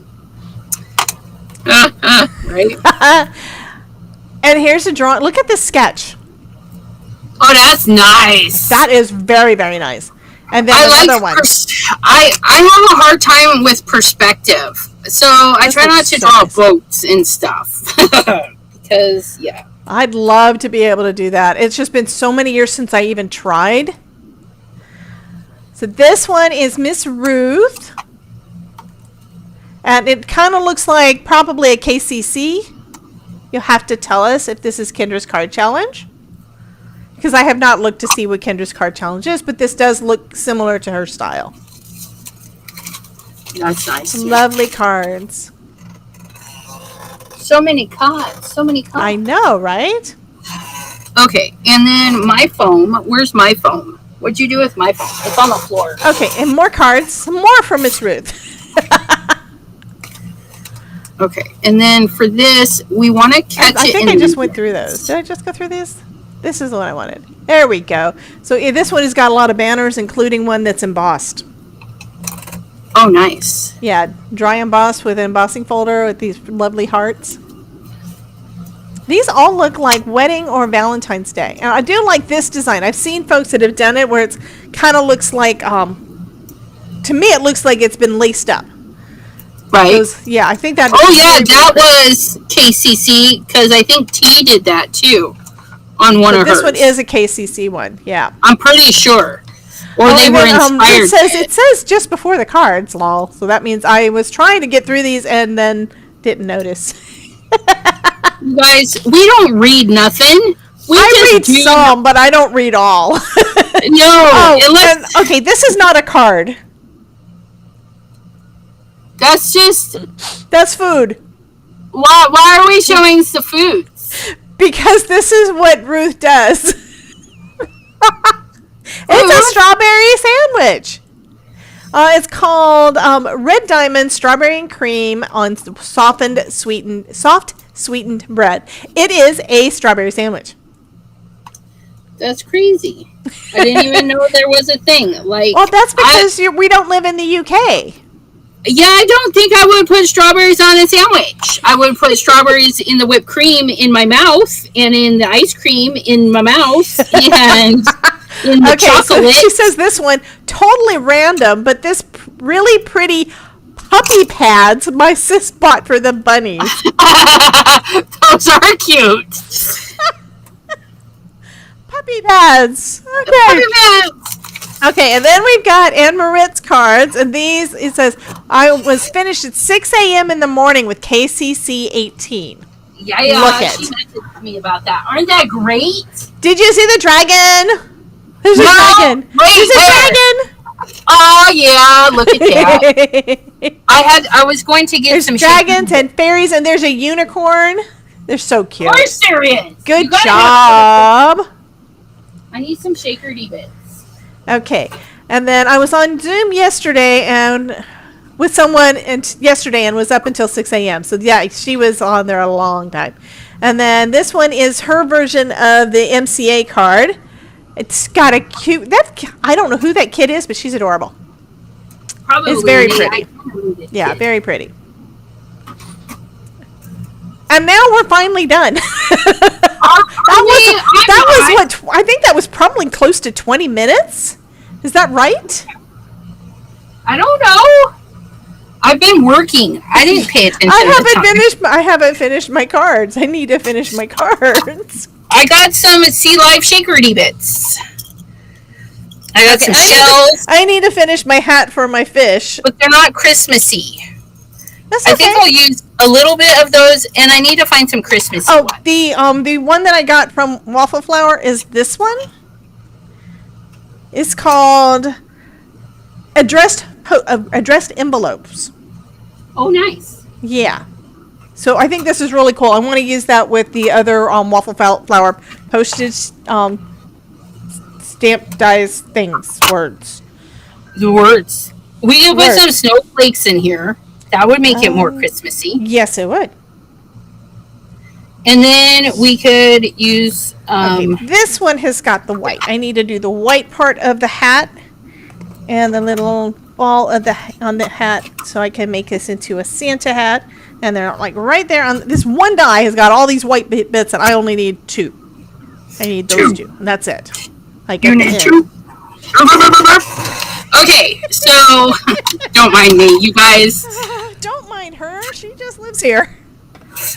Right. And here's a drawing. Look at this sketch. Oh, that's nice. That is very, very nice. And then another one. I have a hard time with perspective, so I try not to draw boats and stuff. Because, yeah. I'd love to be able to do that. It's just been so many years since I even tried. So this one is Miss Ruth. And it kind of looks like probably a KCC. You'll have to tell us if this is Kendra's Card Challenge. Because I have not looked to see what Kendra's Card Challenge is, but this does look similar to her style. That's nice. Lovely cards. So many cards. So many cards. I know, right? Okay, and then my foam. Where's my foam? What'd you do with my foam? It's on the floor. Okay, and more cards. Some more from Miss Ruth. Okay, and then for this, we want to catch it. I think I just went through those. Did I just go through these? This is the one I wanted. There we go. So this one has got a lot of banners, including one that's embossed. Oh, nice. Yeah, dry embossed with an embossing folder with these lovely hearts. These all look like wedding or Valentine's Day. And I do like this design. I've seen folks that have done it where it's kind of looks like, to me it looks like it's been laced up. Right. Those, yeah, I think that. Oh, yeah, that was KCC, because I think T did that, too, on one of hers. This one is a KCC one, yeah. I'm pretty sure. Or they were inspired. It says just before the cards, lol. So that means I was trying to get through these and then didn't notice. You guys, we don't read nothing. I read some, but I don't read all. No. Okay, this is not a card. That's just... That's food. Why are we showing the foods? Because this is what Ruth does. It's a strawberry sandwich. It's called Red Diamond Strawberry and Cream on soft sweetened bread. It is a strawberry sandwich. That's crazy. I didn't even know there was a thing. Like, well, that's because we don't live in the UK. Yeah, I don't think I would put strawberries on a sandwich. I would put strawberries in the whipped cream in my mouth, and in the ice cream in my mouth, and in the chocolate. So she says this one, totally random, but this really pretty puppy pads my sis bought for the bunnies. Those are cute. Puppy pads. Okay. Puppy pads. Okay, and then we've got Anne Marit's cards, and these, it says, I was finished at 6 a.m. in the morning with KCC 18. Yeah, she messaged me about that. Aren't that great? Did you see the dragon? There's a dragon. There's a dragon. Oh, yeah, look at that. I was going to get some dragons and fairies, and there's a unicorn. They're so cute. Of course there is. Good job. I need some shaker-y bits. Okay, and then I was on Zoom yesterday and with someone yesterday and was up until 6 a.m. So yeah, she was on there a long time. And then this one is her version of the MCA card. It's got a cute. I don't know who that kid is, but she's adorable. Probably. It's very pretty. Yeah, very pretty. And now we're finally done. I think that was probably close to 20 minutes. Is that right? I don't know. I've been working. I didn't pay attention. I haven't finished my cards. I need to finish my cards. I got some Sea Life shaker-y bits. I got some shells. I need to finish my hat for my fish. But they're not Christmassy. That's okay. I think I'll use a little bit of those, and I need to find some Christmassy ones. The one that I got from Waffle Flower is this one. It's called addressed envelopes. Oh, nice. Yeah. So I think this is really cool. I want to use that with the other Waffle Flower postage standardized things, words. The words. We could put some snowflakes in here. That would make it more Christmassy. Yes, it would. And then we could use... okay, this one has got the white. I need to do the white part of the hat and the little ball of on the hat so I can make this into a Santa hat. And they're like right there on this one die has got all these white bits and I only need 2. I need those 2. And that's it. You need 2? Okay, so don't mind me, you guys. Don't mind her. She just lives here.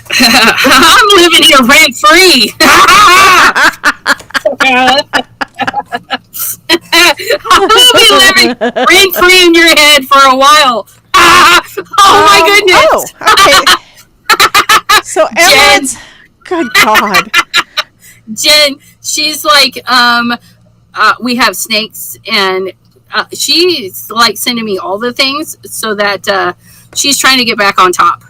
I'm living here rent free. I'll be living rent free in your head for a while. Oh my goodness. Oh, okay. So Emma's, good God. Jen, she's like, we have snakes, and she's like sending me all the things so that she's trying to get back on top.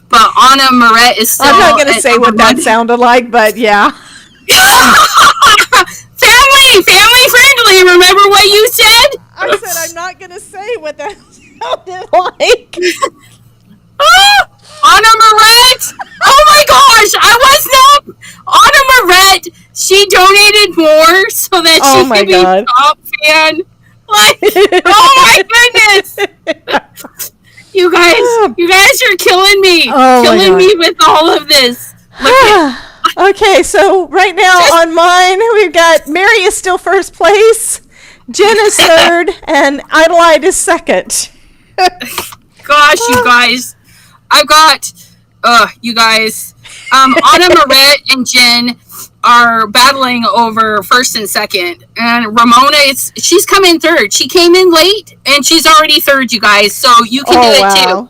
But Anna Moret is still... I'm not going to say what that sounded like, but yeah. Family friendly. Remember what you said? I said I'm not going to say what that sounded like. Anna Moret! Oh my gosh, I was not... Anna Moret, she donated more so that she could be top fan. Like, oh my goodness! You guys are killing me. Killing me with all of this. Okay, so right now on mine, we've got Mary is still first place, Jen is third, and Adelaide is second. Gosh, you guys. I've got, you guys. Anna Moret and Jen are battling over first and second. And Ramona, she's come in third. She came in late, and she's already third, you guys. So you can do it too.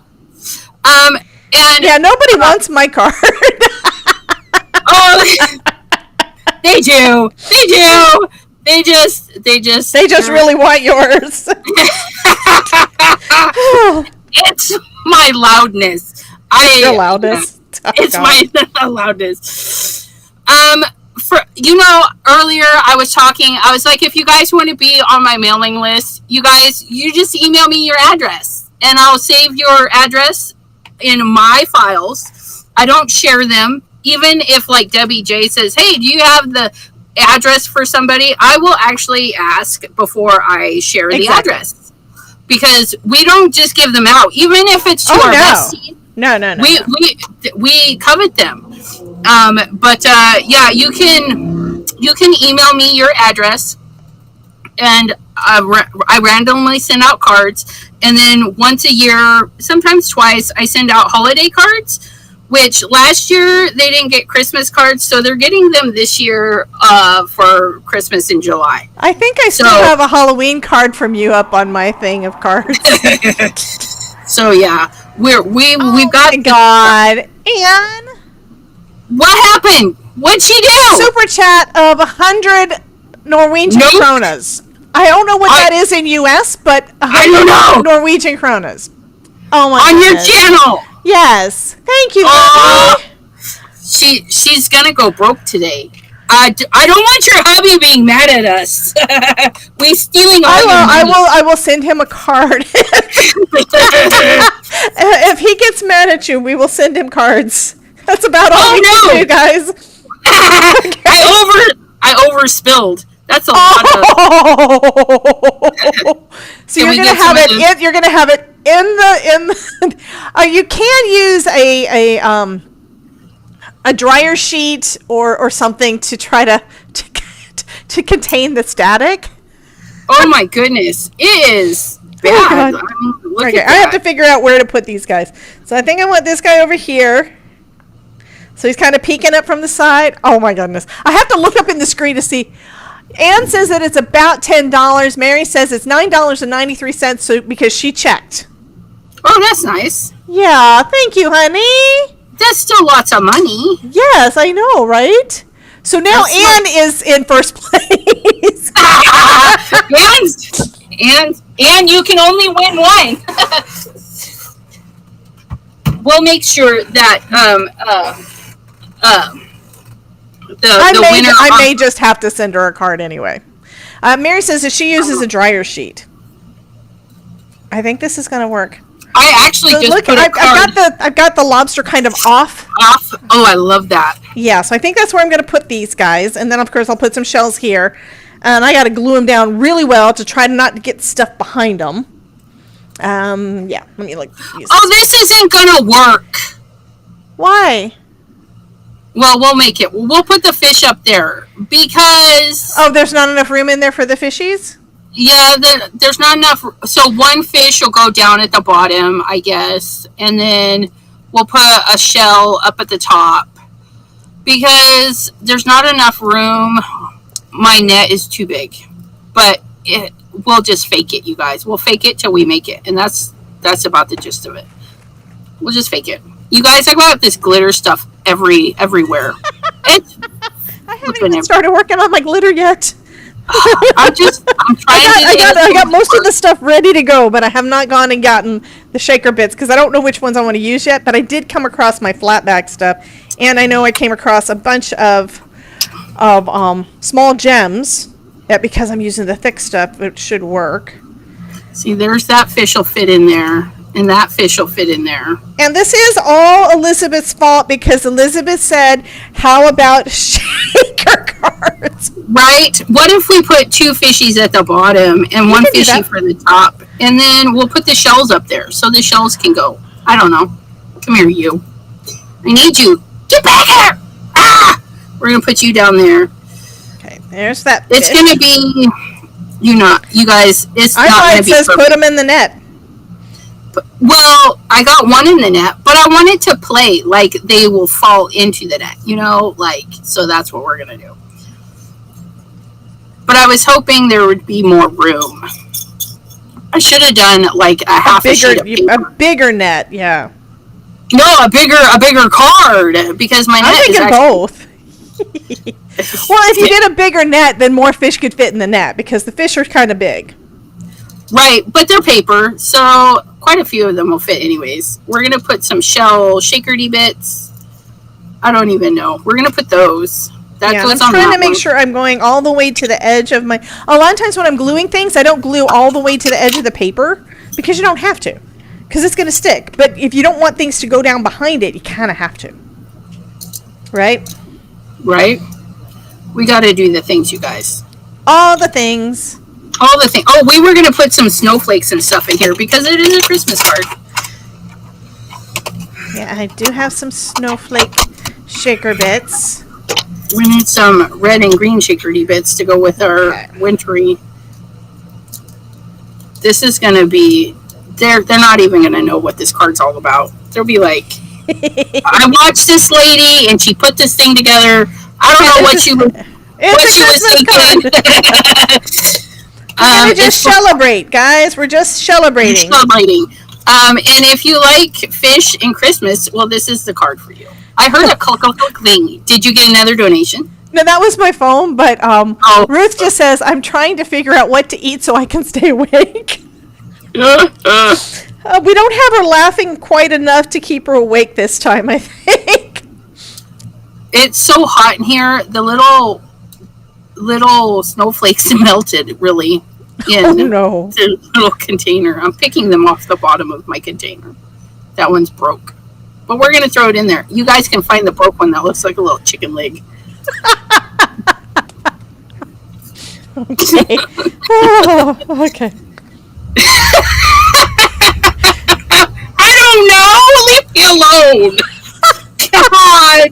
And yeah, nobody wants my card. They do. They just really want yours. It's my loudness. Your loudness. It's my loudness. Earlier I was talking. I was like, if you guys want to be on my mailing list, you just email me your address, and I'll save your address in my files. I don't share them. Even if like Debbie J says, hey, do you have the address for somebody? I will actually ask before I share the address. Because we don't just give them out. Even if it's to our besties. No. We covet them. You can email me your address. And I randomly send out cards. And then once a year, sometimes twice, I send out holiday cards. Which last year they didn't get Christmas cards, so they're getting them this year for Christmas in July. I think I still have a Halloween card from you up on my thing of cards. So yeah, we've got. Oh my God, Anne! What happened? What'd she do? Super chat of 100 Norwegian kronas. I don't know what that is in US, but I don't know. Norwegian kronas. Oh my! On goodness. Your channel. Yes, thank you. She's gonna go broke today. I don't want your hubby being mad at us. We stealing all your money. I will send him a card. If he gets mad at you, we will send him cards. That's about all we can do, guys. I overspilled. That's a lot of. So you're gonna have it. You're gonna have it in the. You can use a dryer sheet or something to try to contain the static. Oh my goodness, it is bad. Okay, I have to figure out where to put these guys. So I think I want this guy over here. So he's kind of peeking up from the side. Oh my goodness, I have to look up in the screen to see. Anne says that it's about $10. Mary says it's $9.93 so because she checked. Oh, that's nice. Yeah, thank you, honey. That's still lots of money. Yes, I know, right? So now Anne is in first place. Anne, you can only win one. We'll make sure that I may just have to send her a card anyway. Mary says that she uses a dryer sheet. I think this is going to work. I actually just look, put I've got the lobster kind of off. Oh, I love that. Yeah, so I think that's where I'm going to put these guys. And then, of course, I'll put some shells here. And I got to glue them down really well to try not to get stuff behind them. Yeah, let me use this isn't going to work. Why? Well, we'll make it. We'll put the fish up there because... Oh, there's not enough room in there for the fishies? Yeah, there's not enough. So one fish will go down at the bottom, I guess. And then we'll put a shell up at the top. Because there's not enough room. My net is too big. But we'll just fake it, you guys. We'll fake it till we make it. And that's about the gist of it. We'll just fake it. You guys, I got this glitter stuff everywhere. I haven't even started working on my glitter yet. I'm trying I got most of the stuff ready to go, but I have not gone and gotten the shaker bits because I don't know which ones I want to use yet. But I did come across my flat back stuff, and I know I came across a bunch of small gems. That because I'm using the thick stuff, it should work. See, there's that fish will fit in there, and that fish will fit in there. And this is all Elizabeth's fault because Elizabeth said, "How about shaker cards?" Right? What if we put two fishies at the bottom and one fishy for the top? And then we'll put the shells up there so the shells can go. I don't know. Come here, you. I need you. Get back here! Ah! We're going to put you down there. Okay, there's that. It's going to be, you guys, it's not going to be says perfect. Put them in the net. Well, I got one in the net, but I want it to play like they will fall into the net, so that's what we're going to do. But I was hoping there would be more room. I should have done like a half a sheet of paper. A bigger net, yeah. No, a bigger card because my net I'm thinking is both. Well, if you did a bigger net, then more fish could fit in the net because the fish are kind of big. Right, but they're paper, so quite a few of them will fit anyways. We're going to put some shell shakerty bits. I don't even know. We're going to put those. I'm trying to make sure I'm going all the way to the edge of my... A lot of times when I'm gluing things, I don't glue all the way to the edge of the paper because you don't have to. Because it's going to stick. But if you don't want things to go down behind it, you kind of have to. Right? Right. We got to do the things, you guys. All the things. All the things. Oh, we were going to put some snowflakes and stuff in here because it is a Christmas card. Yeah, I do have some snowflake shaker bits. We need some red and green shakerty bits to go with our wintry. This is going to be... They're not even going to know what this card's all about. They'll be like, I watched this lady and she put this thing together. I don't know what she was thinking. We're just celebrate, guys. We're just celebrating. And if you like fish and Christmas, well, this is the card for you. I heard a click thing. Did you get another donation? No, that was my phone, but Ruth just says, I'm trying to figure out what to eat so I can stay awake. We don't have her laughing quite enough to keep her awake this time, I think. It's so hot in here. The little snowflakes melted, really, in the little container. I'm picking them off the bottom of my container. That one's broke. But we're going to throw it in there. You guys can find the broke one that looks like a little chicken leg. Okay. Oh, okay. I don't know. Leave me alone. God.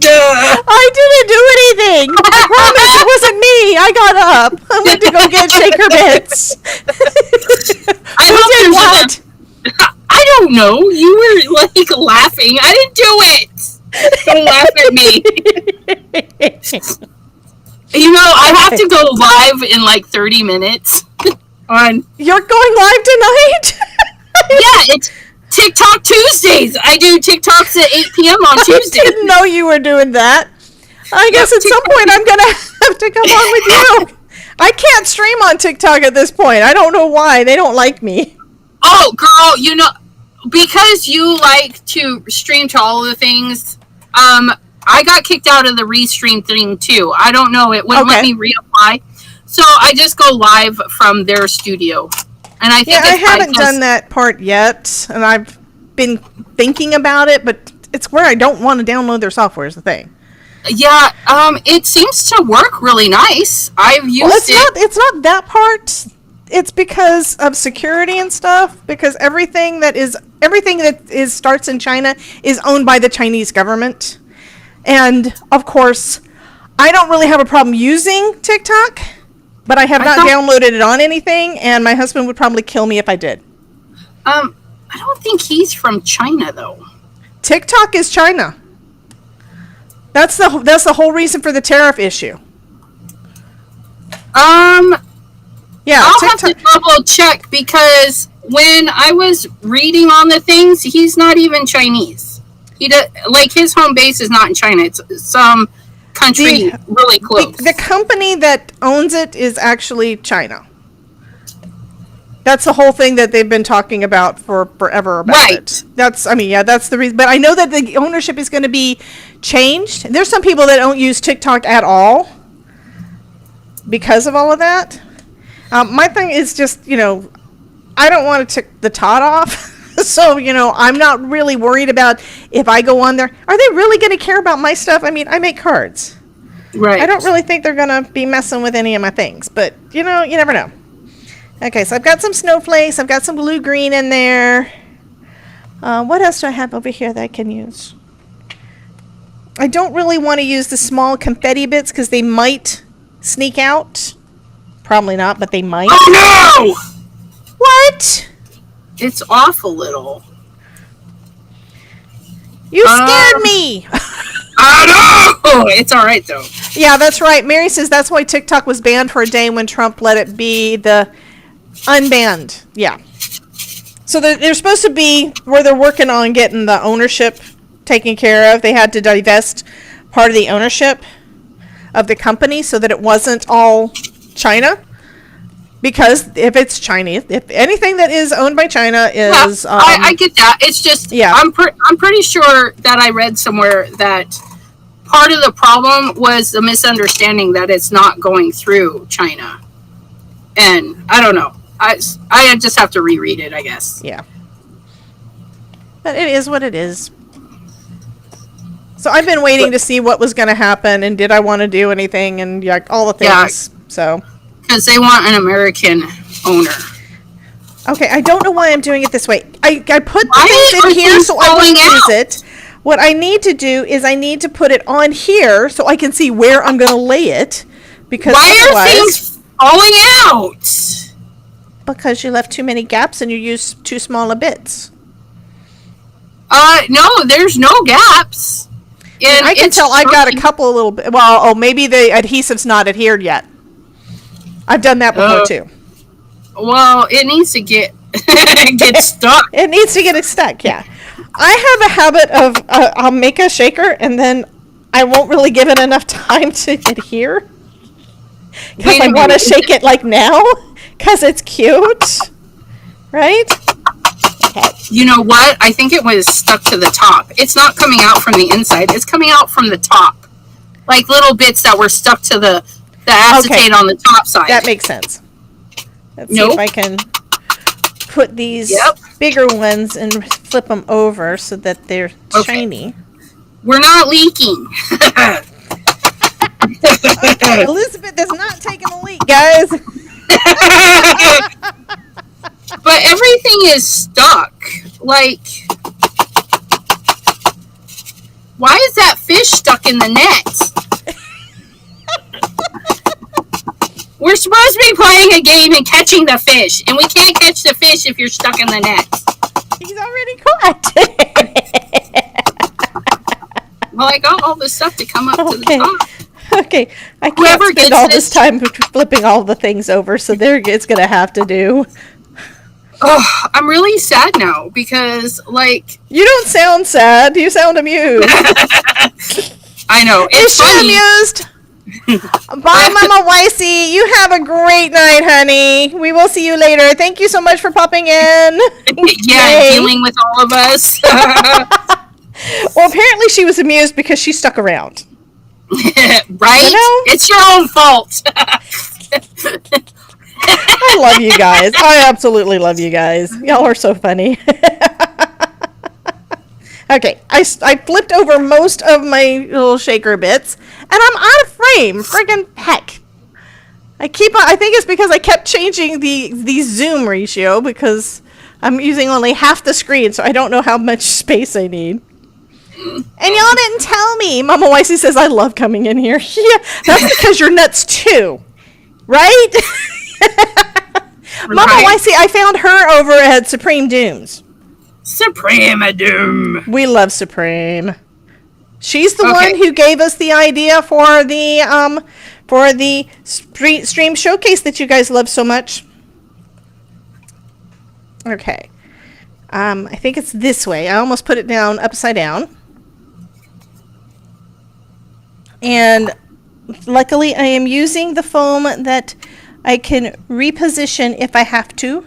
I didn't do anything. I promise it wasn't me. I got up. I went to go get shaker bits. Who did what? I don't know. You were like laughing. I didn't do it. Don't laugh at me. I have to go live in like 30 minutes. You're going live tonight? Yeah, it's TikTok Tuesdays. I do TikToks at 8 p.m. on Tuesday. I didn't know you were doing that. I guess at some point I'm going to have to come on with you. I can't stream on TikTok at this point. I don't know why. They don't like me. Oh, girl, because you like to stream to all of the things, I got kicked out of the restream thing, too. I don't know. It wouldn't let me reapply. So I just go live from their studio. And I think I haven't done that part yet, and I've been thinking about it, but it's where I don't want to download their software is the thing. Yeah, it seems to work really nice. I've used it. It's not that part. It's because of security and stuff, because everything that starts in China is owned by the Chinese government. And of course, I don't really have a problem using TikTok, but I have not downloaded it on anything, and my husband would probably kill me if I did. I don't think he's from China though. TikTok is China. That's the whole reason for the tariff issue. Yeah, I'll TikTok. have to double check, because when I was reading on the things, he's not even Chinese. He does, like, his home base is not in China. It's some country really close. The company that owns it is actually China. That's the whole thing that they've been talking about for forever about it. That's the reason. But I know that the ownership is going to be changed. There's some people that don't use TikTok at all because of all of that. My thing is just, I don't want to tick the tot off. So, I'm not really worried about if I go on there. Are they really going to care about my stuff? I mean, I make cards. Right. I don't really think they're going to be messing with any of my things. But, you never know. Okay, so I've got some snowflakes. I've got some blue-green in there. What else do I have over here that I can use? I don't really want to use the small confetti bits because they might sneak out. Probably not, but they might. Oh, no! What? It's off a little. You scared me! I know! It's all right, though. Yeah, that's right. Mary says that's why TikTok was banned for a day when Trump let it be the unbanned. Yeah. So they're supposed to be where they're working on getting the ownership taken care of. They had to divest part of the ownership of the company so that it wasn't all China. Because if it's Chinese, if anything that is owned by China is... I get that. It's just, I'm pretty sure that I read somewhere that part of the problem was the misunderstanding that it's not going through China. And I don't know. I just have to reread it, I guess. Yeah. But it is what it is. So I've been waiting to see what was going to happen and did I want to do anything and all the things. So... Because they want an American owner. Okay, I don't know why I'm doing it this way. I put the things in here so I won't use it. What I need to do is I need to put it on here so I can see where I'm going to lay it. Because why are things falling out? Because you left too many gaps and you used too small a bits. No, there's no gaps. And I can tell I've got a couple of little bit. Well, maybe the adhesive's not adhered yet. I've done that before too. Well, it needs to get stuck. It needs to get stuck, yeah. I have a habit of I'll make a shaker and then I won't really give it enough time to adhere. Because I want to shake it like now because it's cute. Right? Okay. You know what? I think it was stuck to the top. It's not coming out from the inside. It's coming out from the top. Like little bits that were stuck to the acetate on the top side. That makes sense. Let's see if I can put these bigger ones and flip them over so that they're shiny. We're not leaking. Elizabeth is not taking a leak, guys. But everything is stuck. Like, why is that fish stuck in the net? We're supposed to be playing a game and catching the fish, and we can't catch the fish if you're stuck in the net. He's already caught. Well, I got all this stuff to come up to the top. Okay, I can't spend all this time flipping all the things over, so it's going to have to do. Oh, I'm really sad now because, like... You don't sound sad. You sound amused. I know. It's funny. Amused? Bye, Mama Wicey. You have a great night, honey. We will see you later. Thank you so much for popping in. Yeah, dealing with all of us. Well, apparently she was amused because she stuck around. Right? It's your own fault. I love you guys. I absolutely love you guys. Y'all are so funny. Okay, I flipped over most of my little shaker bits, and I'm out of frame. Friggin' heck. I think it's because I kept changing the zoom ratio because I'm using only half the screen, so I don't know how much space I need. And y'all didn't tell me. Mama Wisey says, I love coming in here. Yeah, that's because you're nuts too. Right? Mama Wisey, I found her over at Supreme Dooms. Supreme Doom. We love Supreme. She's the one who gave us the idea for the stream showcase that you guys love so much. Okay. I think it's this way. I almost put it down upside down. And luckily I am using the foam that I can reposition if I have to.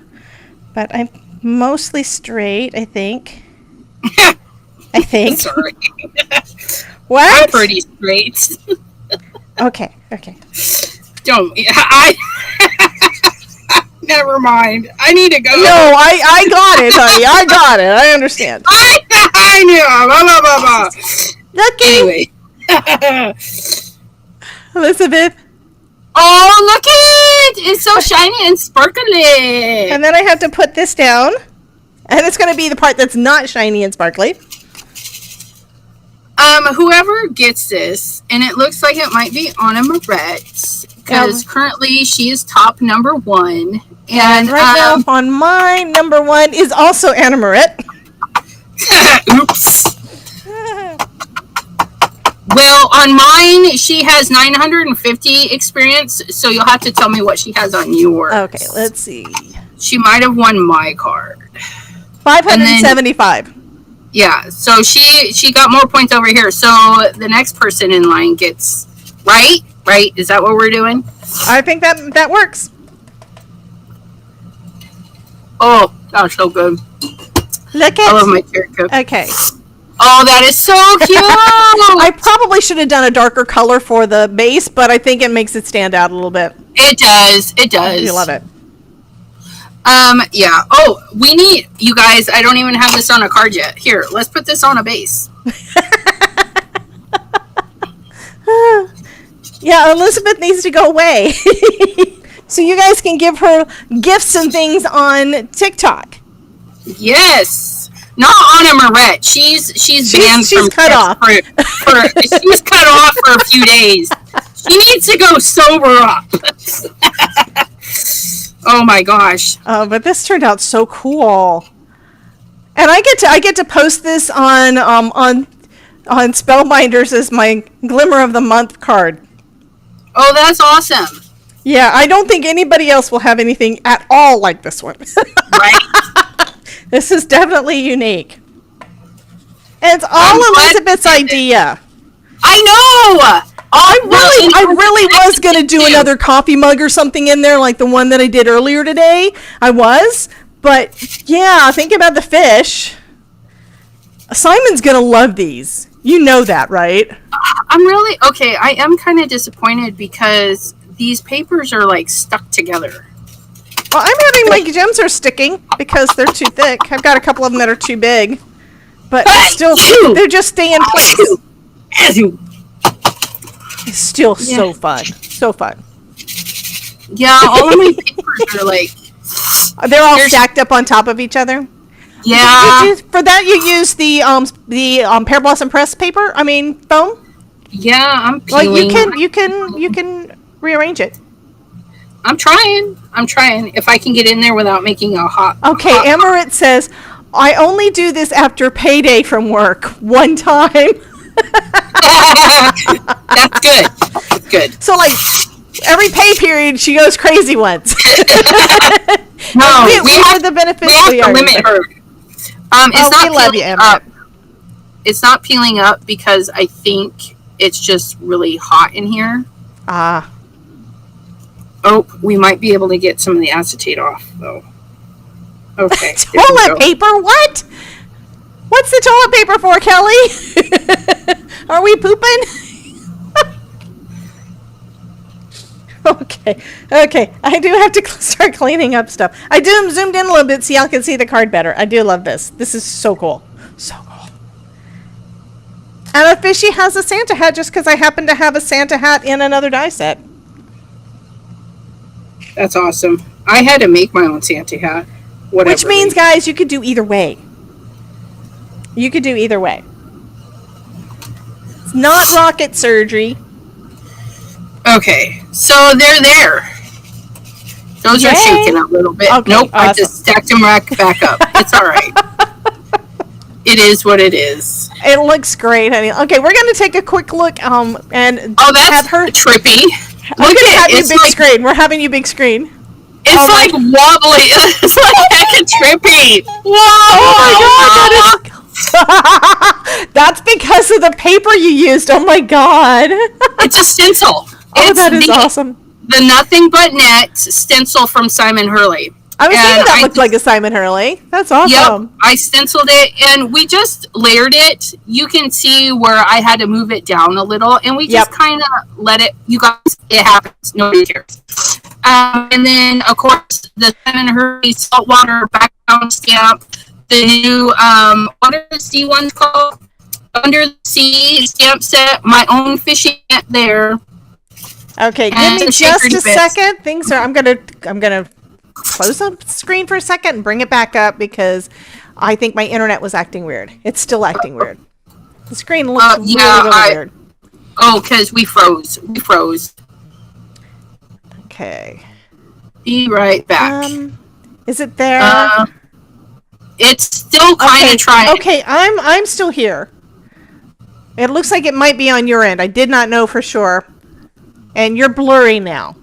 But I'm mostly straight, I think. I think. Sorry. What? I'm pretty straight. Okay. Don't. Never mind. I need to go. No, I got it, honey. I got it. I understand. I knew. Blah, blah, blah. Looky. Anyway. Elizabeth. Oh, look it! It's so shiny and sparkly. And then I have to put this down. And it's going to be the part that's not shiny and sparkly. Whoever gets this, and it looks like it might be Anna Moretz, because currently she is top number 1. And right now on my number 1 is also Anna Moret. Oops. Well, on mine, she has 950 experience, so you'll have to tell me what she has on yours. Okay, let's see. She might have won my card. 575. Yeah, so she got more points over here. So the next person in line gets right. Is that what we're doing? I think that works. Oh, that was so good. Look at. I love my carrot cake. Okay. Oh, that is so cute. I probably should have done a darker color for the base, but I think it makes it stand out a little bit. It does. You love it. Yeah. Oh, we need, you guys, I don't even have this on a card yet. Here, let's put this on a base. Yeah, Elizabeth needs to go away. So you guys can give her gifts and things on TikTok. Yes. Not Anna Moret. She's banned from cut off. She's cut off for a few days. She needs to go sober up. Oh my gosh. Oh, but this turned out so cool. And I get to post this on Spellbinders as my Glimmer of the Month card. Oh, that's awesome. Yeah, I don't think anybody else will have anything at all like this one. Right? This is definitely unique. And it's all Elizabeth's idea. I know! I really was going to do another coffee mug or something in there like the one that I did earlier today. I was. But, yeah, think about the fish. Simon's going to love these. You know that, right? I am kind of disappointed because these papers are, like, stuck together. Well, I'm having my gems are sticking because they're too thick. I've got a couple of them that are too big. But they're just staying in place. It's still so fun. So fun. Yeah, all of my papers are like... They're all stacked up on top of each other? Yeah. For that you use the Pear Blossom Press paper? I mean, foam? Yeah, I'm peeling. Well, you can rearrange it. I'm trying. If I can get in there without making a hot... Okay, Amarit says, I only do this after payday from work. One time. That's good. Good. So, like, every pay period, she goes crazy once. No, we have the benefits. We have to limit her. It's not peeling up. It's not peeling up because I think it's just really hot in here. Ah. Oh, we might be able to get some of the acetate off, though. Okay. Toilet paper? What? What's the toilet paper for, Kelly? Are we pooping? Okay. Okay. I do have to start cleaning up stuff. I zoomed in a little bit so y'all can see the card better. I do love this. This is so cool. So cool. And a fishy has a Santa hat just because I happen to have a Santa hat in another die set. That's awesome. I had to make my own Santa hat. Whatever. Which means, guys, you could do either way. You could do either way. It's not rocket surgery. Okay, so they're there. Those are shaking a little bit. Okay, nope, awesome. I just stacked them back up. It's all right. It is what it is. It looks great, honey. Okay, we're going to take a quick look and that's have her trippy. We're Look going to at have it. you It's big like, screen. We're having you big screen. It's like wobbly. It's like heckin' trippy. Whoa! Oh my God, that's because of the paper you used. Oh my God. It's a stencil. Oh, that is awesome. The Nothing But Net stencil from Simon Hurley. I was thinking that looked like a Simon Hurley. That's awesome. Yep, I stenciled it, and we just layered it. You can see where I had to move it down a little, and we just kind of let it. You guys, it happens. Nobody cares. And then, of course, the Simon Hurley saltwater background stamp. The new, what are the sea ones called? Under the Sea stamp set. My own fishing net there. Okay, give me just a second. Things are. I'm gonna close the screen for a second and bring it back up because I think my internet was acting weird. It's still acting weird. The screen looks really weird. Oh, because we froze. Okay. Be right back. Is it there? It's still kind of trying. Okay, I'm still here. It looks like it might be on your end. I did not know for sure. And you're blurry now.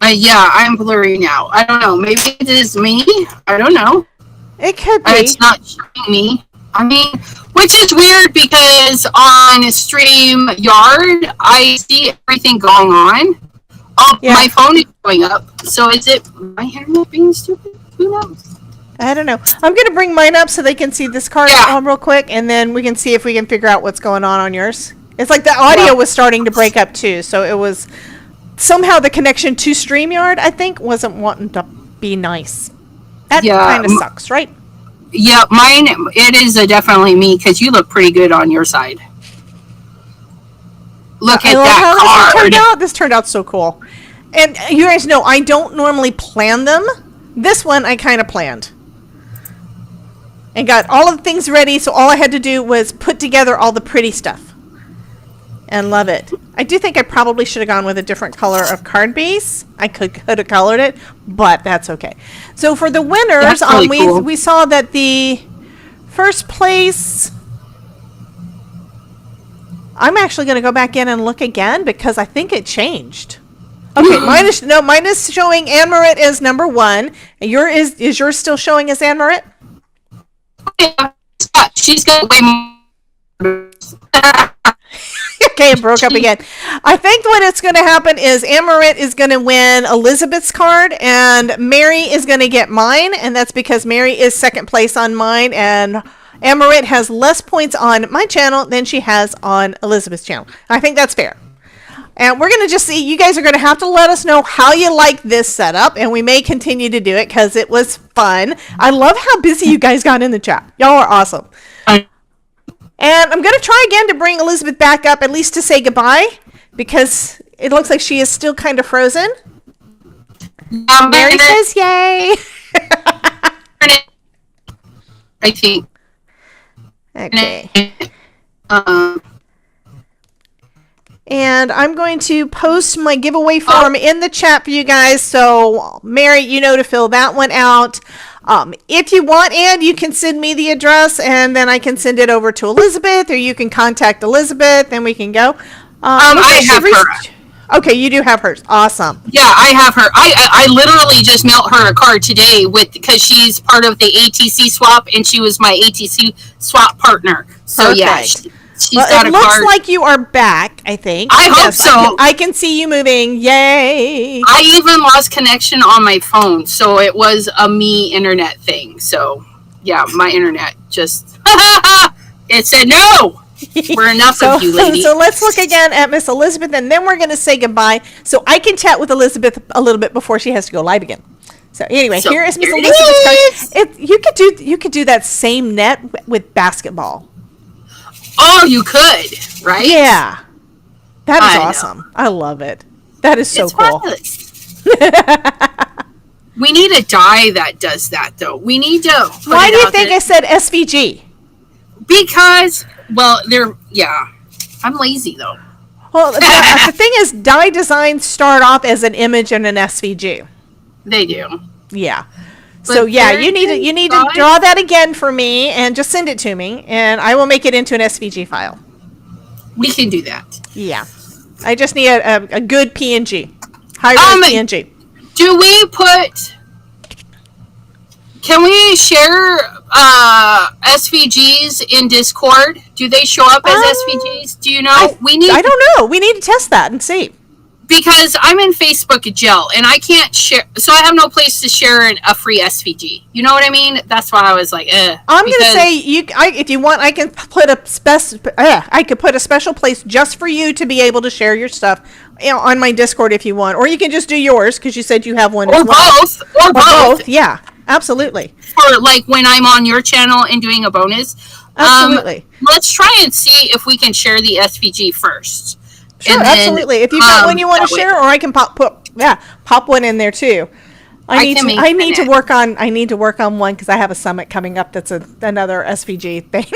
Yeah, I'm blurry now. I don't know. Maybe it is me. I don't know. It could be. It's not showing me. I mean, which is weird because on StreamYard, I see everything going on. Oh, my phone is going up. So is it my internet being stupid? Who knows? I don't know. I'm going to bring mine up so they can see this card real quick, and then we can see if we can figure out what's going on yours. It's like the audio was starting to break up too, so it was somehow the connection to StreamYard, I think, wasn't wanting to be nice. That kind of sucks, right? Yeah, mine, it is definitely me, because you look pretty good on your side. Look at that card. This turned out so cool. And you guys know, I don't normally plan them. This one, I kind of planned. And got all of the things ready, so all I had to do was put together all the pretty stuff. And love it. I do think I probably should have gone with a different color of card base. I could have colored it, but that's okay. So for the winners, cool. we saw that the first place... I'm actually going to go back in and look again because I think it changed. Okay, mine is showing Anne Marit as number 1. And is yours still showing as Anne Marit? Yeah, she's got way more. Okay, it broke up again. I think what it's going to happen is Anne Marit is going to win Elizabeth's card, and Mary is going to get mine, and that's because Mary is second place on mine, and Anne Marit has less points on my channel than she has on Elizabeth's channel. I think that's fair. And we're going to just see, you guys are going to have to let us know how you like this setup, and we may continue to do it because it was fun. I love how busy you guys got in the chat. Y'all are awesome. And I'm going to try again to bring Elizabeth back up, at least to say goodbye, because it looks like she is still kind of frozen. Mary says yay. I think. Okay. And I'm going to post my giveaway form in the chat for you guys. So, Mary, you know to fill that one out. If you want, Anne, you can send me the address, and then I can send it over to Elizabeth, or you can contact Elizabeth, and we can go. I have her. Okay, you do have hers. Awesome. Yeah, I have her. I literally just mailed her a card today because she's part of the ATC swap, and she was my ATC swap partner. So, perfect. Yeah. It looks like you are back, I think. I hope so. I can see you moving. Yay. I even lost connection on my phone, so it was a me internet thing. So, yeah, my internet just... It said no! We're enough of you ladies. So let's look again at Miss Elizabeth, and then we're going to say goodbye. So I can chat with Elizabeth a little bit before she has to go live again. So anyway, here is Miss Elizabeth's card. You could do that same net with basketball. Oh, you could, right? Yeah. That is awesome. I love it. That is so cool. We need a die that does that, though. We need to. Why do you think I said SVG? Because, well, I'm lazy, though. Well, the thing is, die designs start off as an image and an SVG. They do. Yeah. So yeah, you need to draw that again for me and just send it to me, and I will make it into an SVG file. We can do that. Yeah. I just need a good PNG. High-res PNG. Can we share SVGs in Discord? Do they show up as SVGs? Do you know? I don't know. We need to test that and see. Because I'm in Facebook jail and I can't share, so I have no place to share a free SVG. You know what I mean? That's why I was like, I'm going to say, if you want, I can put a special place just for you to be able to share your stuff, on my Discord if you want, or you can just do yours because you said you have one. Or both. Yeah, absolutely. For like when I'm on your channel and doing a bonus. Absolutely. Let's try and see if we can share the SVG first. Sure, absolutely. If you've got one you want to share, or I can pop one in there too. I need to work on one because I have a summit coming up that's another SVG thing.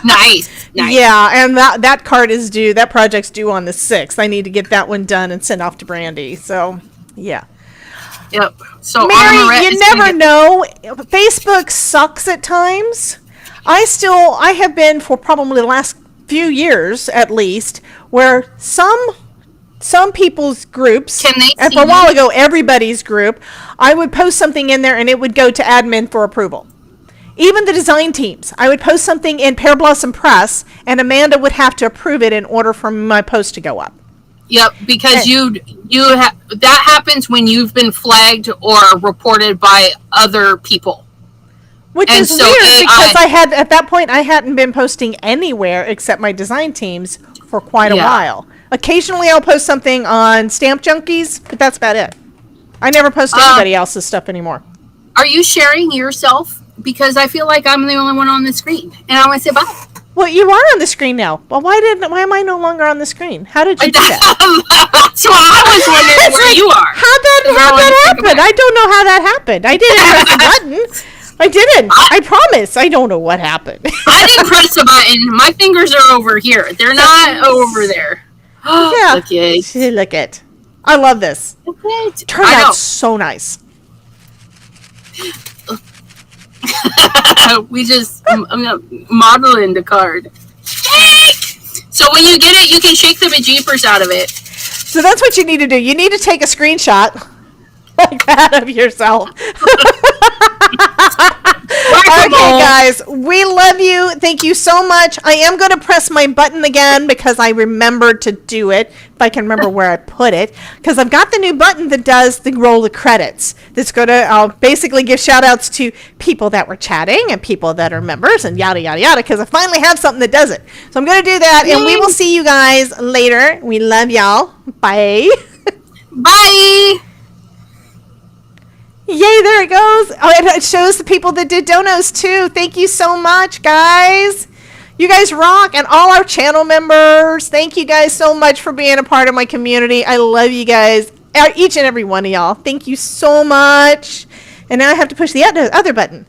Nice. Yeah, and that card is due. That project's due on the 6th. I need to get that one done and send off to Brandy. So, yeah. Yep. So Mary, you never know. Facebook sucks at times. I have been for probably the last few years at least, where some people's groups, and for a while ago, everybody's group, I would post something in there and it would go to admin for approval. Even the design teams, I would post something in Pear Blossom Press, and Amanda would have to approve it in order for my post to go up. Yep, because that happens when you've been flagged or reported by other people. Which is weird because at that point I hadn't been posting anywhere except my design teams for quite a while. Occasionally I'll post something on Stamp Junkies, but that's about it. I never post anybody else's stuff anymore. Are you sharing yourself? Because I feel like I'm the only one on the screen, and I want to say bye. Well, you are on the screen now. Well, why am I no longer on the screen? How did you do that? That's why I was wondering where you are. How'd that happen? I don't know how that happened. I didn't press the button. I didn't. I promise. I don't know what happened. I didn't press the button. My fingers are over here. They're not over there. Yeah. Look it. I love this. Turned out so nice. I'm modeling the card. So when you get it, you can shake the bejeepers out of it. So that's what you need to do. You need to take a screenshot like that of yourself. Okay, guys, we love you. Thank you so much. I am going to press my button again because I remembered to do it, if I can remember where I put it, because I've got the new button that does the roll of credits. That's going to basically give shout outs to people that were chatting and people that are members and yada, yada, yada, because I finally have something that does it. So I'm going to do that, and we will see you guys later. We love y'all. Bye. Bye. Yay, there it goes. Oh, it shows the people that did donos too. Thank you so much, guys. You guys rock. And all our channel members, thank you guys so much for being a part of my community. I love you guys, each and every one of y'all. Thank you so much. And now I have to push the other button.